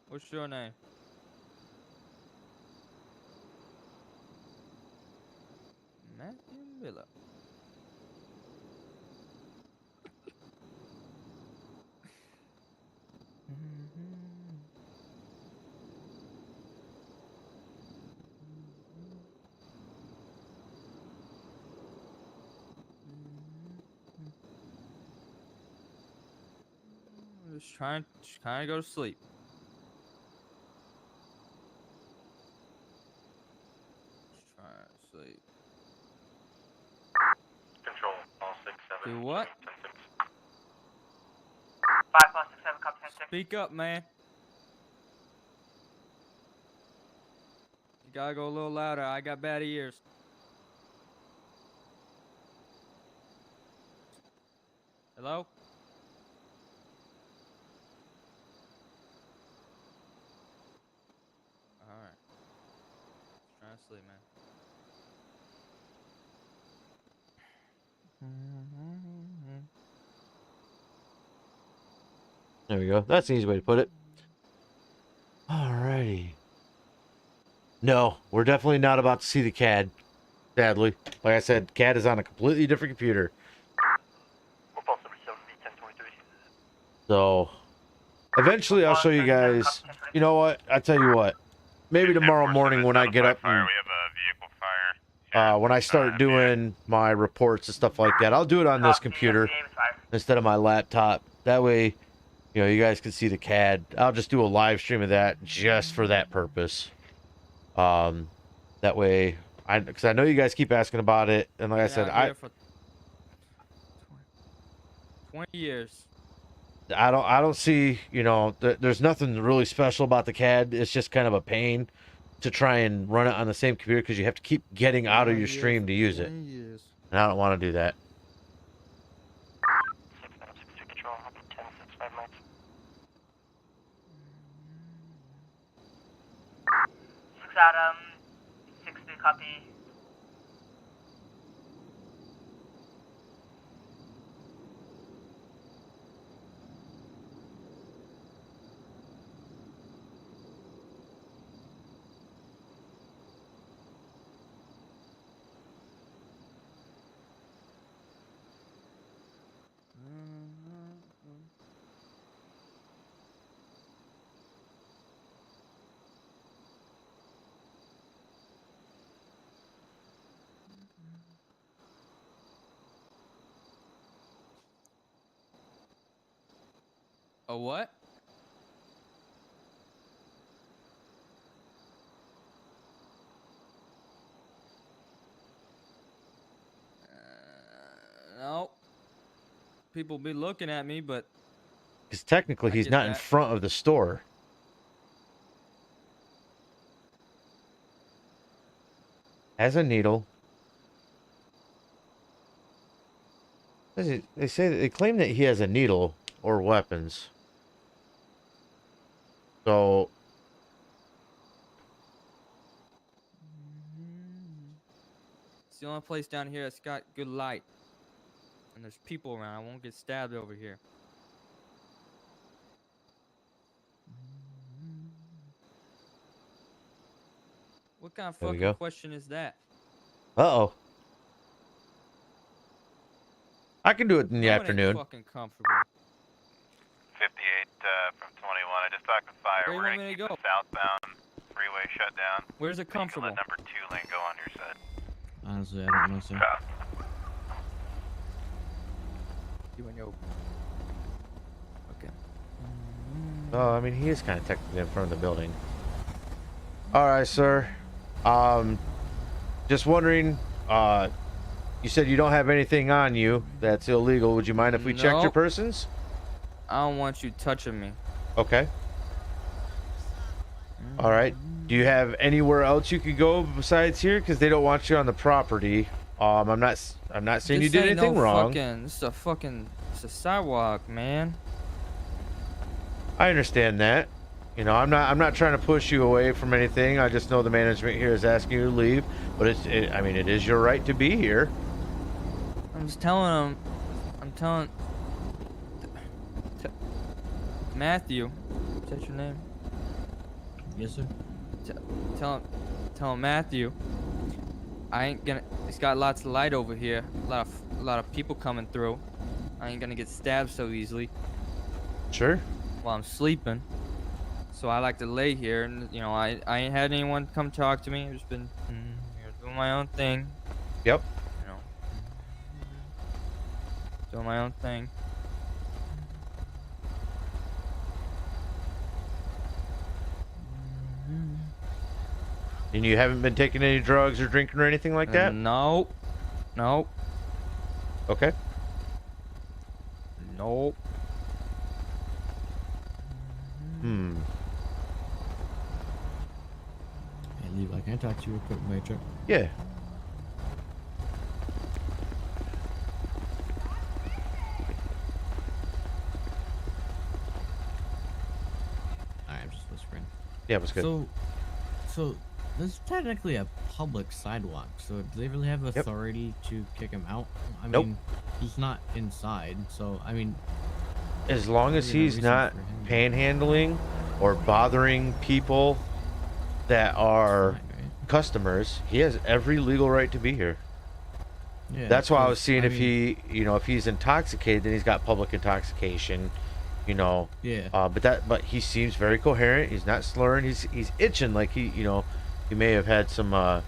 What's your name? Matthew Miller. Just trying to go to sleep. Just trying to sleep. Control, all 67. Do what? 5467, copy 10-6. Speak up, man. You gotta go a little louder. I got bad ears. Hello? Alright. Trying to sleep, man. There we go. That's an easy way to put it. Alrighty. No, we're definitely not about to see the CAD. Sadly, like I said, CAD is on a completely different computer. So, eventually, I'll show you guys. You know what? I tell you what. Maybe tomorrow morning when I get up and when I start doing my reports and stuff like that, I'll do it on this computer instead of my laptop. That way, you know, you guys can see the CAD. I'll just do a live stream of that just for that purpose. That way, because I know you guys keep asking about it, and like I said, for 20 years. I don't see, you know, there's nothing really special about the CAD. It's just kind of a pain to try and run it on the same computer because you have to keep getting out of your stream to use it. And I don't want to do that. 6 Adam, 6 3 copy. A what? No. People be looking at me, but Because technically, he's get not in that. front of the store. Has a needle. They say that they claim that he has a needle or weapons. So it's the only place down here that's got good light. And there's people around. I won't get stabbed over here. What kind of There we fucking go. question is that? Uh-oh. I can do it in the That one ain't afternoon. fucking comfortable. 58 from 21. I just talked to fire. Where you We're want gonna me keep to the southbound freeway shut down. Where's it You can comfortable? let number 2 lane go on your side. Honestly, I don't know, sir. You and your... Okay. Oh, I mean, he is kind of technically in front of the building. All right, sir. Just wondering, you said you don't have anything on you that's illegal. Would you mind if we checked your Nope. persons? I don't want you touching me. Okay. All right. Do you have anywhere else you could go besides here? Because they don't want you on the property. I'm not saying you This did ain't anything no wrong. This is a fucking... It's a sidewalk, man. I understand that. You know, I'm not trying to push you away from anything. I just know the management here is asking you to leave, but I mean, it is your right to be here. I'm just telling him. I'm telling... Matthew. Is that your name? Yes, sir. Tell him Matthew. I ain't gonna... It's got lots of light over here. A lot of people coming through. I ain't gonna get stabbed so easily. Sure. While I'm sleeping. So I like to lay here, and you know, I ain't had anyone come talk to me. I've just been doing my own thing. Yep. You know, doing my own thing. And you haven't been taking any drugs or drinking or anything like that? Nope. Nope. Okay. Nope. Hey, Levi, can I talk to you real quick, Major? Yeah. Alright, I'm just whispering. Yeah, it was good. So this is technically a public sidewalk, so do they really have authority to kick him out? I Nope. mean, he's not inside, so I mean, as long as Really no he's reason not for him panhandling or bothering people that are customers, he has every legal right to be here. Yeah, That's why I was 'cause, seeing I if he, you know, if he's intoxicated, then he's got public intoxication, you know. Yeah. But he seems very coherent. He's not slurring. He's itching like he, you know, he may have had some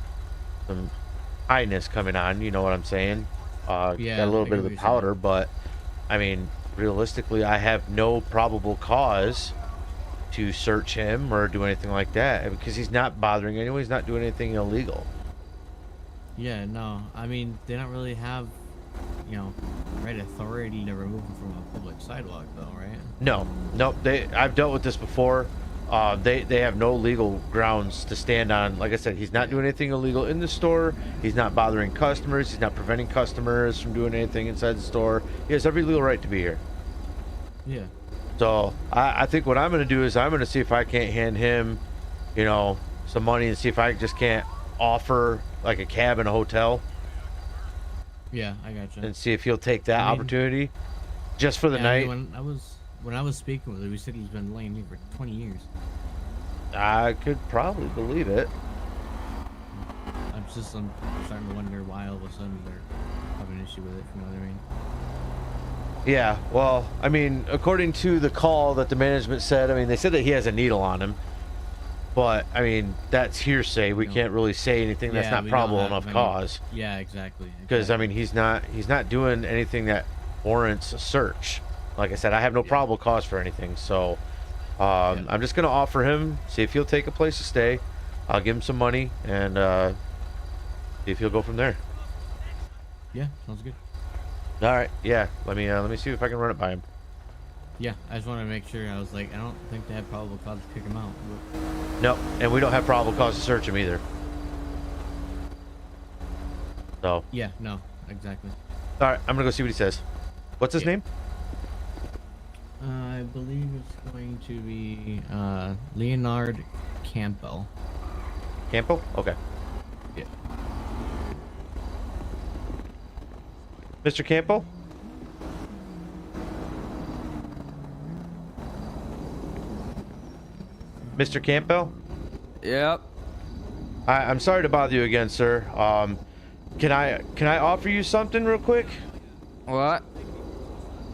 highness coming on. You know what I'm saying? Yeah, Got a little I bit get of what the you're saying. powder, but I mean, realistically, I have no probable cause to search him or do anything like that because he's not bothering anyone. He's not doing anything illegal. Yeah, no. I mean, they don't really have, you know, right authority to remove him from a public sidewalk, though, right? No, I've dealt with this before. They have no legal grounds to stand on. Like I said, he's not doing anything illegal in the store. He's not bothering customers. He's not preventing customers from doing anything inside the store. He has every legal right to be here. Yeah. So I think what I'm going to do is I'm going to see if I can't hand him, you know, some money and see if I just can't offer like a cab in a hotel Yeah, I gotcha. and see if he'll take that I mean- opportunity just for the Yeah, I night. mean, when I was speaking with him, he said he's been laying here for 20 years. I could probably believe it. I'm starting to wonder why all of a sudden they're having an issue with it. You know what I mean? Yeah, well, I mean, according to the call that the management said, I mean, they said that he has a needle on him. But, I mean, that's hearsay. We can't really say anything that's Yeah, not we probable don't have enough any- cause. Yeah, exactly. Because, I mean, he's not doing anything that warrants a search. Like I said, I have no probable cause for anything. So, I'm just going to offer him, see if he'll take a place to stay. I'll give him some money, and see if he'll go from there. Yeah, sounds good. All right, yeah. Let me see if I can run it by him. Yeah, I just wanted to make sure. I was like, I don't think they have probable cause to kick him out. But... No, and we don't have probable cause to search him either. So. Yeah, no, exactly. All right, I'm gonna go see what he says. What's his name? I believe it's going to be Leonard Campbell. Campo? Okay. Yeah. Mr. Campo? Mr. Campbell? Yep. I'm sorry to bother you again, sir. Can I offer you something real quick? What?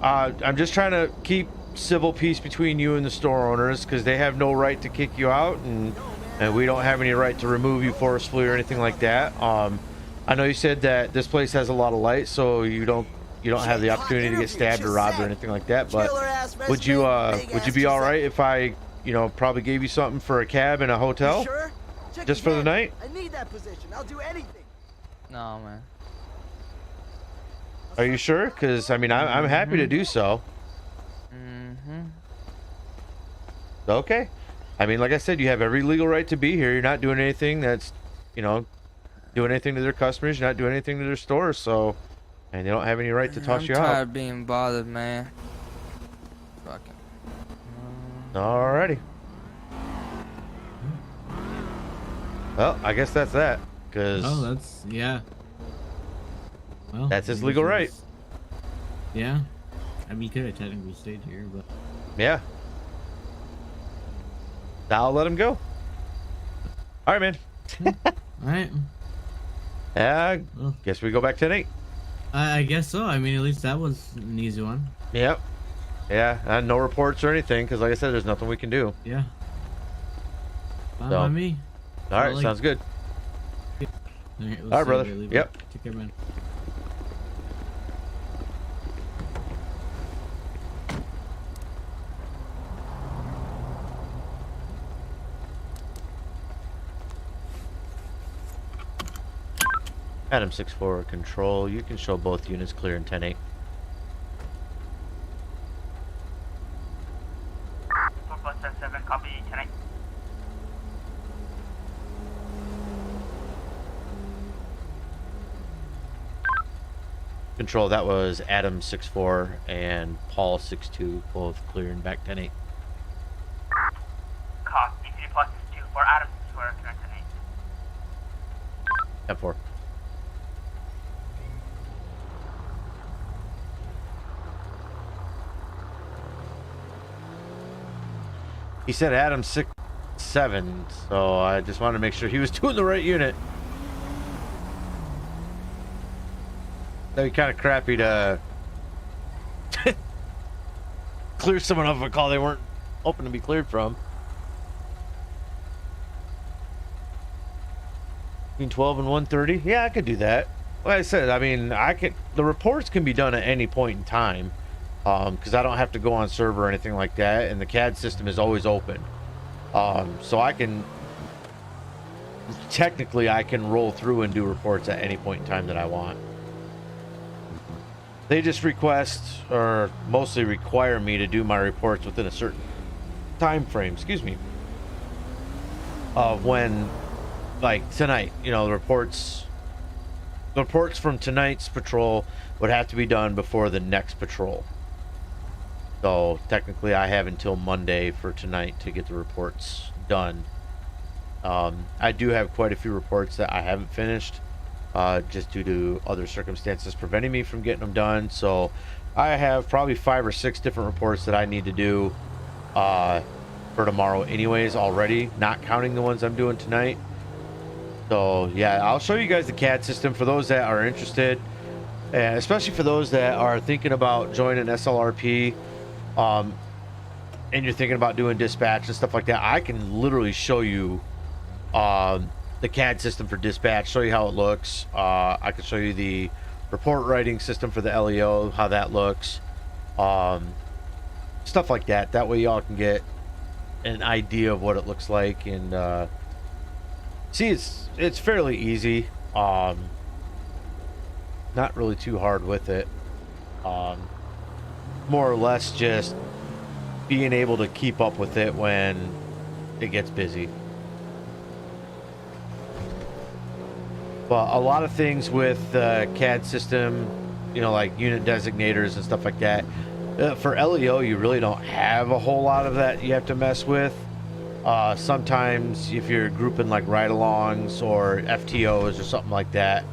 I'm just trying to keep civil peace between you and the store owners because they have no right to kick you out, and we don't have any right to remove you forcefully or anything like that. I know you said that this place has a lot of light, so you don't have the opportunity to get stabbed or robbed or anything like that. But would you be all right if I, probably gave you something for a cab in a hotel? Sure? Just for the night? I need that position. I'll do anything. No, man. Are you sure? Because I'm happy to do so. Okay. I mean, like I said, you have every legal right to be here. You're not doing anything that's, doing anything to their customers. You're not doing anything to their stores. So, and they don't have any right to toss you I'm tired out. of being bothered, man. Fucking. Alrighty. Well, I guess that's that. Cause yeah. Well, that's his legal right. Yeah. I mean, he could have technically stayed here, but. Yeah. I'll let him go. All right, man. All right. Yeah. Guess we go back to 10-8. I guess so. I mean, at least that was an easy one. Yep. Yeah. And no reports or anything, because like I said, there's nothing we can do. Yeah. Fine So. by me. All right. Sounds good. All right, All right, brother. Yep. Take care, man. Adam 6-4 control. You can show both units clear in 10-8. 4+7, copy, 10-8. Control, that was Adam 6-4 and Paul 6-2, both clear and back 10-8. Copy, 3+2 for Adam 6-4, clear 10-8. 10-4. He said Adam 6-7, so I just wanted to make sure he was doing the right unit. That'd be kind of crappy to clear someone off a call they weren't hoping to be cleared from. Between 12 and 1:30? Yeah, I could do that. Like I said, I mean, the reports can be done at any point in time, because I don't have to go on server or anything like that, and the CAD system is always open. So I can roll through and do reports at any point in time that I want. They just request, or mostly require me to do my reports within a certain time frame, of when, like tonight, the reports from tonight's patrol would have to be done before the next patrol. So technically I have until Monday for tonight to get the reports done. I do have quite a few reports that I haven't finished, just due to other circumstances preventing me from getting them done. So I have probably 5 or 6 different reports that I need to do for tomorrow anyways already, not counting the ones I'm doing tonight. So yeah, I'll show you guys the CAD system for those that are interested, and especially for those that are thinking about joining SLRP, and you're thinking about doing dispatch and stuff like that. I can literally show you the CAD system for dispatch, show you how it looks. I can show you the report writing system for the LEO, how that looks, stuff like that. That way y'all can get an idea of what it looks like, and see, it's fairly easy. Not really too hard with it. More or less just being able to keep up with it when it gets busy. But a lot of things with the CAD system, like unit designators and stuff like that. For LEO, you really don't have a whole lot of that you have to mess with. Sometimes if you're grouping like ride-alongs or FTOs or something like that,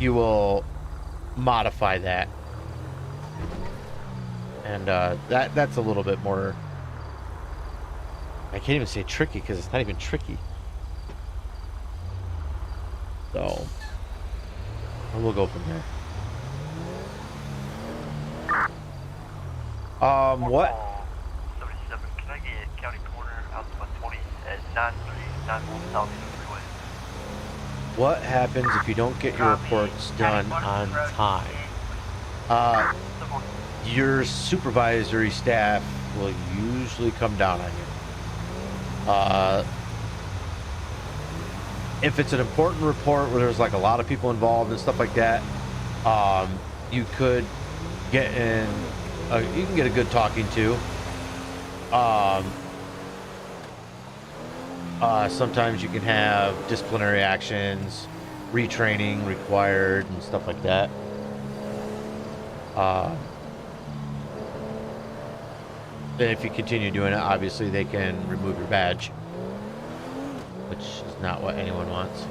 you will modify that, and that's a little bit more, I can't even say tricky because it's not even tricky. So we'll go from there. What? 77, can I get county corner out to 120 at 9391 South Freeway? What happens if you don't get your reports done on time? Your supervisory staff will usually come down on you. If it's an important report where there's like a lot of people involved and stuff like that, you could get in. You can get a good talking to. Sometimes you can have disciplinary actions, retraining required, and stuff like that. Then if you continue doing it, obviously they can remove your badge, which is not what anyone wants.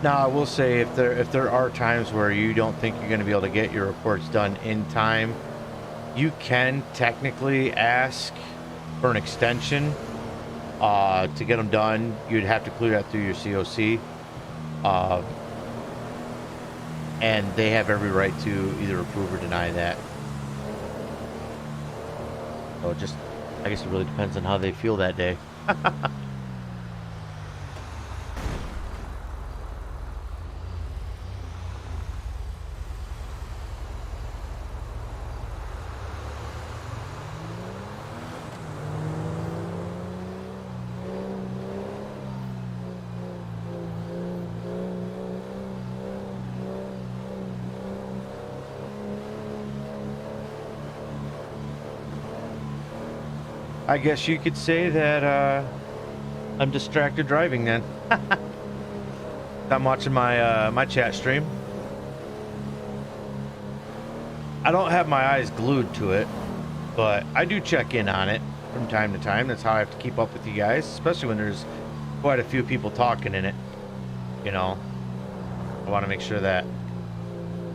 Now, I will say, if there are times where you don't think you're going to be able to get your reports done in time, you can technically ask for an extension to get them done. You'd have to clear that through your COC, and they have every right to either approve or deny that. So I guess it really depends on how they feel that day. I guess you could say that I'm distracted driving then. I'm watching my my chat stream. I don't have my eyes glued to it, but I do check in on it from time to time. That's how I have to keep up with you guys, especially when there's quite a few people talking in it. You know, I want to make sure that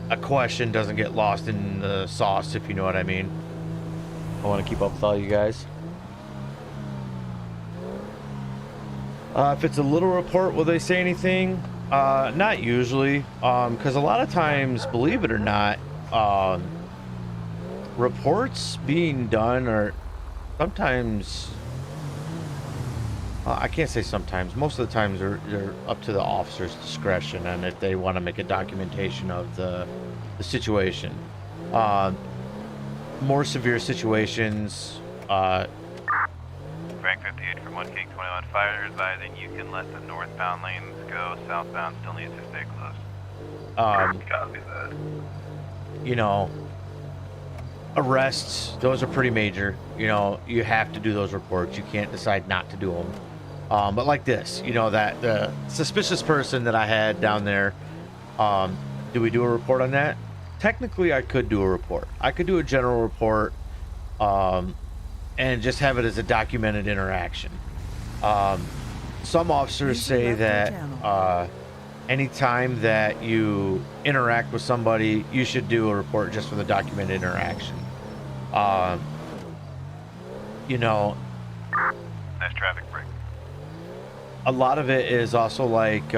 a question doesn't get lost in the sauce, if you know what I mean. I want to keep up with all you guys. If it's a little report, will they say anything? Not usually, because a lot of times, believe it or not, reports being done are sometimes, I can't say sometimes, most of the times they're up to the officer's discretion and if they want to make a documentation of the situation. More severe situations, Frank 58 from 1 King 21 Fire advising you can let the northbound lanes go, southbound still needs to stay closed. Copy that. You know, arrests, those are pretty major. You know, you have to do those reports. You can't decide not to do them. But like this, you know, that the suspicious person that I had down there, do we do a report on that? Technically, I could do a report. I could do a general report, and just have it as a documented interaction. Some officers say that anytime that you interact with somebody, you should do a report just for the documented interaction. You know, Nice traffic break. a lot of it is also like,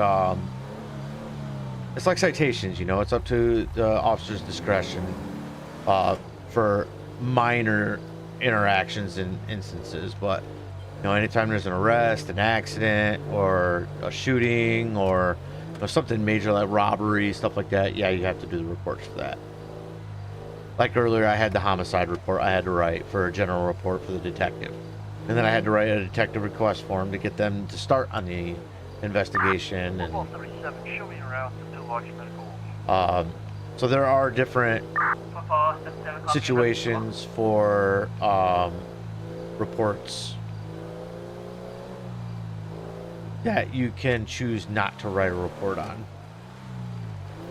it's like citations, you know, it's up to the officer's discretion for minor interactions and instances, but you know, anytime there's an arrest, an accident, or a shooting, or you know, something major like robbery, stuff like that, yeah, you have to do the reports for that. Like earlier, I had the homicide report I had to write for a general report for the detective, and then I had to write a detective request form to get them to start on the investigation. And 37, show me around to large medical. so there are different situations for reports that you can choose not to write a report on.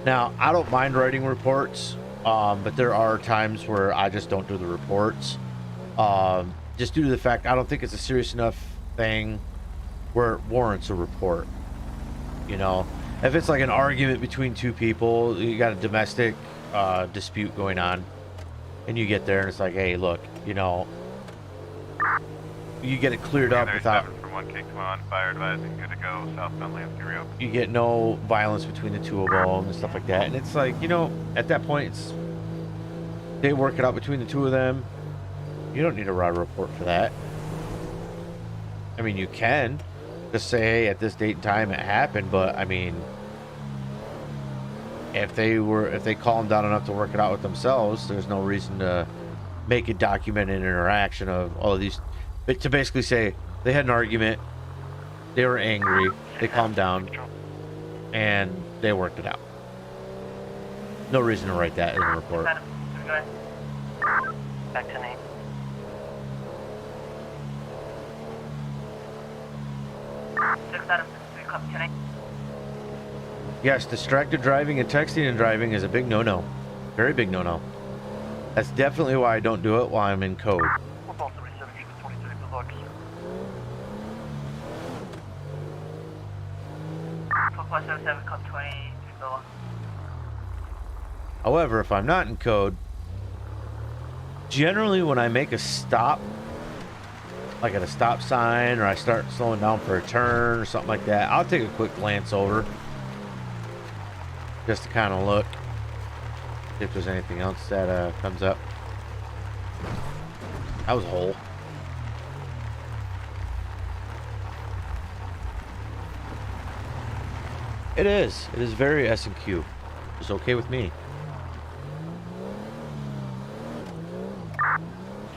Now, I don't mind writing reports, but there are times where I just don't do the reports, just due to the fact I don't think it's a serious enough thing where it warrants a report. You know, if it's like an argument between two people, you got a domestic dispute going on, and you get there and it's like, hey, look, you know, you get it cleared up without. From 1 King 21 Fire advising good to go, southbound lanes can reopen. You get no violence between the two of them and stuff like that, and it's like, you know, at that point, it's they work it out between the two of them. You don't need to write a report for that. I mean, you can just say, hey, at this date and time it happened, but I mean, if they calm down enough to work it out with themselves, there's no reason to make a documented interaction of all of these, but to basically say they had an argument, they were angry, they calmed down, and they worked it out. No reason to write that in the report. Back to Nate. Yes, distracted driving and texting and driving is a big no-no. Very big no-no. That's definitely why I don't do it while I'm in code. Football 37, 23, good luck. Football 77, Cup 20, good luck. However, if I'm not in code, generally when I make a stop, like at a stop sign, or I start slowing down for a turn or something like that, I'll take a quick glance over just to kind of look if there's anything else that comes up. That was a hole. It is. It is very S&Q. It's okay with me.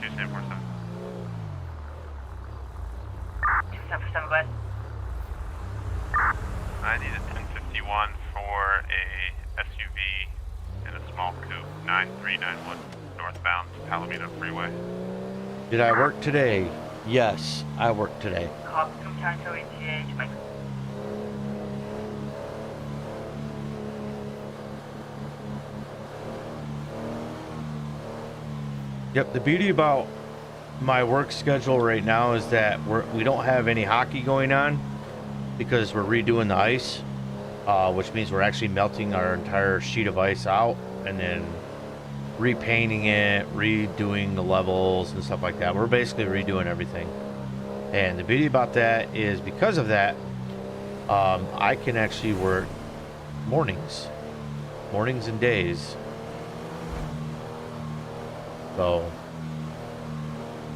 2747. 747, go ahead. I need a 1051 for a SUV and a small coupe, 9391 northbound Palomino Freeway. Did I work today? Yes, I work today. Cop from Tanto ATH, Mike. Yep, the beauty about my work schedule right now is that we don't have any hockey going on because we're redoing the ice, which means we're actually melting our entire sheet of ice out and then repainting it, redoing the levels and stuff like that. We're basically redoing everything. And the beauty about that is because of that, I can actually work mornings and days. So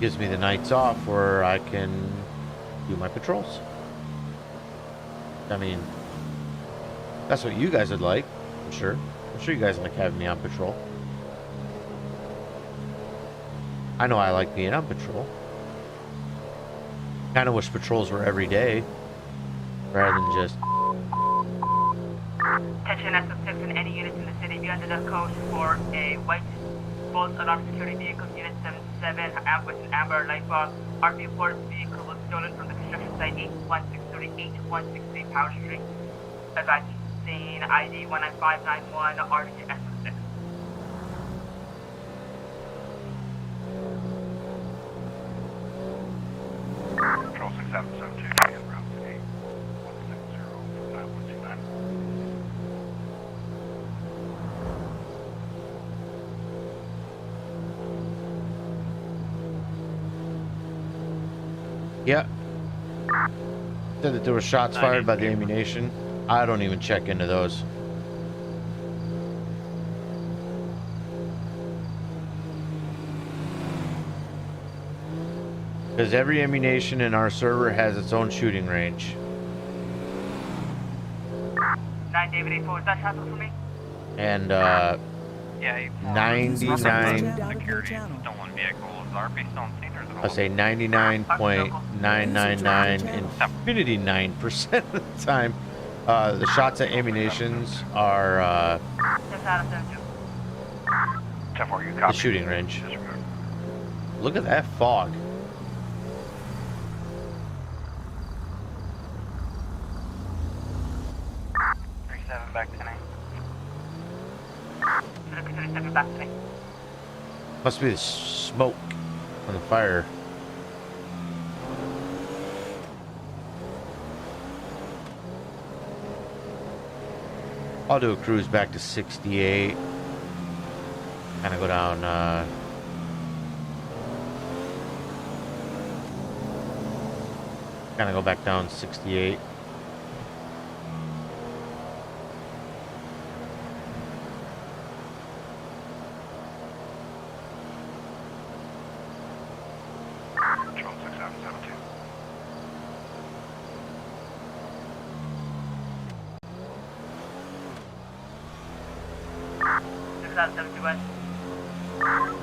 gives me the nights off where I can do my patrols. I mean, that's what you guys would like, I'm sure. I'm sure you guys like having me on patrol. I know I like being on patrol. Kind of wish patrols were every day, rather than just... Attention SF6 and any units in the city be under the code for a white false alarm security vehicle, unit 77, with an amber light bulb. RP reports vehicle was stolen from the construction site 8163 Power Street. Advise scene ID 19591, RP SF6. Control 6772, and route 8160-9129. Yeah. Said that there were shots fired by the ammunition. I don't even check into those. Because every ammunition in our server has its own shooting range. 9 David 84, is that happen for me? And, Yeah, 99... stolen vehicles. RP still on scene, or is it all? I say 99.999 infinity 9% of the time. The shots at ammunitions are the shooting range. Look at that fog. Back to 37 back to me. Must be the smoke from the fire. I'll do a cruise back to 68. Kind of go down, kind of go back down 68. Control 6772.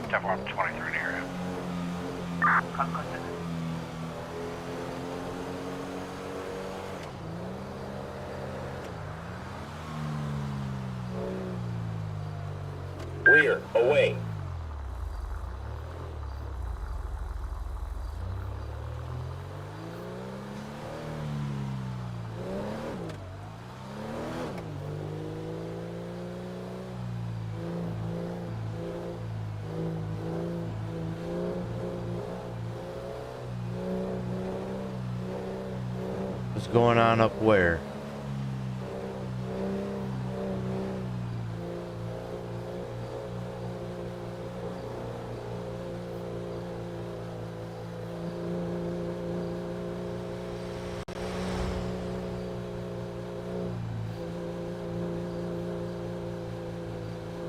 Definitely 23 in the area. Rear, away. What's going on up where?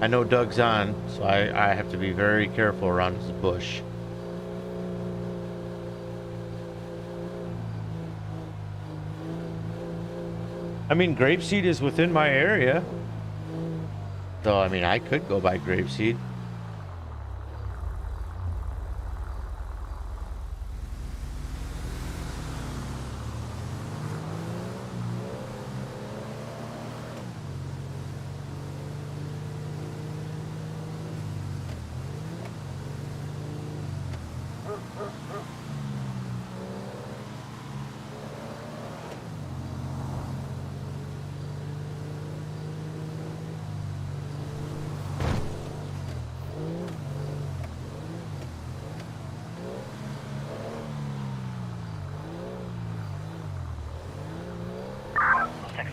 I know Doug's on, so I have to be very careful around this bush. I mean, Grapeseed is within my area. So, I mean, I could go by Grapeseed.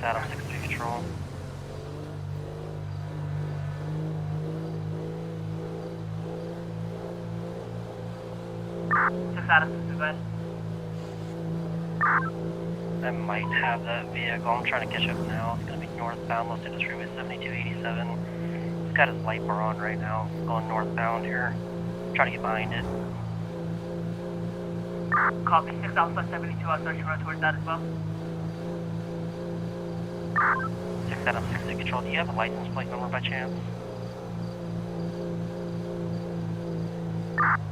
Adam 6-3 control. 6 Adam 6, go ahead. I might have that vehicle. I'm trying to catch up now. It's going to be northbound, Los Angeles Freeway 7287. It's got his light bar on right now. It's going northbound here. Trying to get behind it. Copy 6 Alpha 72, I'll search around towards that as well. 6 Adam 6 control. Do you have a license plate number by chance?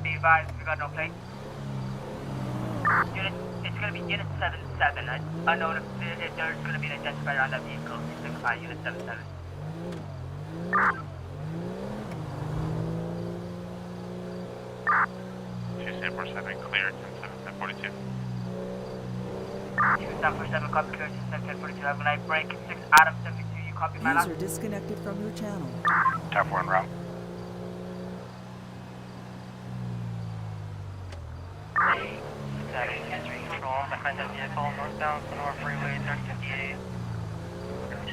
Be advised, we got no plate. Unit, it's going to be Unit 77. I know if there's going to be an identifier on that vehicle. 665 Unit 77. Two 747 clear, 10-7-10-42. 747, copy clear, 10-10-42. Have a night break. 6 Adam 72, you copy my last? User disconnected from your channel. Tower 4 en route. Adam 6-3 control. Behind that vehicle, northbound Sonora Freeway 3058.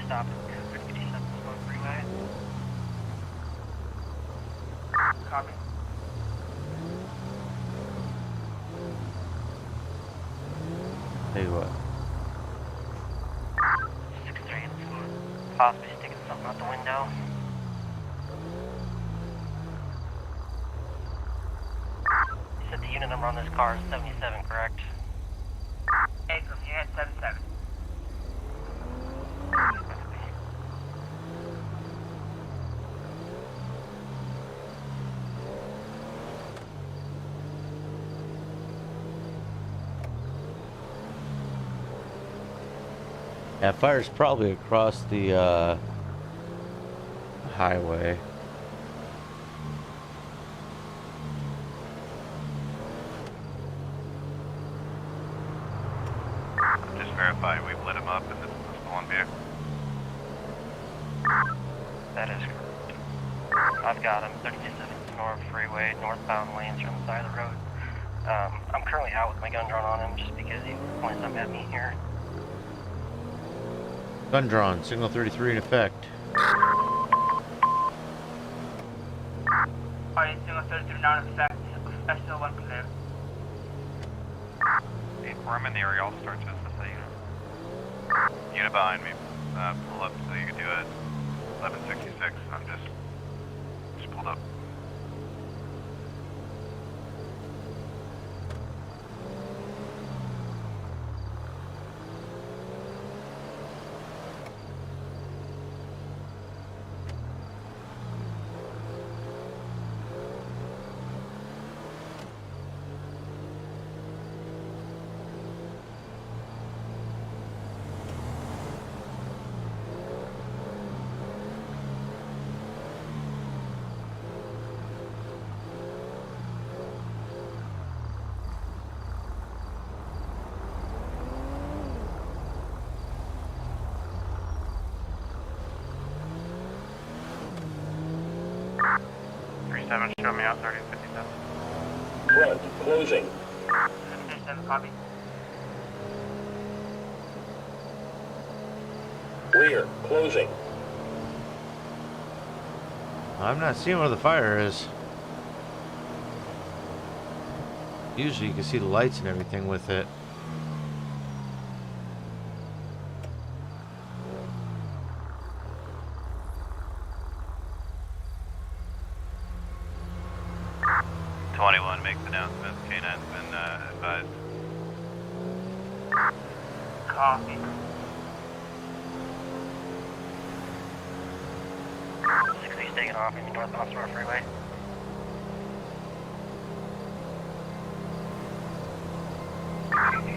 Stop at 357 Sonora Freeway. Copy. Tell you what. 6-3, possibly sticking something out the window. You said the unit number on this car is 77, correct? Hey, from Unit 77. Yeah, fire's probably across the highway. Just verifying we've lit him up and this is the stolen vehicle. That is correct. I've got him, 327 Sonora Freeway, northbound lanes from the side of the road. I'm currently out with my gun drawn on him just because he pointed something at me here. Gun drawn, signal 33 in effect. Alright, signal 33 now in effect. Special 1 clear. Hey, I'm in the area, I'll start just to say unit behind me. Pull up so you can do it. 1166. I'm just pulled up. Show me out 3057. Front, closing. 737, copy. Rear, closing. I'm not seeing where the fire is. Usually you can see the lights and everything with it. Makes announcements. K9's been advised. Copy. 60's taking off in the northbound Sonora Freeway.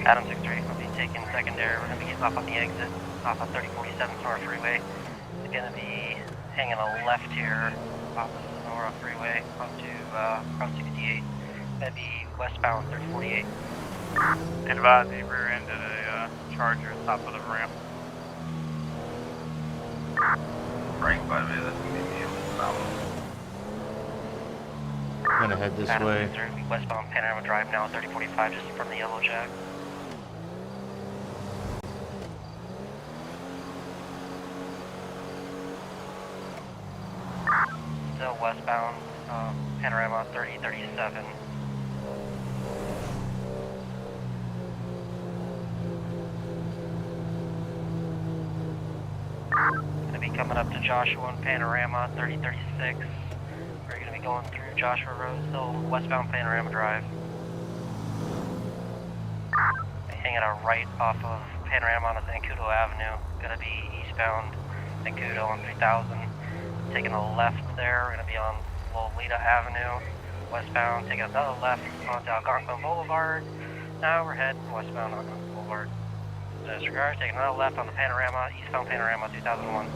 Adam 6-3 will be taking secondary. We're going to be off on the exit, off of 3047 Sonora Freeway. It's going to be hanging a left here off of Sonora Freeway onto Route 68. That'd be westbound 3048. Advise the rear end of a Charger at top of the ramp. Right by me, that's going to be I'm gonna head this way. Westbound Panorama Drive now, 3045, just from the Yellow Jack. Roseville westbound, Panorama 3037. Gonna be coming up to Joshua and Panorama 3036. We're gonna be going through Joshua Roseville westbound Panorama Drive. Hanging out right off of Panorama on Zancudo Avenue. Gonna be eastbound Zancudo on 3000. Taking a left there, we're gonna be on Lolita Avenue. Westbound, taking another left onto Algonquin Boulevard. Now we're heading westbound Algonquin Boulevard. Disregard, taking another left on the Panorama, eastbound Panorama 2001.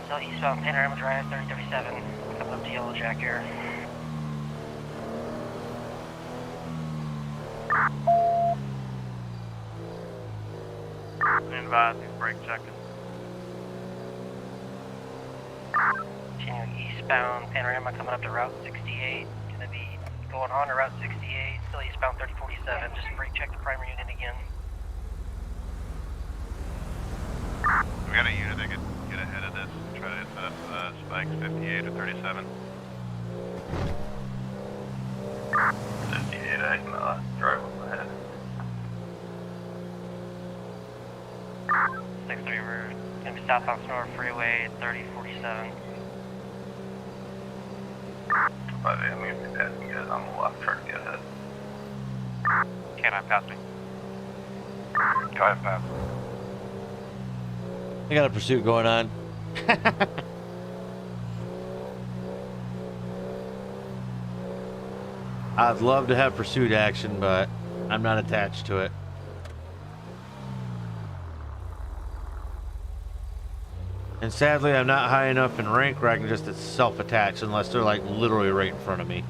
So eastbound Panorama Drive 3037. Coming up to Yellow Jack here. Advise, he's brake checking. Continuing eastbound Panorama coming up to Route 68. Gonna be going on to Route 68, still eastbound 3047. Just brake check the primary unit again. We got a unit that could get ahead of this, try to hit the spikes 58 or 37. 58, I can drive on ahead. 6-3, we're gonna be southbound Sonora Freeway 3047. 5 a.m. I'm gonna be passing you guys on the left, trying to get ahead. Canine pass me. Go ahead, pass. I got a pursuit going on. I'd love to have pursuit action, but I'm not attached to it. And sadly, I'm not high enough in rank where I can just self-attach unless they're like literally right in front of me.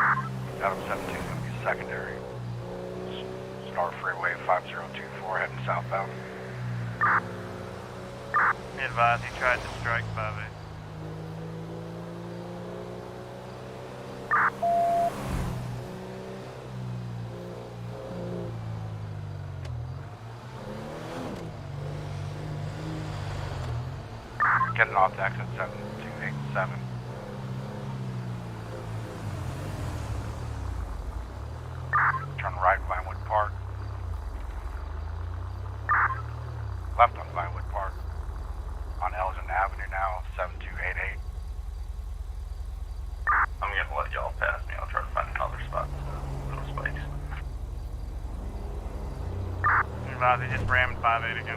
Adam 17 is going to be secondary. Sonora Freeway 5024 heading southbound. Be advised, he tried to strike 5A. Getting off to exit 7287. Turn right Vinewood Park. Left on Vinewood Park. On Elgin Avenue now, 7288. I'm gonna let y'all pass me. I'll try to find another spot for those spikes. Advised, he just rammed 5-8 again.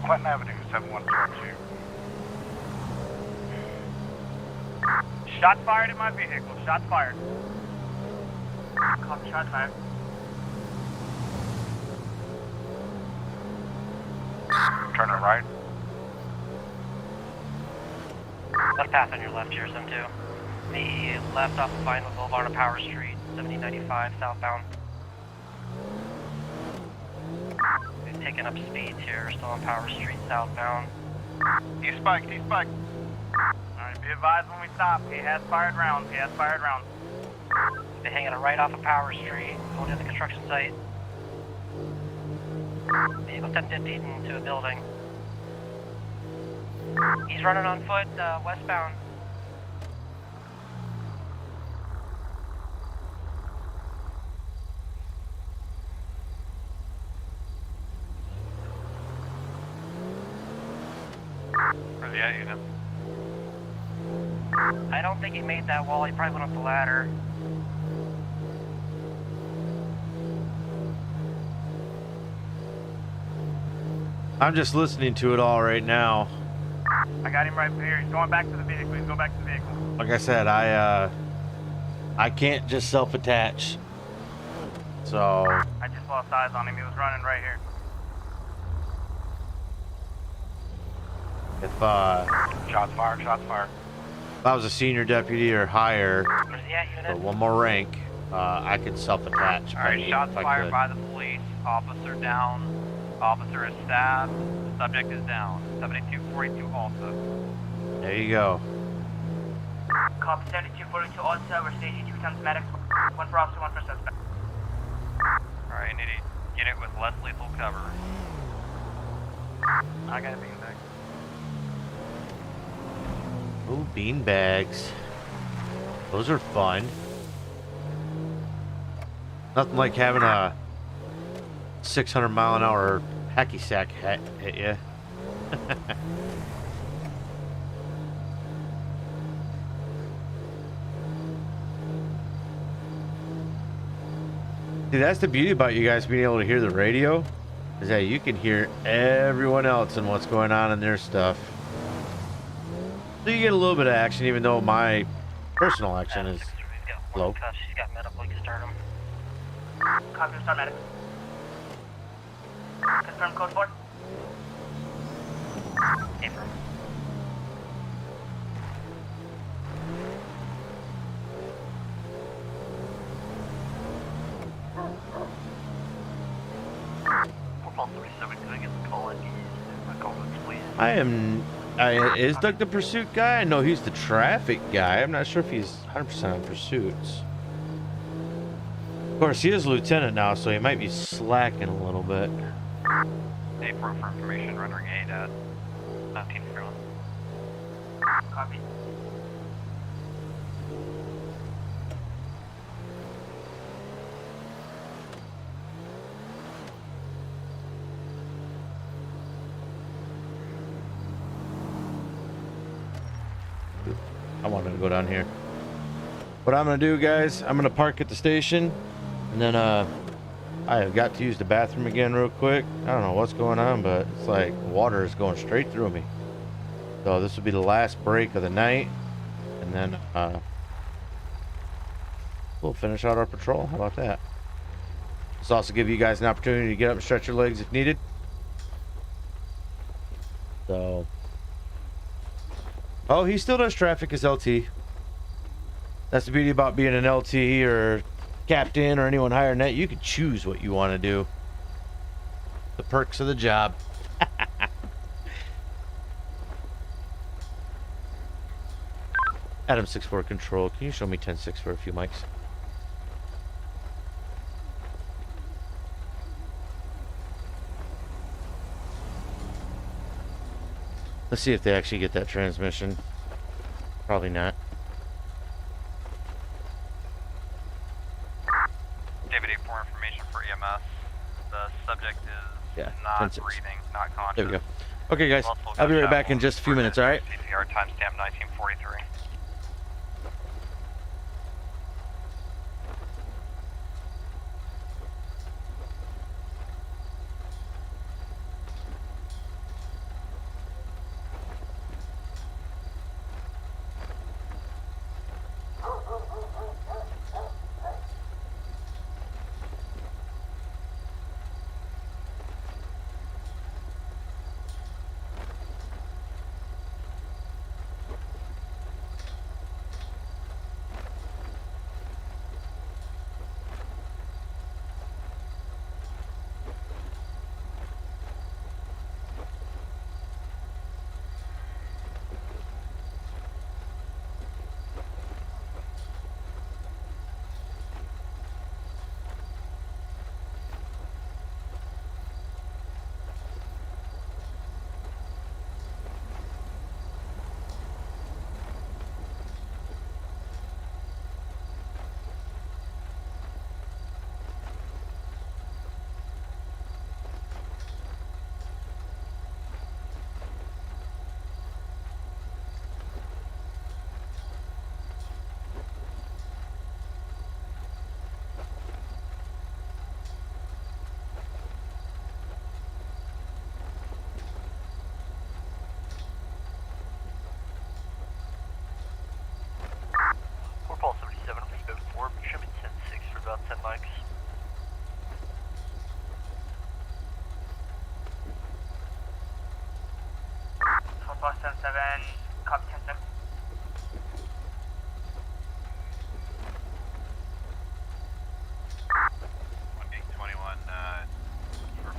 Clinton Avenue, 7102. Shots fired at my vehicle. Shots fired. Copy, shot fired. Turn it right. Left path on your left here, Sim 2. The left off of Vinewood Boulevard on Power Street, 7095 southbound. We've taken up speeds here, still on Power Street southbound. He spiked. Alright, be advised when we stop. He has fired rounds. They're hanging it right off of Power Street, going to the construction site. Vehicle 1050 into a building. He's running on foot, westbound. Where's he at, unit? I don't think he made that wall, he probably went up the ladder. I'm just listening to it all right now. I got him right here. He's going back to the vehicle. Like I said, I can't just self-attach. So I just lost eyes on him. He was running right here. if Shots fired. if I was a senior deputy or higher, Where's he at, unit? or one more rank, I could self-attach. if I Alright, need- shots if I fired could. by the police. Officer down. Officer is stabbed. Subject is down. 7242 also. There you go. Copy 7242. According to also, we're staging 2 times medics, 1 for officer, 1 for suspect. Alright, need a unit with less lethal cover. I got a beanbag. Ooh, bean bags. Those are fun. Nothing like having a 600-mile-an-hour hacky sack hit you. See, that's the beauty about you guys being able to hear the radio, is that you can hear everyone else and what's going on in their stuff. So you get a little bit of action, even though my personal action is low. She's got medical, you can start him. Copy, start medics. Confirm code 4. Affirm. Is Doug the pursuit guy? I know he's the traffic guy. I'm not sure if he's 100% on pursuits. Of course, he is lieutenant now, so he might be slacking a little bit. A4 for information, rendering aid at 19 Fairland. Copy. I wanted to go down here. What I'm gonna do, guys, I'm gonna park at the station, and then I have got to use the bathroom again real quick. I don't know what's going on, but it's like water is going straight through me. So this will be the last break of the night, and then we'll finish out our patrol. How about that? This also give you guys an opportunity to get up and stretch your legs if needed. So, oh, he still does traffic as LT. That's the beauty about being an LT or captain or anyone higher than that. You can choose what you want to do. The perks of the job. Adam 6-4 control. Can you show me 10-6 for a few mics? Let's see if they actually get that transmission. Probably not. Deputy, for information for EMS, the subject is not breathing, not conscious. There we go. Okay, guys. I'll be right back in just a few minutes, alright? CPR timestamp 1943.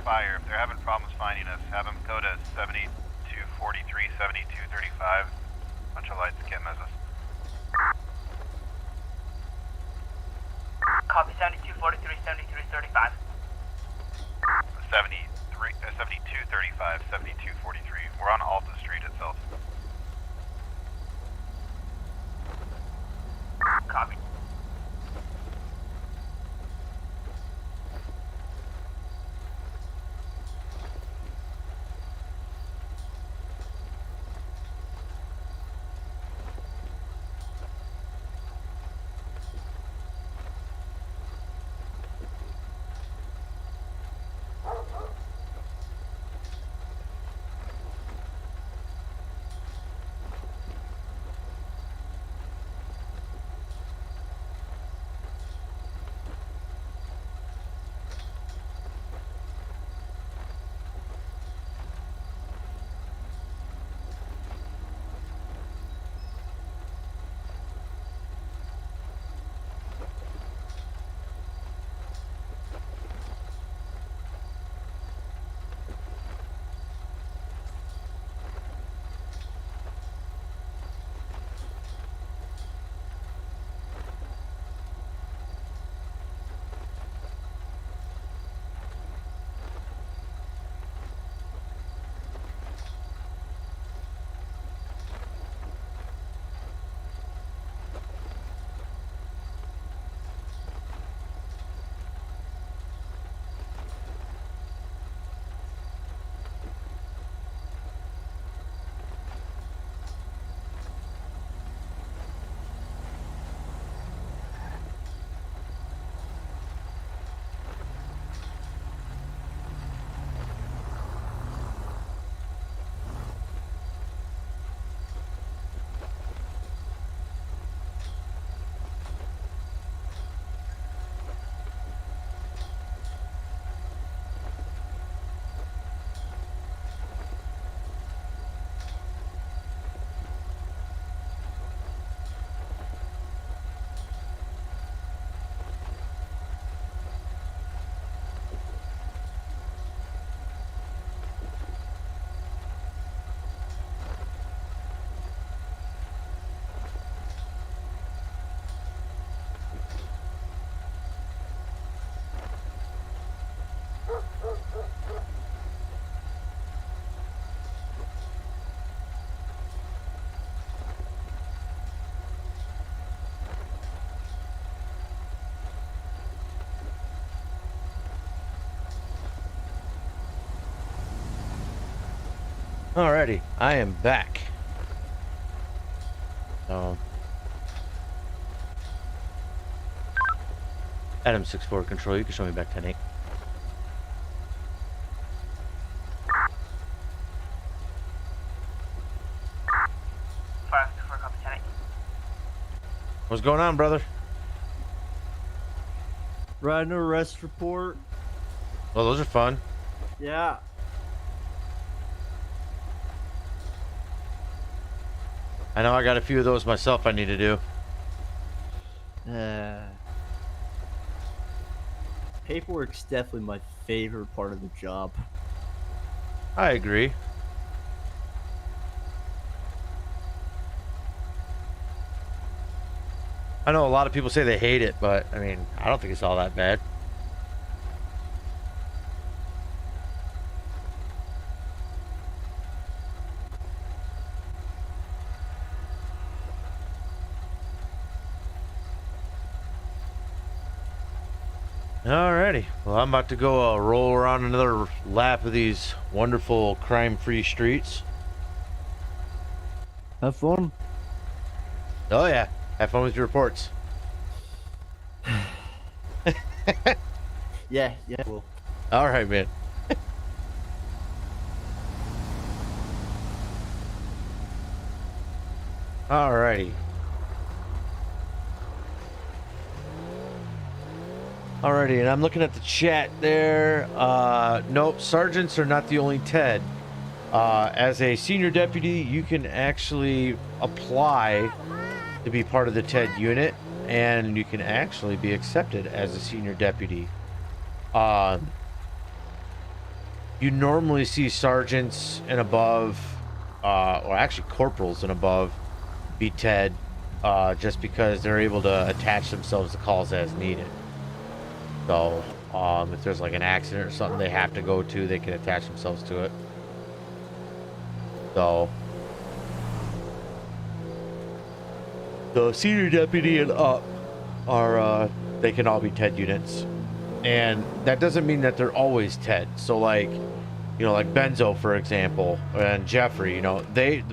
Fire. If they're having problems finding us, have them go to 7243, 7235. Bunch of lights can't miss us. Copy 7243, 7335. 7235, 7243. We're on Alta Street itself. Copy. Alrighty, I am back. Adam 6-4 control, you can show me back 10-8. What's going on, brother? Writing an arrest report. Well, those are fun. Yeah. I know I got a few of those myself I need to do. Paperwork's definitely my favorite part of the job. I agree. I know a lot of people say they hate it, but I mean, I don't think it's all that bad. Alrighty, well, I'm about to go roll around another lap of these wonderful crime-free streets. Have fun. Oh yeah, have fun with your reports. Yeah, well. Alright, man. Alrighty. Alrighty, and I'm looking at the chat there. Nope, sergeants are not the only TED. As a senior deputy, you can actually apply to be part of the TED unit, and you can actually be accepted as a senior deputy. You normally see sergeants and above, or actually corporals and above, be TED, just because they're able to attach themselves to calls as needed. So, if there's like an accident or something they have to go to, they can attach themselves to it. So, the senior deputy and up are, they can all be TED units. And that doesn't mean that they're always TED. So like, you know, like Benzo, for example, and Jeffrey, you know,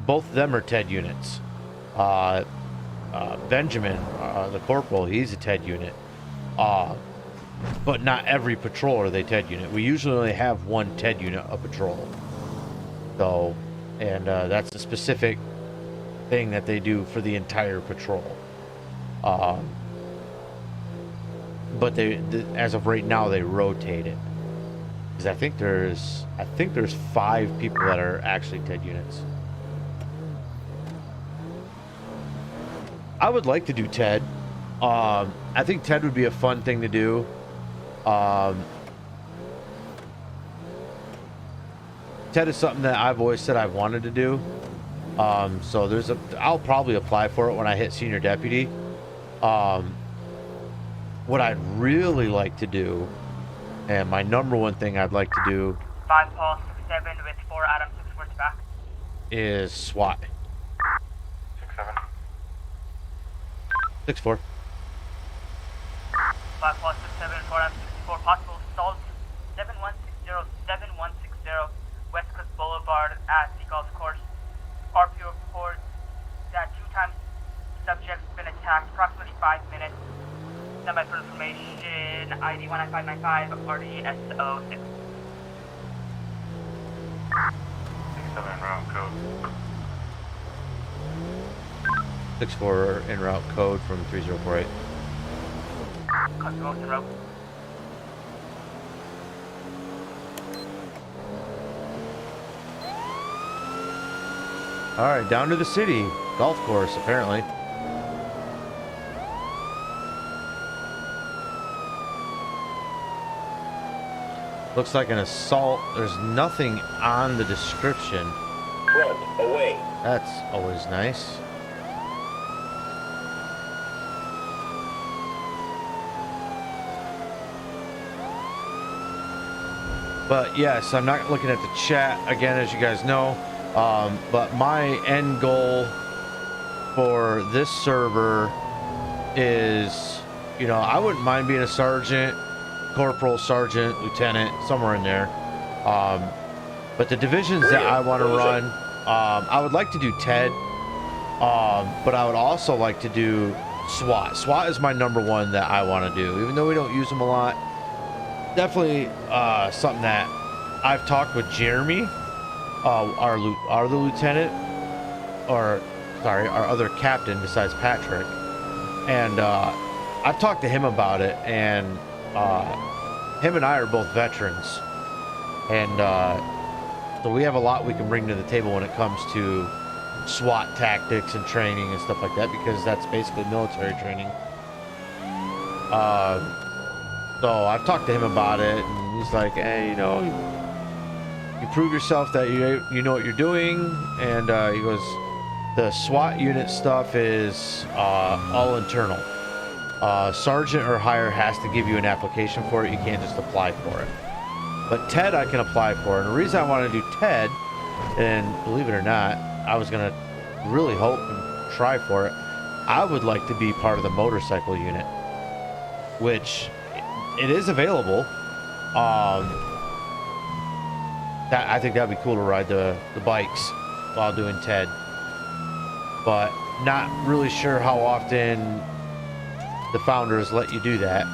both of them are TED units. Benjamin, the corporal, he's a TED unit. But not every patrol are they TED unit. We usually only have one TED unit a patrol. So, and that's a specific thing that they do for the entire patrol. But as of right now, they rotate it. Because I think there's 5 people that are actually TED units. I would like to do TED. I think TED would be a fun thing to do. TED is something that I've always said I've wanted to do. So I'll probably apply for it when I hit senior deputy. What I'd really like to do, and my number one thing I'd like to do, 5 Paul 67 with 4 Adam 64 to back, is SWAT. 6-7. 6-4. 5 Paul 67 4 Adam 64 possible assault 7160 West Coast Boulevard at the golf course. RPO report that 2 times subject's been attacked, approximately 5 minutes. Stand by for information, ID 19595, RDSO6. 7 en route code. 6-4 en route code from 3048. Copy, most en route. Alright, down to the city. Golf course, apparently. Looks like an assault. There's nothing on the description. Front, away. That's always nice. But yes, I'm not looking at the chat again, as you guys know. But my end goal for this server is, you know, I wouldn't mind being a sergeant, corporal, sergeant, lieutenant, somewhere in there. But the divisions that I want to run, I would like to do TED, but I would also like to do SWAT. SWAT is my number one that I want to do, even though we don't use them a lot. Definitely something that I've talked with Jeremy, our lieutenant, or sorry, our other captain besides Patrick, and I've talked to him about it, and him and I are both veterans, and so we have a lot we can bring to the table when it comes to SWAT tactics and training and stuff like that, because that's basically military training. So I've talked to him about it, and he's like, hey, you know, you prove yourself that you know what you're doing, and he goes, the SWAT unit stuff is all internal. Sergeant or higher has to give you an application for it. You can't just apply for it. But TED I can apply for, and the reason I want to do TED, and believe it or not, I was going to really hope and try for it, I would like to be part of the motorcycle unit, which it is available. I think that'd be cool to ride the bikes while doing TED, but not really sure how often the founders let you do that.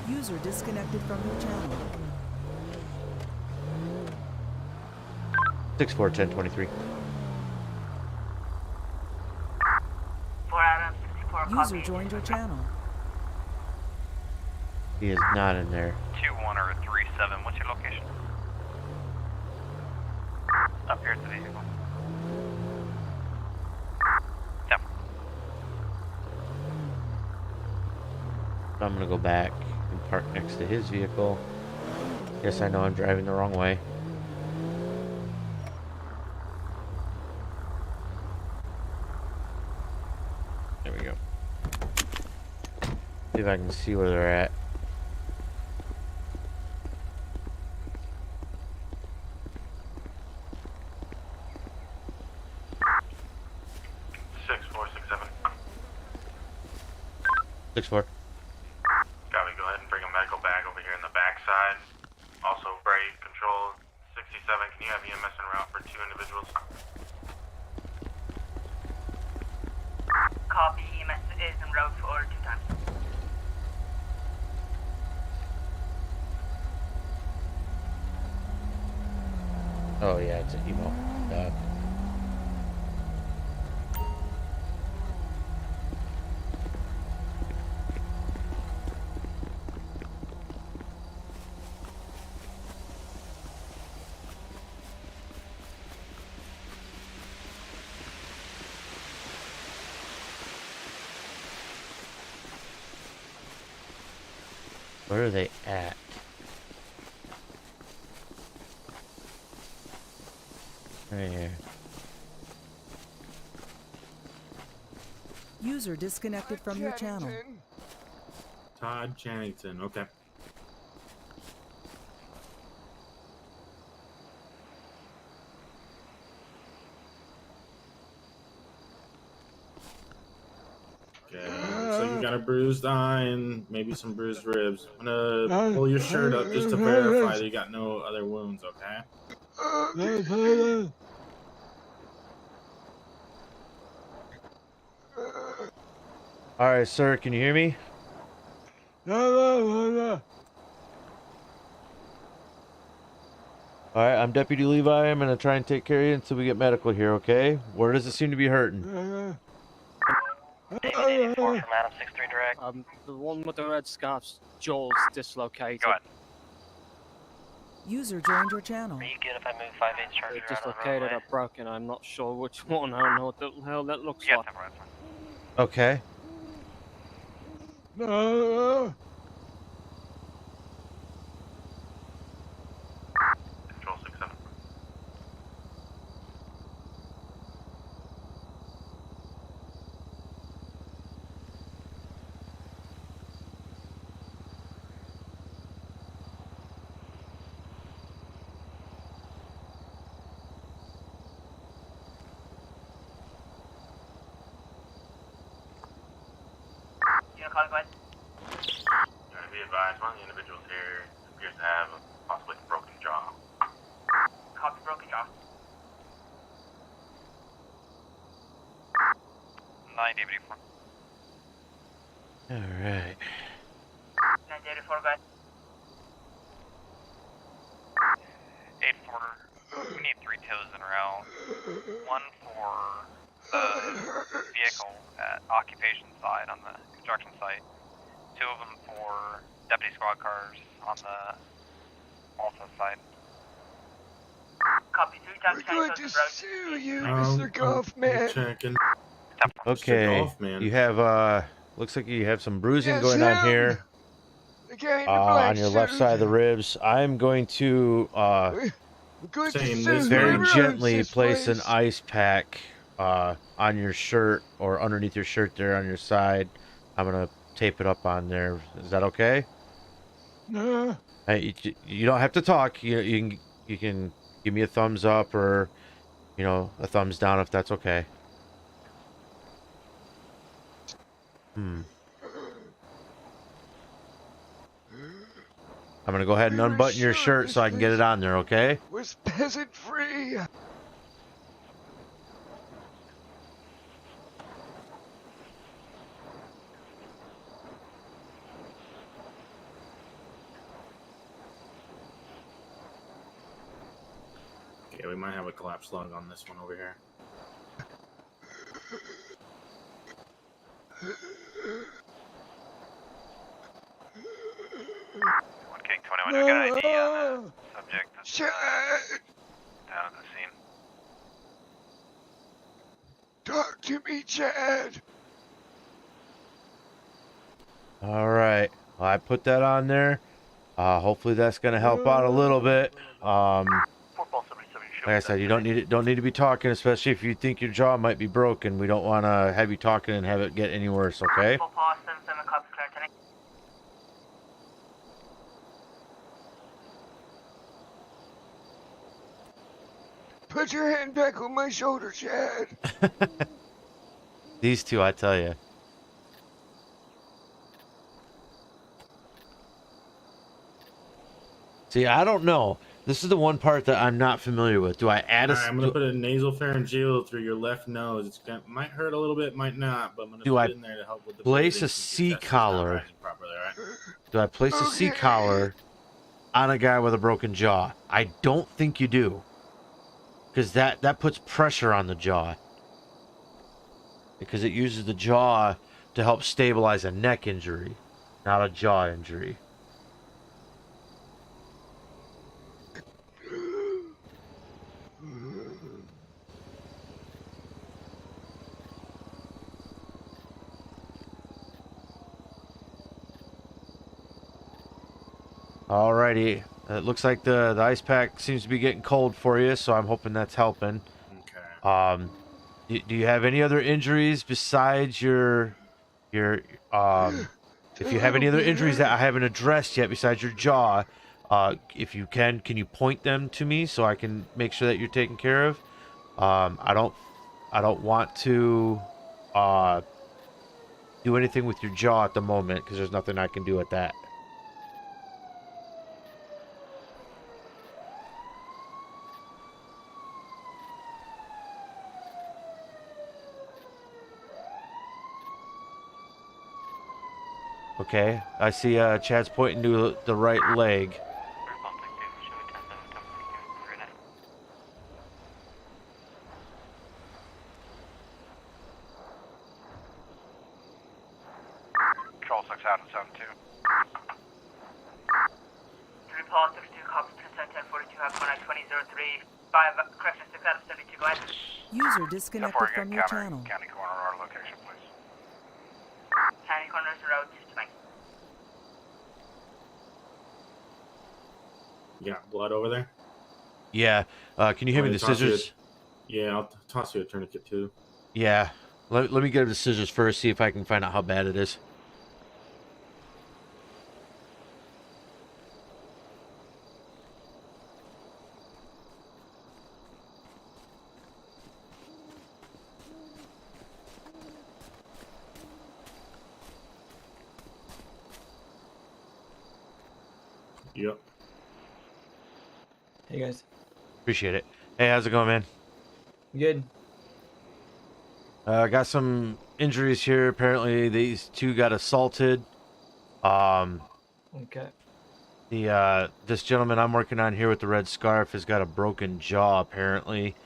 User disconnected from your channel. 641023. 4 Adam 64. User joined your channel. He is not in there. 2-1 or 3-7, what's your location? Up here at the vehicle. I'm gonna go back and park next to his vehicle. Yes, I know I'm driving the wrong way. There we go. See if I can see where they're at. Six four six seven. 6-4. Copy. Go ahead and bring a medical bag over here in the backside. Also, brake control 67. Can you have EMS en route for 2 individuals? Copy. EMS is en route for 2 times. Oh yeah, it's an emo. Where are they at? Right here. User disconnected from your channel. Todd Channington. Okay. So you got a bruised eye and maybe some bruised ribs. I'm gonna pull your shirt up just to verify that you got no other wounds, okay? Alright, sir, can you hear me? Alright, I'm Deputy Levi. I'm gonna try and take care of you until we get medical here, okay? Where does it seem to be hurting? David 84 from Adam 63 direct. The one with the red scarf's jaw's dislocated. Go ahead. User joined your channel. Are you good if I move 5/8 charger They're out of the dislocated roadway? or broken. I'm not sure which one. I don't know what the hell that looks like. Okay. Control 67. Unit call, go ahead. Be advised, one of the individuals here appears to have possibly a broken jaw. Copy, broken jaw. 984. Alright. 984, go ahead. 8-4, we need 3 tows en route. 1 for the vehicle at occupation side on the construction site. 2 of them for deputy squad cars on the also side. Copy, 3 times. We're going to sue you, Mr. Goffman. Checking. Okay. Goffman. You have looks like you have some bruising going on here. On your left side of the ribs. I'm going to very gently place an ice pack on your shirt or underneath your shirt there on your side. I'm gonna tape it up on there. Is that okay? No. Hey, you don't have to talk. You can give me a thumbs up or a thumbs down if that's okay. I'm gonna go ahead and unbutton your shirt so I can get it on there, okay? Was peasant free. Okay, we might have a collapsed lung on this one over here. Chad! Down at the scene. Talk to me, Chad! All right. Well, I put that on there. Hopefully that's gonna help out a little bit. Like I said, you don't need to be talking, especially if you think your jaw might be broken. We don't want to have you talking and have it get any worse. Okay? Put your hand back on my shoulder, Chad. These two, I tell you. See, I don't know. This is the one part that I'm not familiar with. Do I add a? All right, I'm gonna put a nasal pharyngeal through your left nose. It's gonna might hurt a little bit, might not, but I'm gonna put it in there to help with the place a breathing C since your chest is not collar? rising properly, all right? Do I place a C collar on a guy with a broken jaw? I don't think you do, because that puts pressure on the jaw. Because it uses the jaw to help stabilize a neck injury, not a jaw injury. Alrighty, it looks like the ice pack seems to be getting cold for you, so I'm hoping that's helping. Okay. Do you have any other injuries besides your if you have any other injuries that I haven't addressed yet besides your jaw, if you can you point them to me so I can make sure that you're taken care of? I don't want to do anything with your jaw at the moment because there's nothing I can do with that. Okay, I see Chad's pointing to the right leg. Control 6 out of 7-2. Report 62 cops, 1042, have 2003, 5, correction, 6 out of 72, go ahead. User disconnected from your channel. County corner, our location, please. County corners road, 20. You got blood over there? Yeah. Can you hand me the scissors? Yeah, I'll toss you a tourniquet too. Yeah. Let me get the scissors first, see if I can find out how bad it is. Yep. Hey guys. Appreciate it. Hey, how's it going, man? Good. Got some injuries here. Apparently, these two got assaulted. Okay. This gentleman I'm working on here with the red scarf has got a broken jaw. Apparently,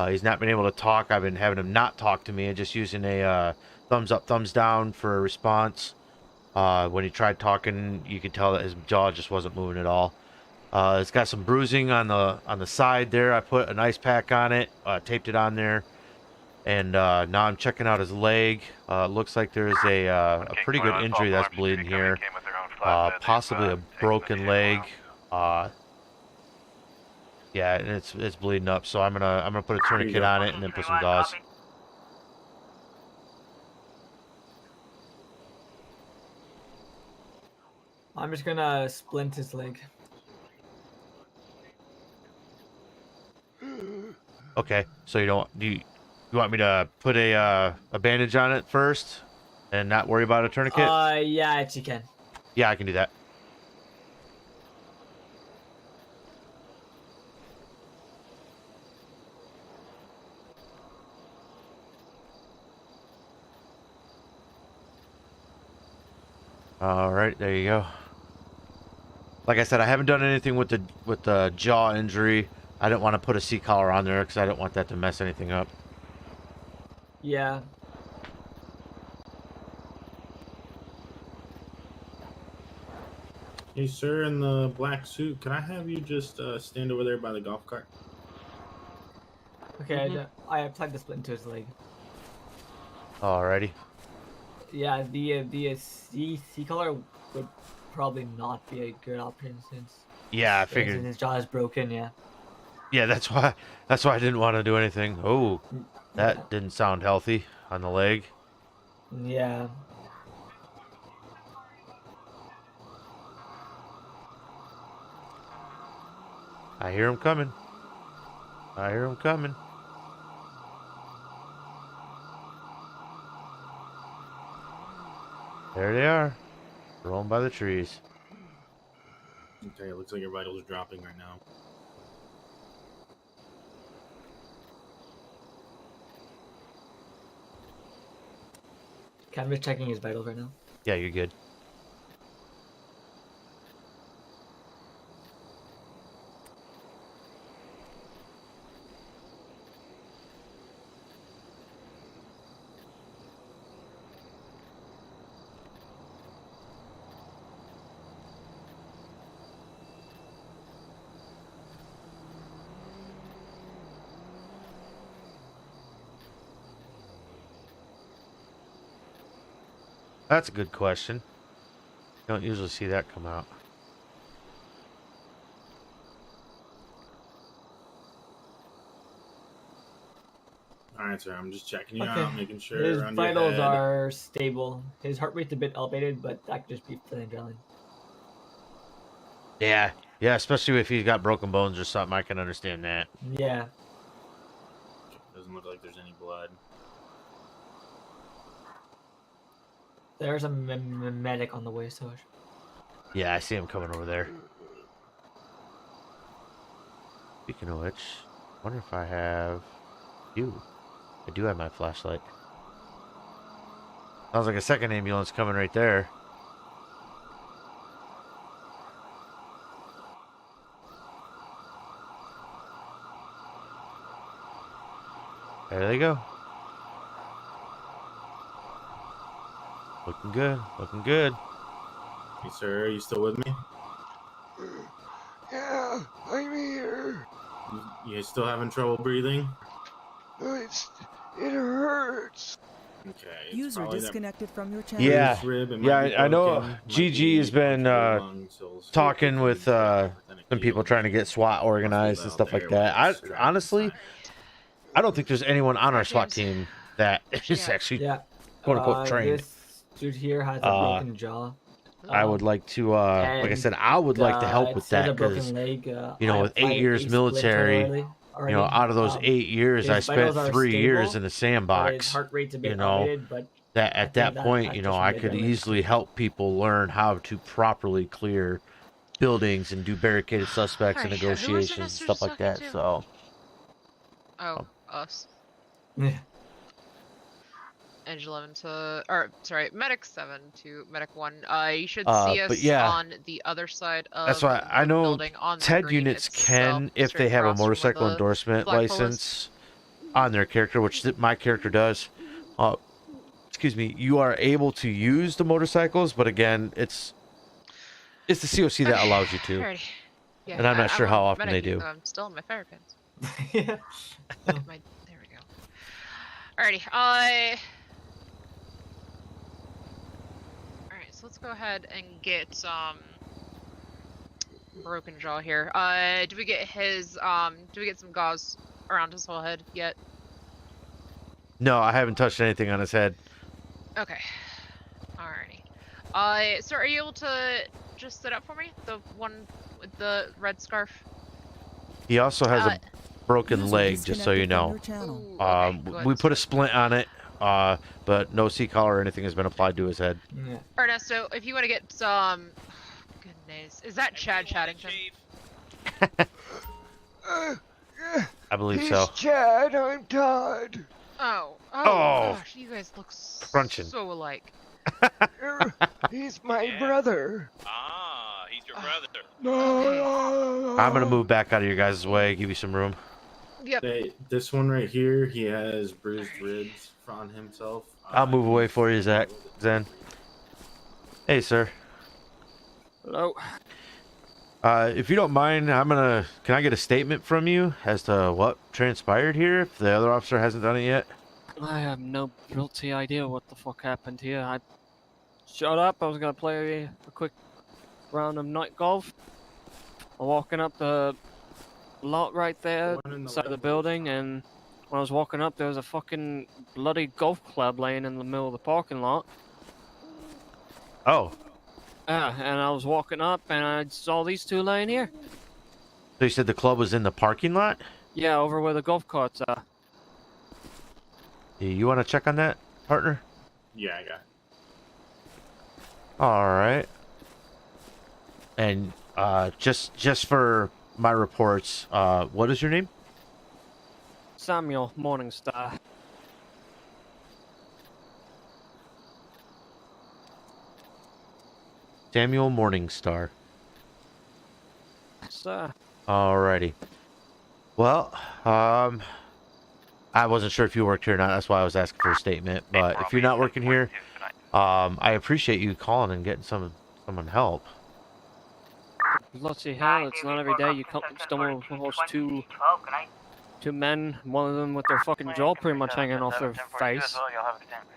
he's not been able to talk. I've been having him not talk to me and just using a thumbs up, thumbs down for a response. When he tried talking, you could tell that his jaw just wasn't moving at all. It's got some bruising on the side there. I put an ice pack on it, taped it on there, and now I'm checking out his leg. Looks like there's a pretty good injury that's bleeding here, possibly a broken leg. Yeah, and it's bleeding up. So I'm gonna put a tourniquet on it and then put some gauze. I'm just gonna splint his leg. Okay, so you want me to put a bandage on it first and not worry about a tourniquet? Yeah, if you can. Yeah, I can do that. All right, there you go. Like I said, I haven't done anything with the jaw injury. I didn't want to put a C collar on there because I didn't want that to mess anything up. Yeah. Hey, sir, in the black suit, can I have you just stand over there by the golf cart? Okay, I applied the splint to his leg. Alrighty. Yeah, the C color would probably not be a good option since. Yeah, I figured. His jaw is broken. Yeah. Yeah, that's why I didn't want to do anything. Oh, that didn't sound healthy on the leg. Yeah. I hear him coming. I hear him coming. There they are, rolling by the trees. Okay, it looks like your vitals are dropping right now. Okay, I'm just checking his vitals right now. Yeah, you're good. That's a good question. You don't usually see that come out. Alright, sir, I'm just checking you out, making sure His around your vitals head. are stable. His heart rate's a bit elevated, but that could just be for the adrenaline. Yeah, especially if he's got broken bones or something, I can understand that. Yeah. Doesn't look like there's any blood. There's a medic on the way, so. Yeah, I see him coming over there. Speaking of which, I wonder if I have you. I do have my flashlight. Sounds like a second ambulance coming right there. There they go. Looking good, looking good. Hey, sir, are you still with me? Yeah, I'm here. You still having trouble breathing? It hurts. Okay. User disconnected from your channel. Yeah, I know GG has been talking with some people trying to get SWAT organized and stuff like that. Honestly, I don't think there's anyone on our SWAT team that is actually quote unquote trained. This dude here has a broken jaw. I would like to, like I said, I would like to help with that because, you know, with 8 years military, you know, out of those 8 years, I spent 3 years in the sandbox. You know, that at that point, you know, I could easily help people learn how to properly clear buildings and do barricaded suspects and negotiations and stuff like that. So, Us. Yeah. Engine 11 to, or sorry, medic 7 to medic 1. You should see us on the other side of that's why I know building on TED units can, if they have a motorcycle endorsement license on their character, which my character does. Excuse me, you are able to use the motorcycles, but again, it's the COC that allows you to. Yeah, and I'm not sure how often they medic, do. I'm still in my fire pins. There we go. Alrighty, Alright, so let's go ahead and get broken jaw here. Do we get his do we get some gauze around his whole head yet? No, I haven't touched anything on his head. Okay. Alrighty. So are you able to just sit up for me? The one with the red scarf? He also has a broken leg, just so you know. We put a splint on it, but no C-collar or anything has been applied to his head. Yeah. Ernesto, if you want to get some... Goodness. Is that Chad Chaddington? I believe He's so. Chad, I'm Todd. Oh Oh. gosh, you guys look Crunching. so alike. He's my brother. Ah, he's your brother. No. I'm gonna move back out of your guys' way, give you some room. Yep. Hey, this one right here, he has bruised ribs on himself. I'll move away for you, Zen. Hey, sir. Hello. If you don't mind, can I get a statement from you as to what transpired here, if the other officer hasn't done it yet? I have no guilty idea what the fuck happened here. I showed up, I was gonna play a quick round of night golf. I'm walking up the lot right there, inside of the building, and when I was walking up, there was a fucking bloody golf club laying in the middle of the parking lot. Oh. Yeah, and I was walking up, and I saw these two laying here. So you said the club was in the parking lot? Yeah, over where the golf carts are. You want to check on that, partner? Yeah, I got it. All right. And just for my reports, what is your name? Samuel Morningstar. Samuel Morningstar. Sir. Alrighty. Well, I wasn't sure if you worked here or not. That's why I was asking for a statement. But if you're not working here, I appreciate you calling and getting someone help. Bloody hell, it's not every day you stumble across two men, one of them with their fucking jaw pretty much hanging off their face.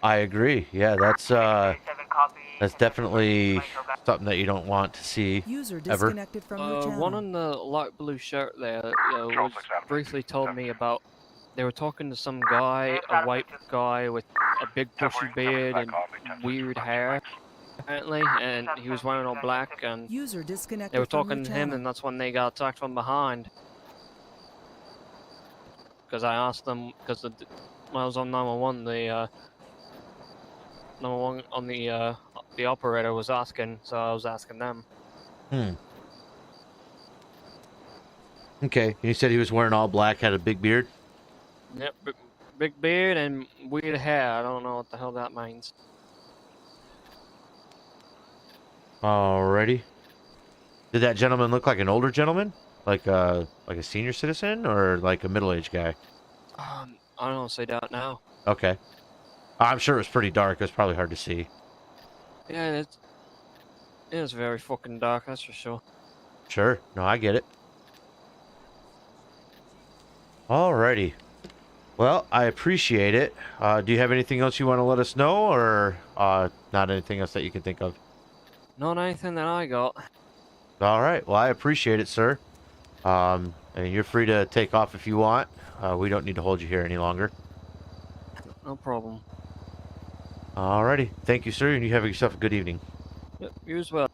I agree. Yeah, that's definitely something that you don't want to see ever. Disconnected from your channel. One on the light blue shirt there was briefly told me about, they were talking to some guy, a white guy with a big bushy beard and weird hair, apparently, and he was wearing all black, and they were talking to him, and that's when they got attacked from behind. Because I asked them, because when I was on 911, the 911 on the operator was asking, so I was asking them. Okay, you said he was wearing all black, had a big beard? Yep, big beard and weird hair. I don't know what the hell that means. Alrighty. Did that gentleman look like an older gentleman? Like a senior citizen or like a middle-aged guy? I don't say that now. Okay. I'm sure it was pretty dark. It was probably hard to see. Yeah, it's very fucking dark, that's for sure. Sure. No, I get it. Alrighty. Well, I appreciate it. Do you have anything else you want to let us know, or not anything else that you can think of? Not anything that I got. All right. Well, I appreciate it, sir. And you're free to take off if you want. We don't need to hold you here any longer. No problem. Alrighty. Thank you, sir, and you have yourself a good evening. Yep, you as well.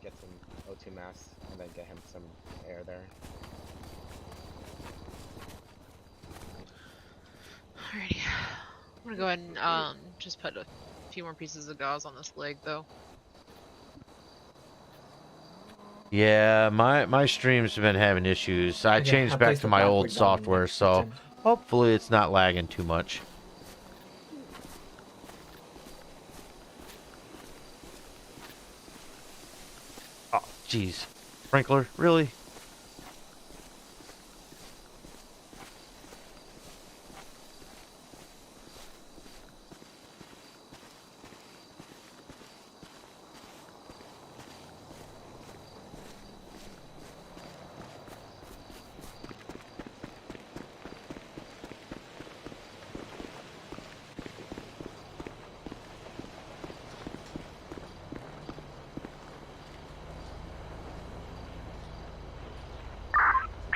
Get some O2 masks and then get him some air there. Alrighty. I'm gonna go ahead and just put a few more pieces of gauze on this leg, though. Yeah, my streams have been having issues. I changed back to my old software, so hopefully it's not lagging too much. Oh, jeez. Sprinkler, really?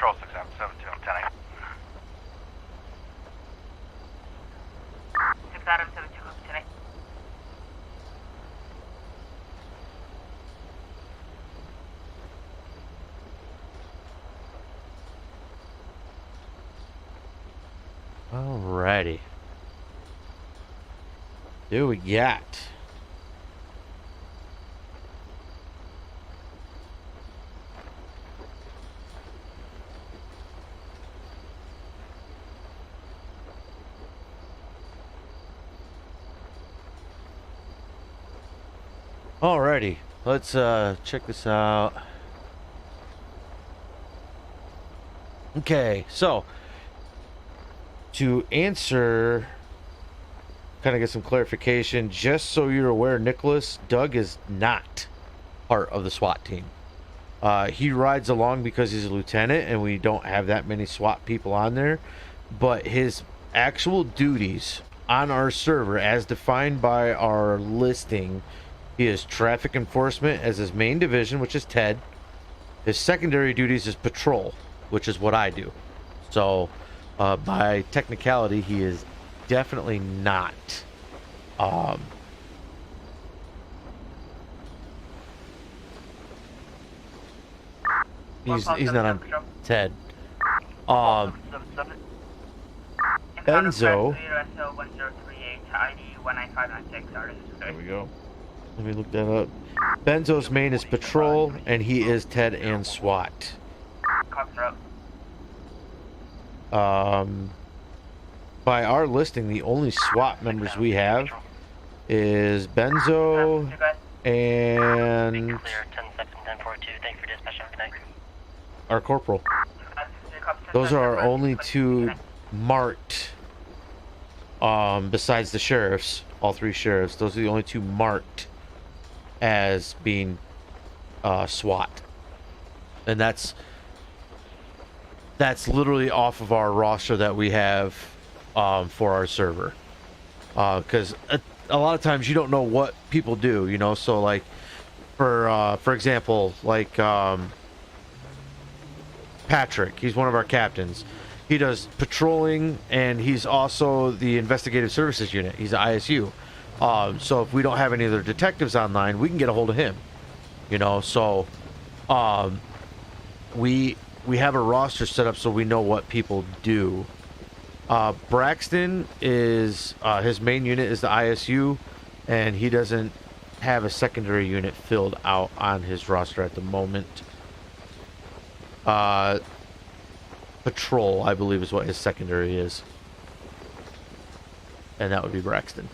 Control 6772, I'm 10 6 Adam 72, group 10. Alrighty. Who we got? Alrighty, let's check this out. Okay, so to answer kind of get some clarification. Just so you're aware, Nicholas, Doug is not part of the SWAT team. He rides along because he's a lieutenant and we don't have that many SWAT people on there. But his actual duties on our server, as defined by our listing, he is traffic enforcement as his main division, which is Ted. His secondary duties is patrol, which is what I do. So, by technicality, he is definitely not. He's not on Ted. Benzo. There we go. Let me look that up. Benzo's main is patrol, and he is Ted and SWAT. By our listing, the only SWAT members we have is Benzo and our corporal. Those are our only two marked, besides the sheriffs, all three sheriffs. Those are the only two marked as being SWAT, and that's literally off of our roster that we have for our server, because a lot of times you don't know what people do, you know. So like for example, like Patrick, he's one of our captains. He does patrolling, and he's also the investigative services unit. He's an ISU. So if we don't have any other detectives online, we can get a hold of him, you know. So we have a roster set up so we know what people do. Braxton is his main unit is the ISU, and he doesn't have a secondary unit filled out on his roster at the moment. Patrol, I believe, is what his secondary is, and that would be Braxton.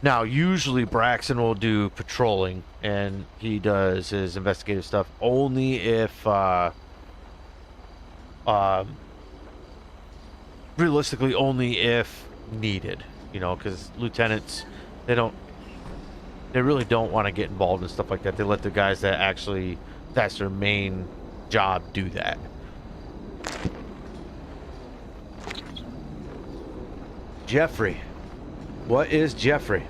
Now, usually Braxton will do patrolling, and he does his investigative stuff only if, realistically, only if needed, you know, because lieutenants, they really don't want to get involved in stuff like that. They let the guys that actually, that's their main job, do that. Jeffrey. What is Jeffrey?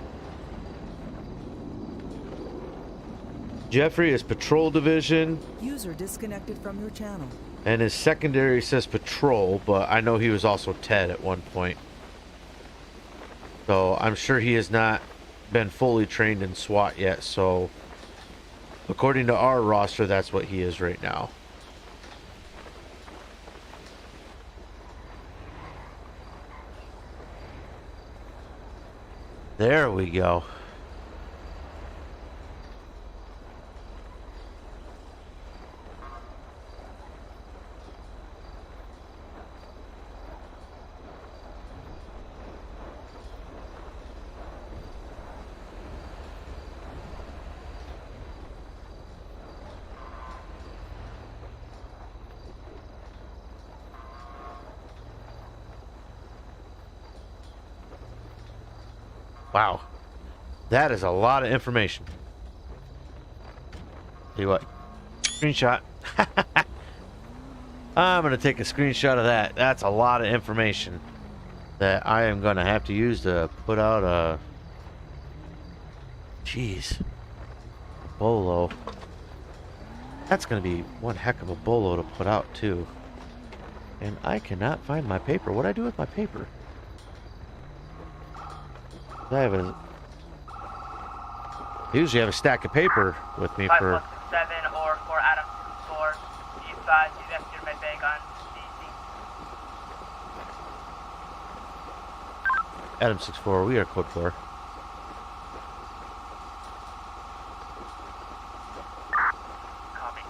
Jeffrey is patrol division. User disconnected from your channel. And his secondary says patrol, but I know he was also Ted at one point. So I'm sure he has not been fully trained in SWAT yet. So according to our roster, that's what he is right now. There we go. Wow. That is a lot of information. Tell you what. Screenshot. I'm going to take a screenshot of that. That's a lot of information that I am going to have to use to put out a... Jeez. Bolo. That's going to be one heck of a bolo to put out, too. And I cannot find my paper. What do I do with my paper? I usually have a stack of paper with me for... 7 or 4 Adam 64. You left your med bag on DC. Adam 64, we are code 4. Copy.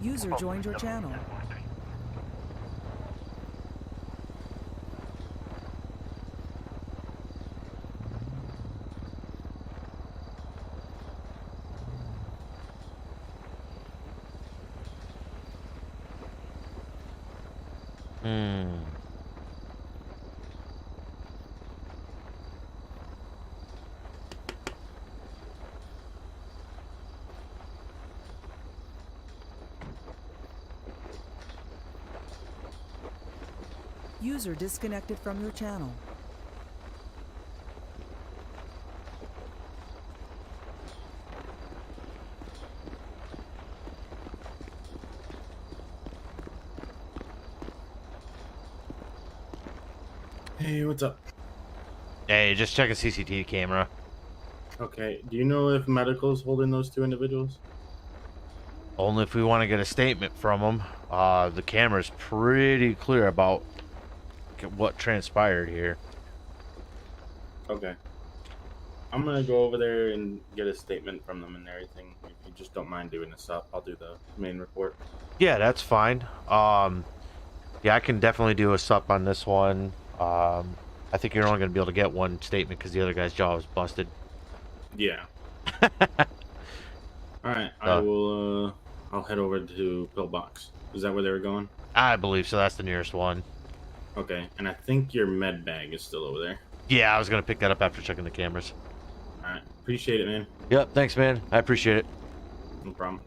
User joined your channel. User disconnected from your channel. Hey, what's up? Hey, just check a CCTV camera. Okay, do you know if medical's holding those two individuals? Only if we want to get a statement from them. The camera's pretty clear about what transpired here. Okay. I'm gonna go over there and get a statement from them and everything. If you just don't mind doing this up, I'll do the main report. Yeah, that's fine. Yeah, I can definitely do a sup on this one. I think you're only going to be able to get one statement because the other guy's jaw was busted. Yeah. Alright, I will, I'll head over to Pillbox. Is that where they were going? I believe so. That's the nearest one. Okay, and I think your med bag is still over there. Yeah, I was going to pick that up after checking the cameras. Alright, appreciate it, man. Yep, thanks, man. I appreciate it. No problem.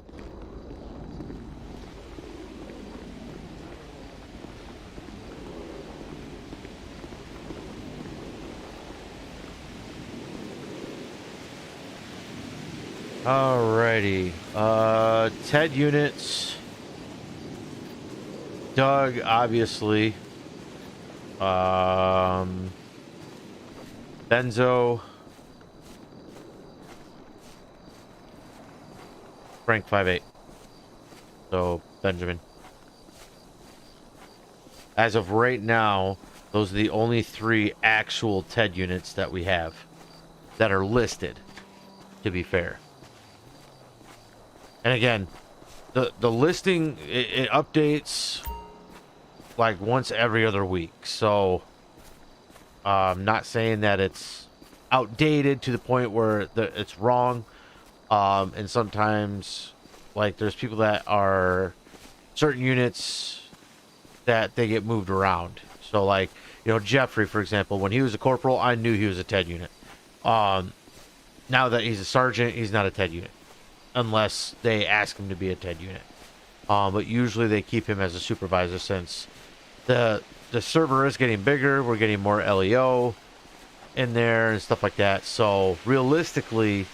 Alrighty. TED units. Doug, obviously. Benzo. Frank 5'8". So, Benjamin. As of right now, those are the only 3 actual TED units that we have that are listed, to be fair. And again, the listing, it updates like once every other week. So, I'm not saying that it's outdated to the point where it's wrong. And sometimes, like, there's people that are certain units that they get moved around. So, like, you know, Jeffrey, for example, when he was a corporal, I knew he was a TED unit. Now that he's a sergeant, he's not a TED unit. Unless they ask him to be a TED unit. But usually they keep him as a supervisor since the server is getting bigger. We're getting more LEO in there and stuff like that. So realistically,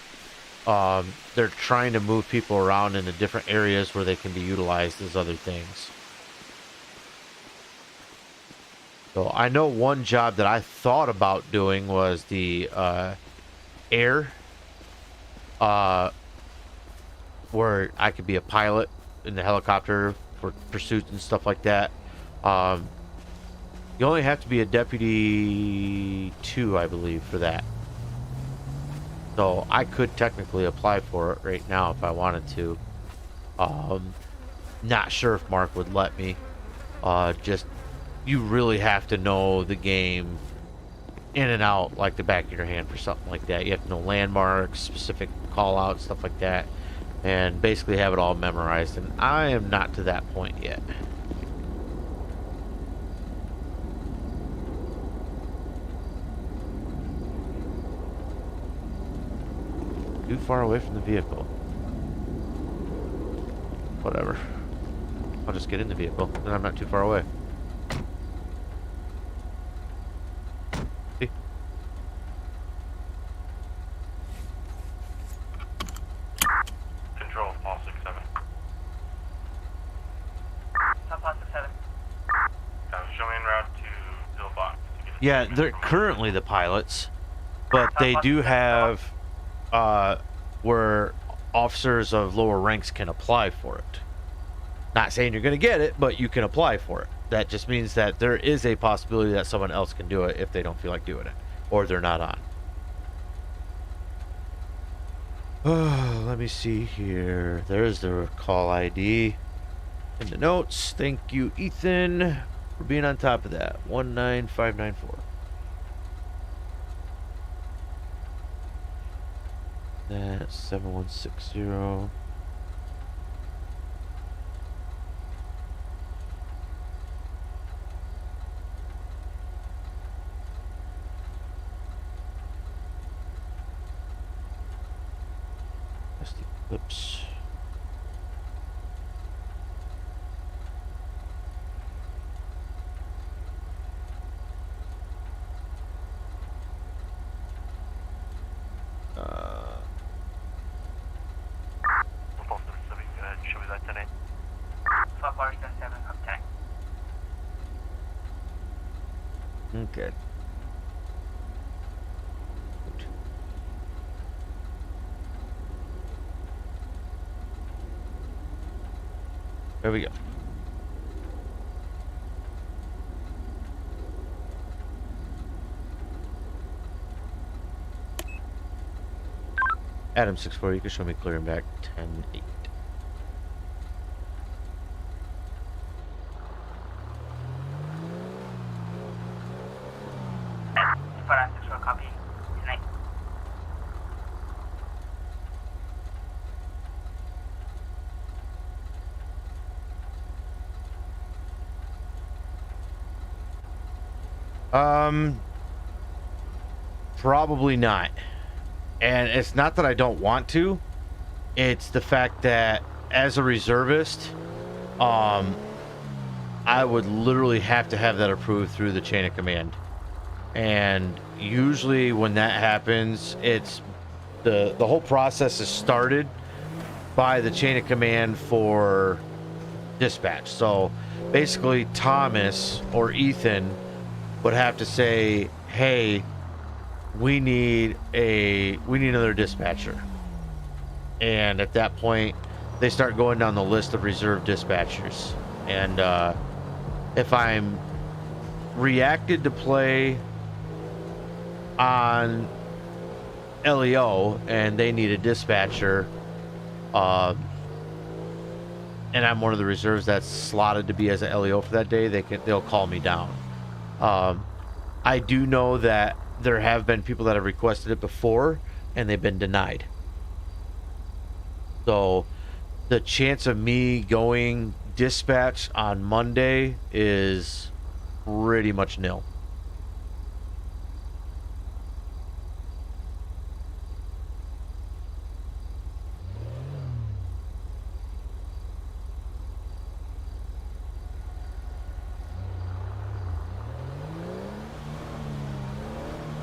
they're trying to move people around into different areas where they can be utilized as other things. So I know one job that I thought about doing was the air. Where I could be a pilot in the helicopter for pursuits and stuff like that. You only have to be a Deputy 2, I believe, for that. So I could technically apply for it right now if I wanted to. Not sure if Mark would let me. Just, you really have to know the game in and out like the back of your hand for something like that. You have to know landmarks, specific call-outs, stuff like that. And basically have it all memorized, and I am not to that point yet. Too far away from the vehicle. Whatever. I'll just get in the vehicle, and I'm not too far away. See? Control, Paul 67. Paul 67. Show me en route to Pillbox. Yeah, they're currently the pilots, but they do have where officers of lower ranks can apply for it. Not saying you're going to get it, but you can apply for it. That just means that there is a possibility that someone else can do it if they don't feel like doing it, or they're not on. Let me see here. There's the call ID. In the notes, thank you, Ethan, for being on top of that. 19594. That's 7160. That's the Eclipse. Show me that today. 5477 up 10. Okay. There we go. Adam 64, you can show me clearing back 10-8. Copy. Tonight. Probably not. And it's not that I don't want to. It's the fact that as a reservist, I would literally have to have that approved through the chain of command. And usually when that happens, it's the whole process is started by the chain of command for dispatch. So basically Thomas or Ethan would have to say, hey, we need another dispatcher. And at that point they start going down the list of reserve dispatchers. And if I'm reacted to play on LEO and they need a dispatcher, and I'm one of the reserves that's slotted to be as a LEO for that day, they'll call me down. I do know that there have been people that have requested it before and they've been denied. So the chance of me going dispatch on Monday is pretty much nil.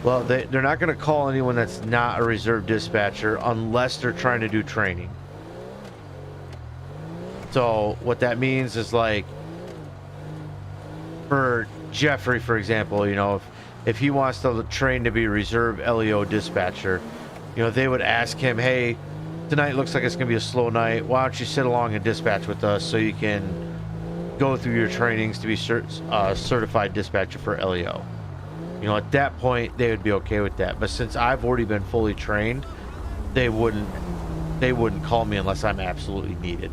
Well, they're not going to call anyone that's not a reserve dispatcher unless they're trying to do training. So what that means is, like, for Jeffrey, for example, you know, if he wants to train to be reserve LEO dispatcher, you know, they would ask him, hey, tonight looks like it's going to be a slow night. Why don't you sit along and dispatch with us so you can go through your trainings to be certified dispatcher for LEO. You know, at that point, they would be okay with that. But since I've already been fully trained, they wouldn't call me unless I'm absolutely needed.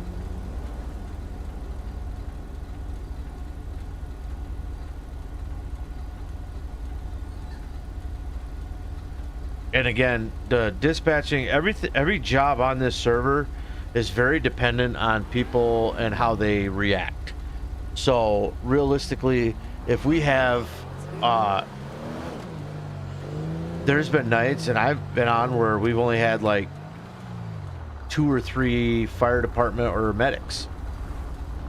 And again, the dispatching, every job on this server is very dependent on people and how they react. So realistically, if we have there's been nights, and I've been on where we've only had like 2 or 3 fire department or medics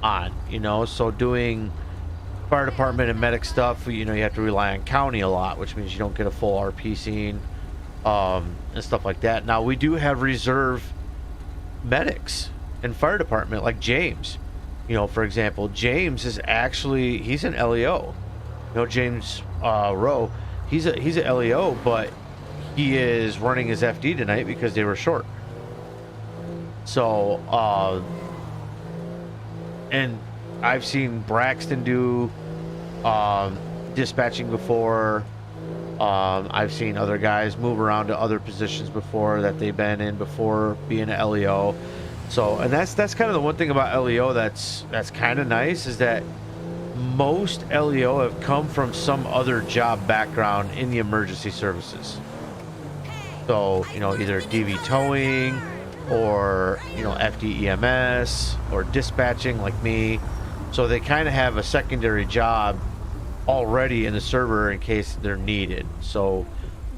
on, you know, so doing fire department and medic stuff, you know, you have to rely on county a lot, which means you don't get a full RP scene, and stuff like that. Now we do have reserve medics in fire department, like James, you know, for example. James is actually, he's an LEO, you know, James Rowe. He's a LEO, but he is running his FD tonight because they were short. So, and I've seen Braxton do dispatching before. I've seen other guys move around to other positions before that they've been in before being an LEO. So, and that's kind of the one thing about LEO that's kind of nice is that most LEO have come from some other job background in the emergency services. So, you know, either DV towing or, you know, FDEMS or dispatching like me. So they kind of have a secondary job already in the server in case they're needed. So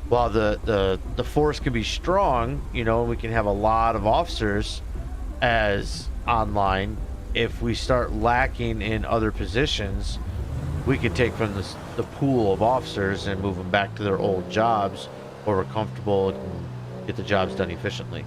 while the force can be strong, you know, we can have a lot of officers as online. If we start lacking in other positions, we could take from the pool of officers and move them back to their old jobs where we're comfortable and get the jobs done efficiently.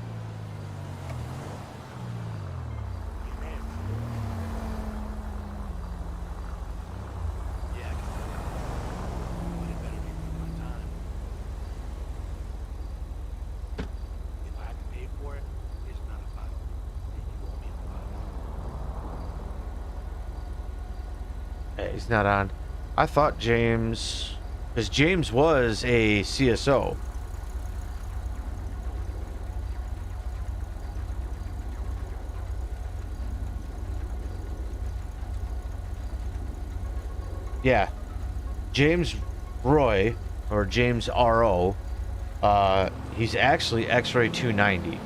He's not on. I thought James, because James was a CSO. Yeah, James Roy, or James RO, he's actually X-Ray 290.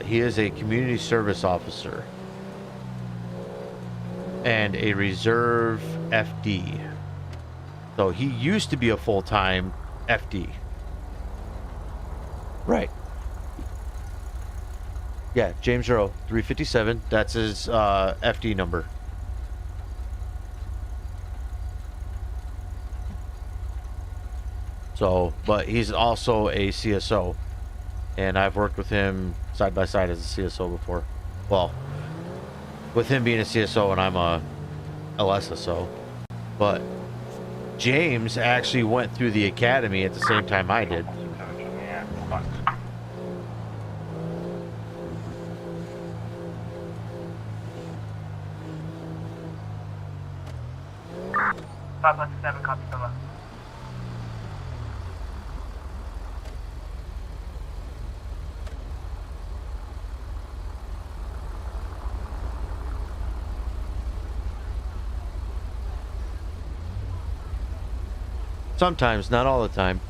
He is a community service officer and a reserve FD. So he used to be a full-time FD. Right. Yeah, James Rowe, 357. That's his FD number. So, but he's also a CSO. And I've worked with him side by side as a CSO before. Well, with him being a CSO and I'm a LSSO. But James actually went through the academy at the same time I did. Yeah, fun. 517, copy, Solo. Sometimes, not all the time.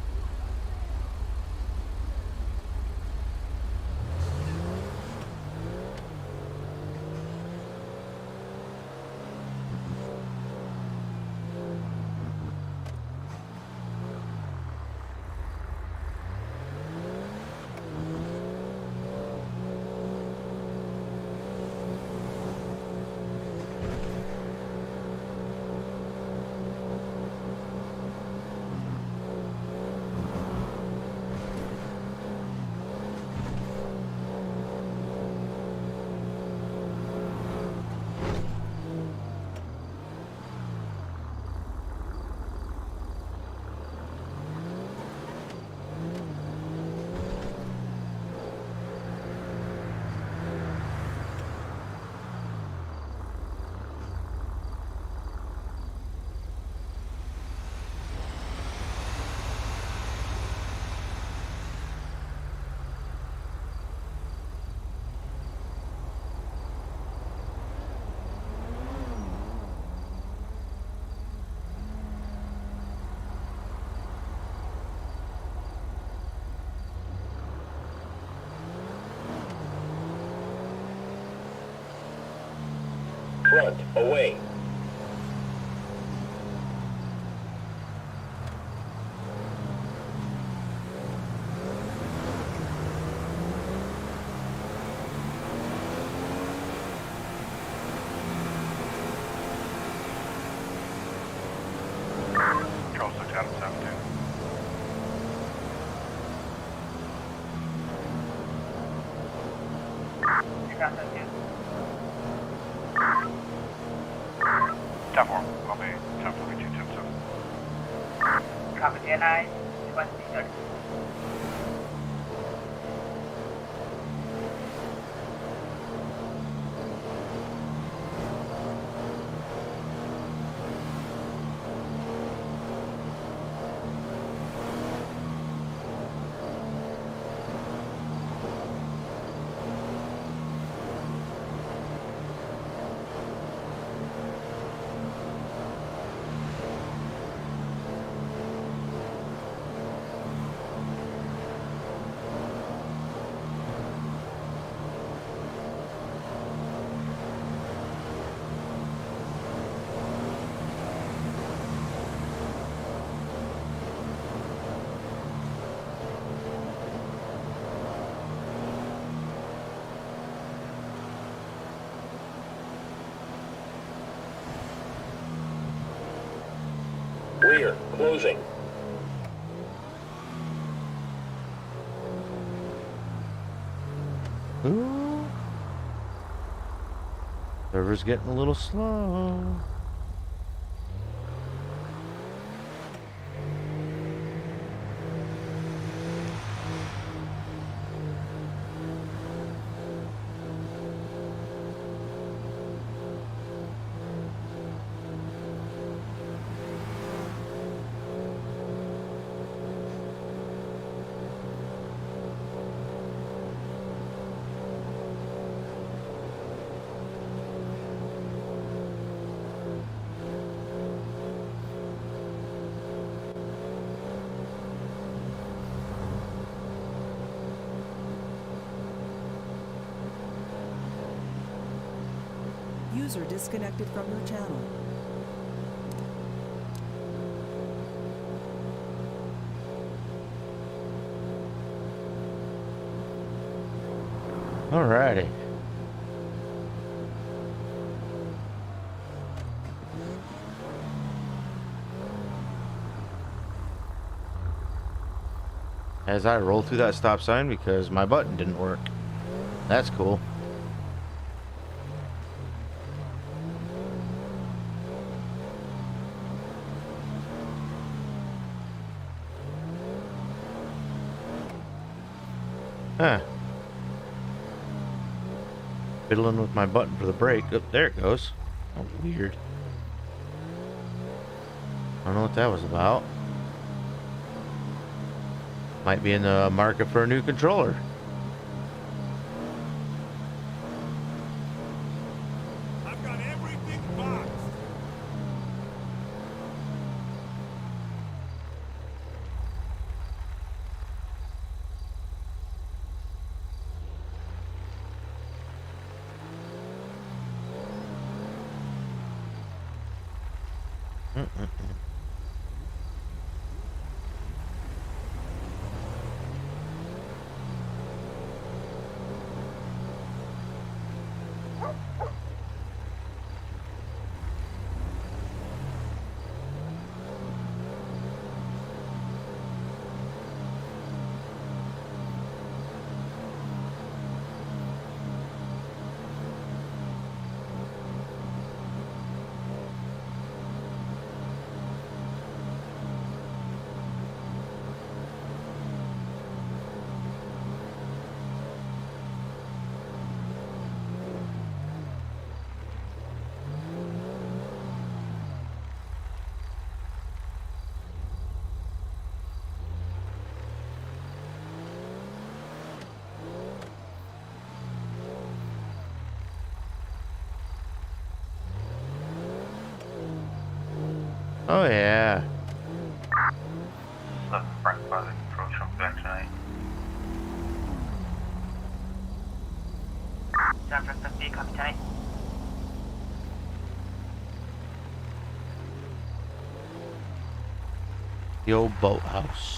Front, away. Control 6 out of 72. You got that, dude? 10-4, I'll be 10-42, 10-7. Copy, NI, 130. rear, closing. Ooh. Server's getting a little slow. User disconnected from your channel. Alrighty. As I roll through that stop sign because my button didn't work. That's cool. Huh. Fiddling with my button for the brake. Oh, there it goes. Oh, weird. I don't know what that was about. Might be in the market for a new controller. I've got everything boxed. Oh yeah. Front closet control from back tonight. San Francisco B, copy tonight. The old boathouse.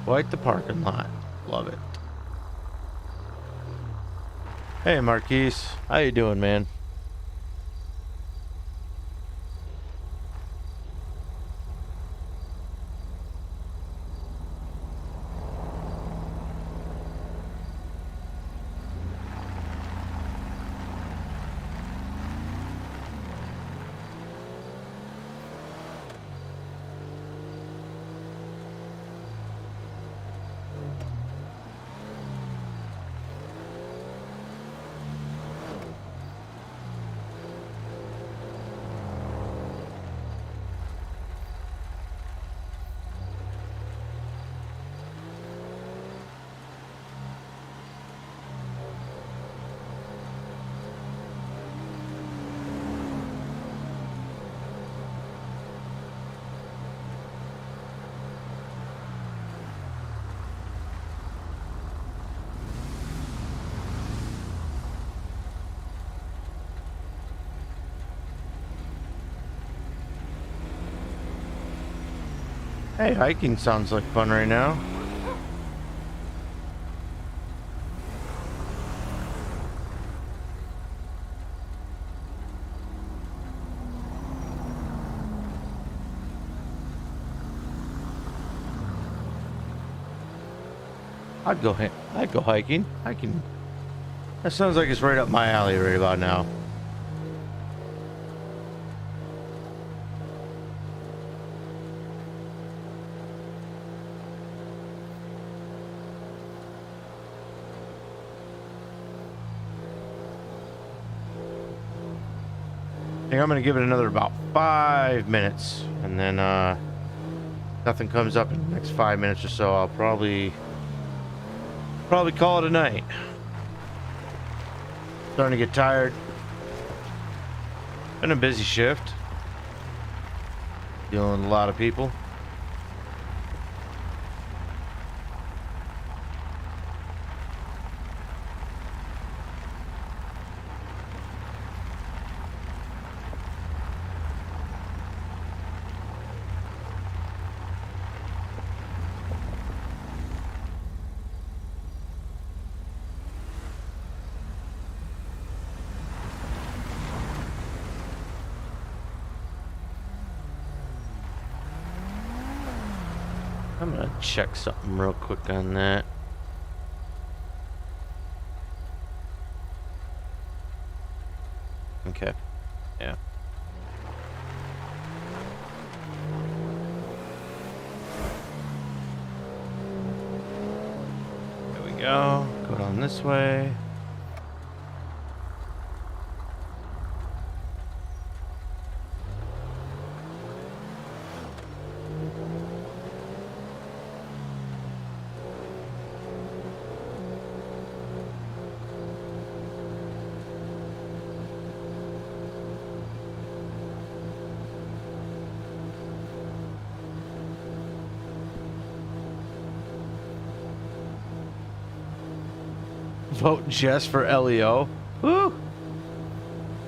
Quite the parking lot. Love it. Hey Marquise, how you doing, man? Hey, hiking sounds like fun right now. I'd go hiking. Hiking. That sounds like it's right up my alley right about now. I think I'm gonna give it another about 5 minutes, and then nothing comes up in the next 5 minutes or so, I'll probably call it a night. Starting to get tired. Been a busy shift. Dealing with a lot of people. I'm gonna check something real quick on that. Okay. Yeah. There we go. Go down this way. Vote Jess for LEO. Woo!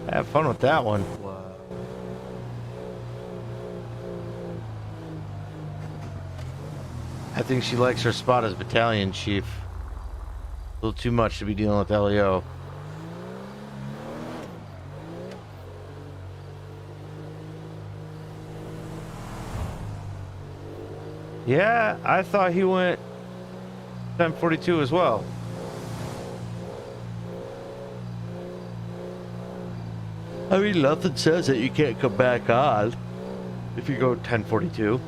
Have fun with that one. I think she likes her spot as battalion chief. A little too much to be dealing with LEO. Yeah, I thought he went 1042 as well. I mean, nothing says that you can't come back on if you go 1042.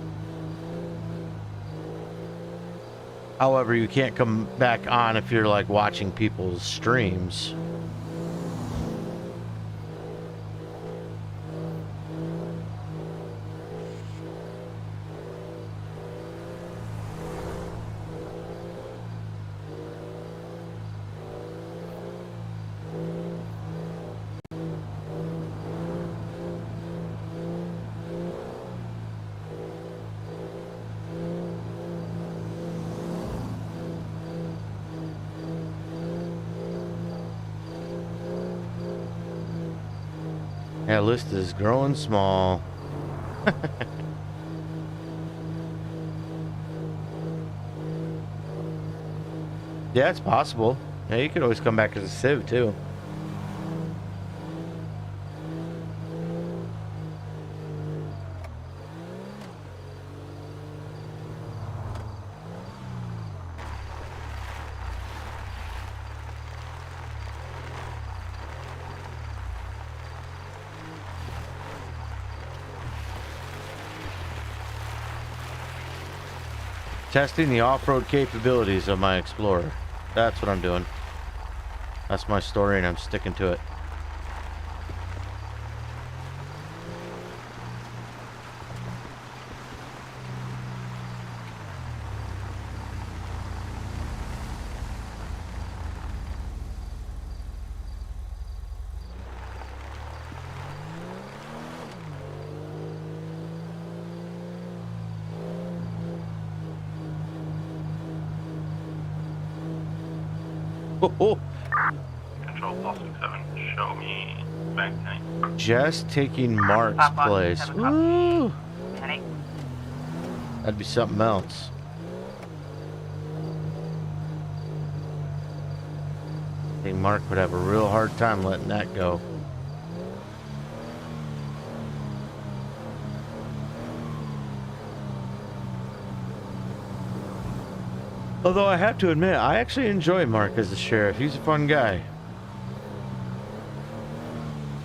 However, you can't come back on if you're like watching people's streams. Yeah, list is growing small. Yeah, it's possible. Yeah, you could always come back as a civ too. Testing the off-road capabilities of my Explorer. That's what I'm doing. That's my story, and I'm sticking to it. Oh. Control plus 67, show me bank tank. Just taking Mark's place. Woo! That'd be something else. I think Mark would have a real hard time letting that go. Although I have to admit, I actually enjoy Mark as the sheriff. He's a fun guy.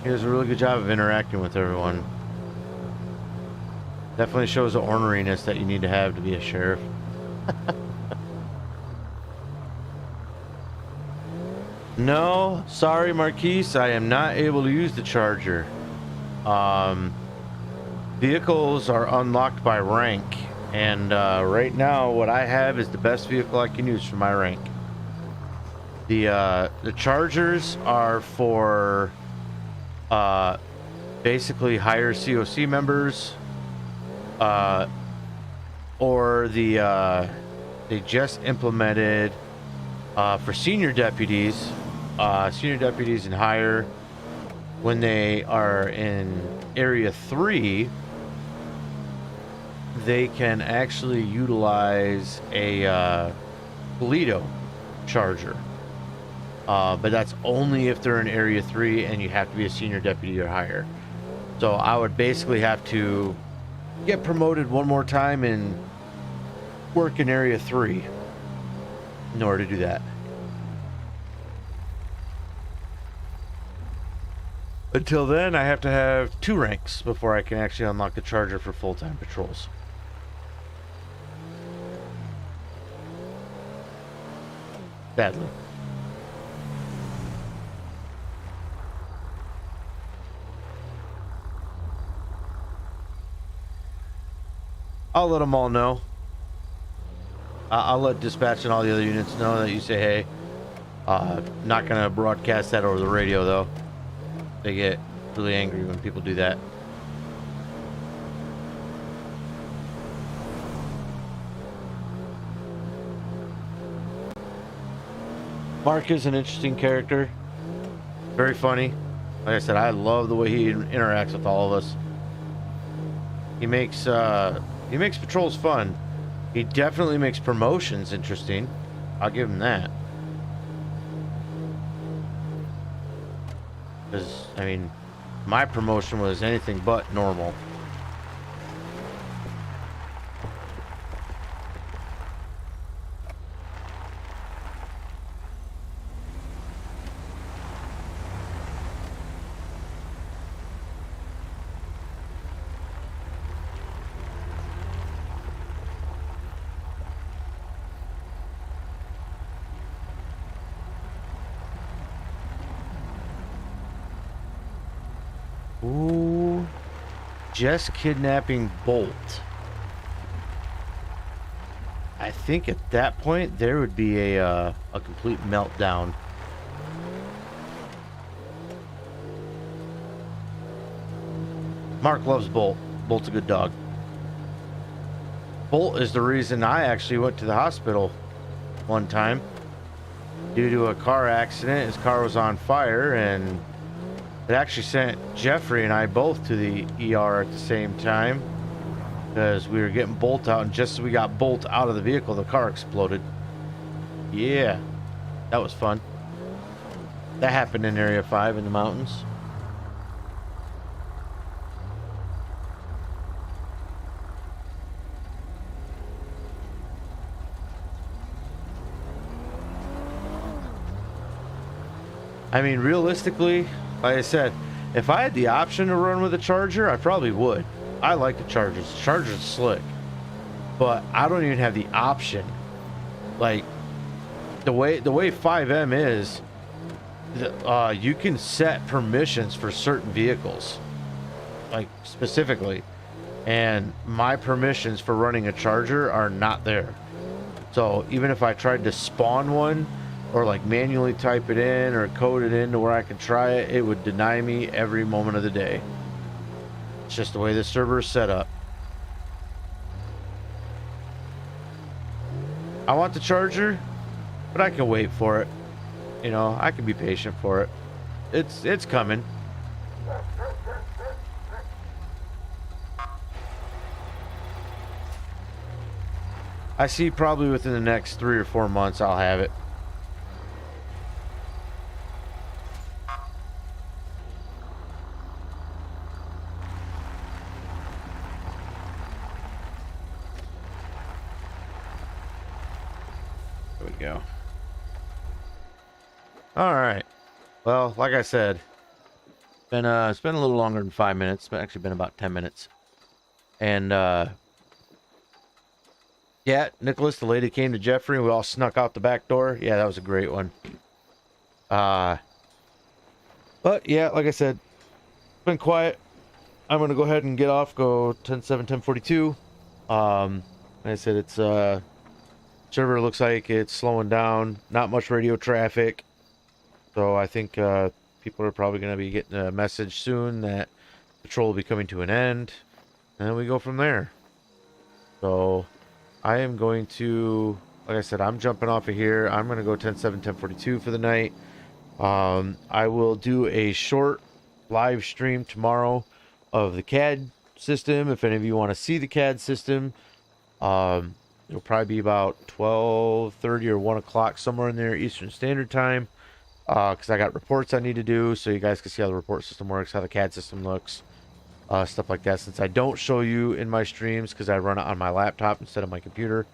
He does a really good job of interacting with everyone. Definitely shows the orneriness that you need to have to be a sheriff. No, sorry, Marquise, I am not able to use the charger. Vehicles are unlocked by rank, and right now what I have is the best vehicle I can use for my rank. The chargers are for basically higher COC members, or they just implemented for senior deputies and higher. When they are in area 3, they can actually utilize a Toledo charger, but that's only if they're in area 3 and you have to be a senior deputy or higher. So I would basically have to get promoted one more time and work in area 3 in order to do that. Until then, I have to have 2 ranks before I can actually unlock the charger for full-time patrols. Sadly. I'll let them all know. I'll let dispatch and all the other units know that you say, hey, not going to broadcast that over the radio, though. They get really angry when people do that. Mark is an interesting character. Very funny. Like I said, I love the way he interacts with all of us. He makes patrols fun. He definitely makes promotions interesting. I'll give him that. Because, I mean, my promotion was anything but normal. Ooh, just kidnapping Bolt. I think at that point there would be a complete meltdown. Mark loves Bolt. Bolt's a good dog. Bolt is the reason I actually went to the hospital one time due to a car accident. His car was on fire, and it actually sent Jeffrey and I both to the ER at the same time because we were getting Bolt out, and just as we got Bolt out of the vehicle, the car exploded. Yeah, that was fun. That happened in Area 5 in the mountains. I mean, realistically, like I said, if I had the option to run with a Charger, I probably would. I like the Chargers. The Chargers are slick. But I don't even have the option. Like, the way FiveM is, you can set permissions for certain vehicles. Like, specifically. And my permissions for running a Charger are not there. So, even if I tried to spawn one, or like manually type it in or code it in to where I can try it, it would deny me every moment of the day. It's just the way the server is set up. I want the Charger, but I can wait for it. You know, I can be patient for it. It's coming. I see probably within the next 3 or 4 months I'll have it. There we go. All right. Well, like I said, it's been a little longer than 5 minutes. It's actually been about 10 minutes. And yeah, Nicholas, the lady came to Jeffrey. We all snuck out the back door. Yeah, that was a great one. But yeah, like I said, it's been quiet. I'm gonna go ahead and get off. Go 10-7, 10-42. Like I said, it's server looks like it's slowing down. Not much radio traffic. So I think people are probably going to be getting a message soon that patrol will be coming to an end. And then we go from there. So I am going to, like I said, I'm jumping off of here. I'm going to go 10-7, 10-42 for the night. I will do a short live stream tomorrow of the CAD system. If any of you want to see the CAD system, it'll probably be about 12:30 or 1 o'clock, somewhere in there, Eastern Standard Time. Because I got reports I need to do, so you guys can see how the report system works, how the CAD system looks, stuff like that. Since I don't show you in my streams because I run it on my laptop instead of my computer,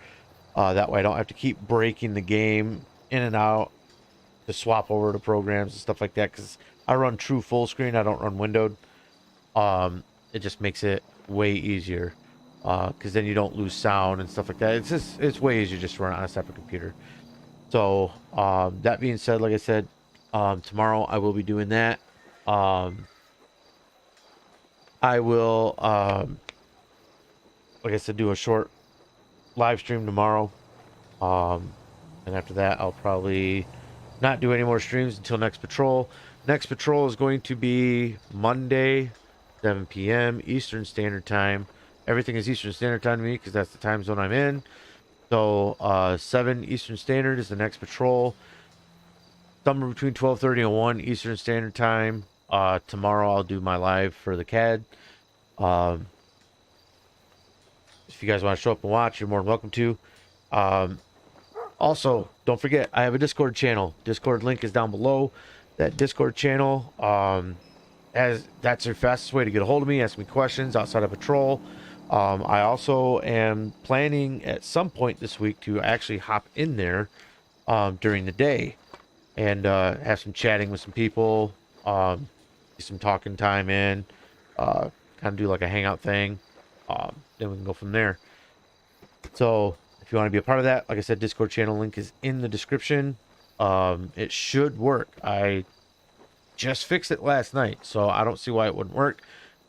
that way I don't have to keep breaking the game in and out to swap over to programs and stuff like that. Because I run true full screen, I don't run windowed. It just makes it way easier because then you don't lose sound and stuff like that. It's way easier just to run it on a separate computer. So that being said, like I said, tomorrow I will be doing that. I will, like I said, do a short live stream tomorrow. And after that, I'll probably not do any more streams until next patrol. Next patrol is going to be Monday, 7 p.m. Eastern Standard Time. Everything is Eastern Standard Time to me because that's the time zone I'm in. So 7 Eastern Standard is the next patrol. Somewhere between 12:30 and 1 Eastern Standard Time. Tomorrow I'll do my live for the CAD. If you guys want to show up and watch, you're more than welcome to. Also, don't forget, I have a Discord channel. Discord link is down below. That Discord channel, that's your fastest way to get a hold of me, ask me questions outside of patrol. I also am planning at some point this week to actually hop in there during the day and have some chatting with some people, get some talking time in, kind of do like a hangout thing. Then we can go from there. So if you want to be a part of that, like I said, Discord channel link is in the description. It should work. I just fixed it last night, so I don't see why it wouldn't work.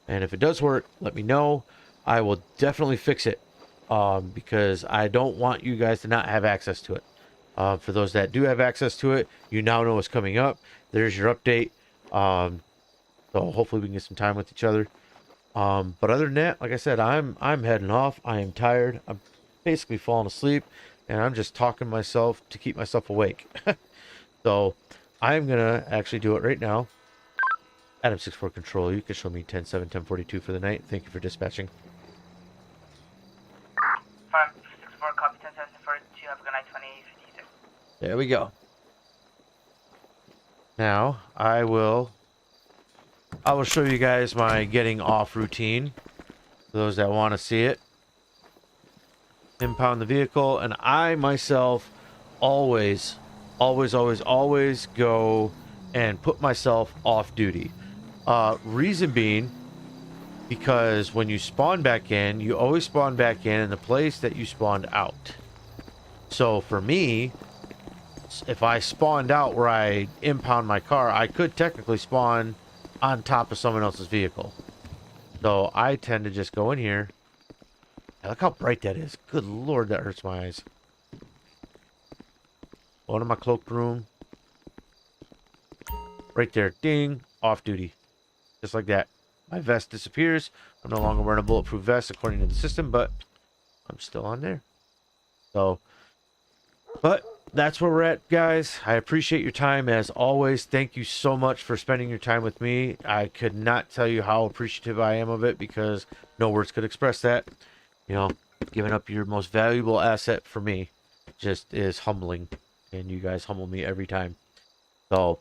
And if it does work, let me know. I will definitely fix it because I don't want you guys to not have access to it. For those that do have access to it, you now know what's coming up. There's your update. So hopefully we can get some time with each other. But other than that, like I said, I'm heading off. I am tired. I'm basically falling asleep, and I'm just talking to myself to keep myself awake. So I'm gonna actually do it right now. Adam 64 Control, you can show me 10-7, 10-42 for the night. Thank you for dispatching. Farm 64, copy 10-7, 10-42, have a good night, 2056. There we go. Now, I will show you guys my getting off routine. For those that want to see it. Impound the vehicle, and I myself always go and put myself off duty. Reason being, because when you spawn back in, you always spawn back in the place that you spawned out. So for me, if I spawned out where I impound my car, I could technically spawn on top of someone else's vehicle. So I tend to just go in here. Look how bright that is. Good lord, that hurts my eyes. Go to my cloakroom. Right there. Ding. Off duty. Just like that. My vest disappears. I'm no longer wearing a bulletproof vest according to the system, but I'm still on there. So, but that's where we're at, guys. I appreciate your time as always. Thank you so much for spending your time with me. I could not tell you how appreciative I am of it because no words could express that. You know, giving up your most valuable asset for me just is humbling, and you guys humble me every time. So,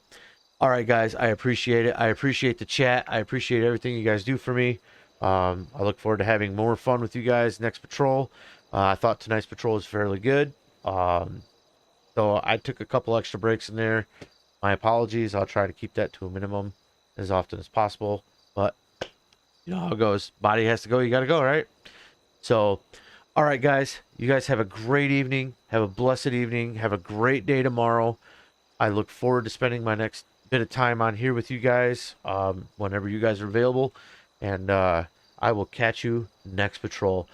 all right, guys, I appreciate it. I appreciate the chat. I appreciate everything you guys do for me. I look forward to having more fun with you guys next patrol. I thought tonight's patrol was fairly good. So I took a couple extra breaks in there. My apologies. I'll try to keep that to a minimum as often as possible. But you know how it goes. Body has to go. You got to go, right? So, all right, guys. You guys have a great evening. Have a blessed evening. Have a great day tomorrow. I look forward to spending my next bit of time on here with you guys whenever you guys are available. And I will catch you next patrol.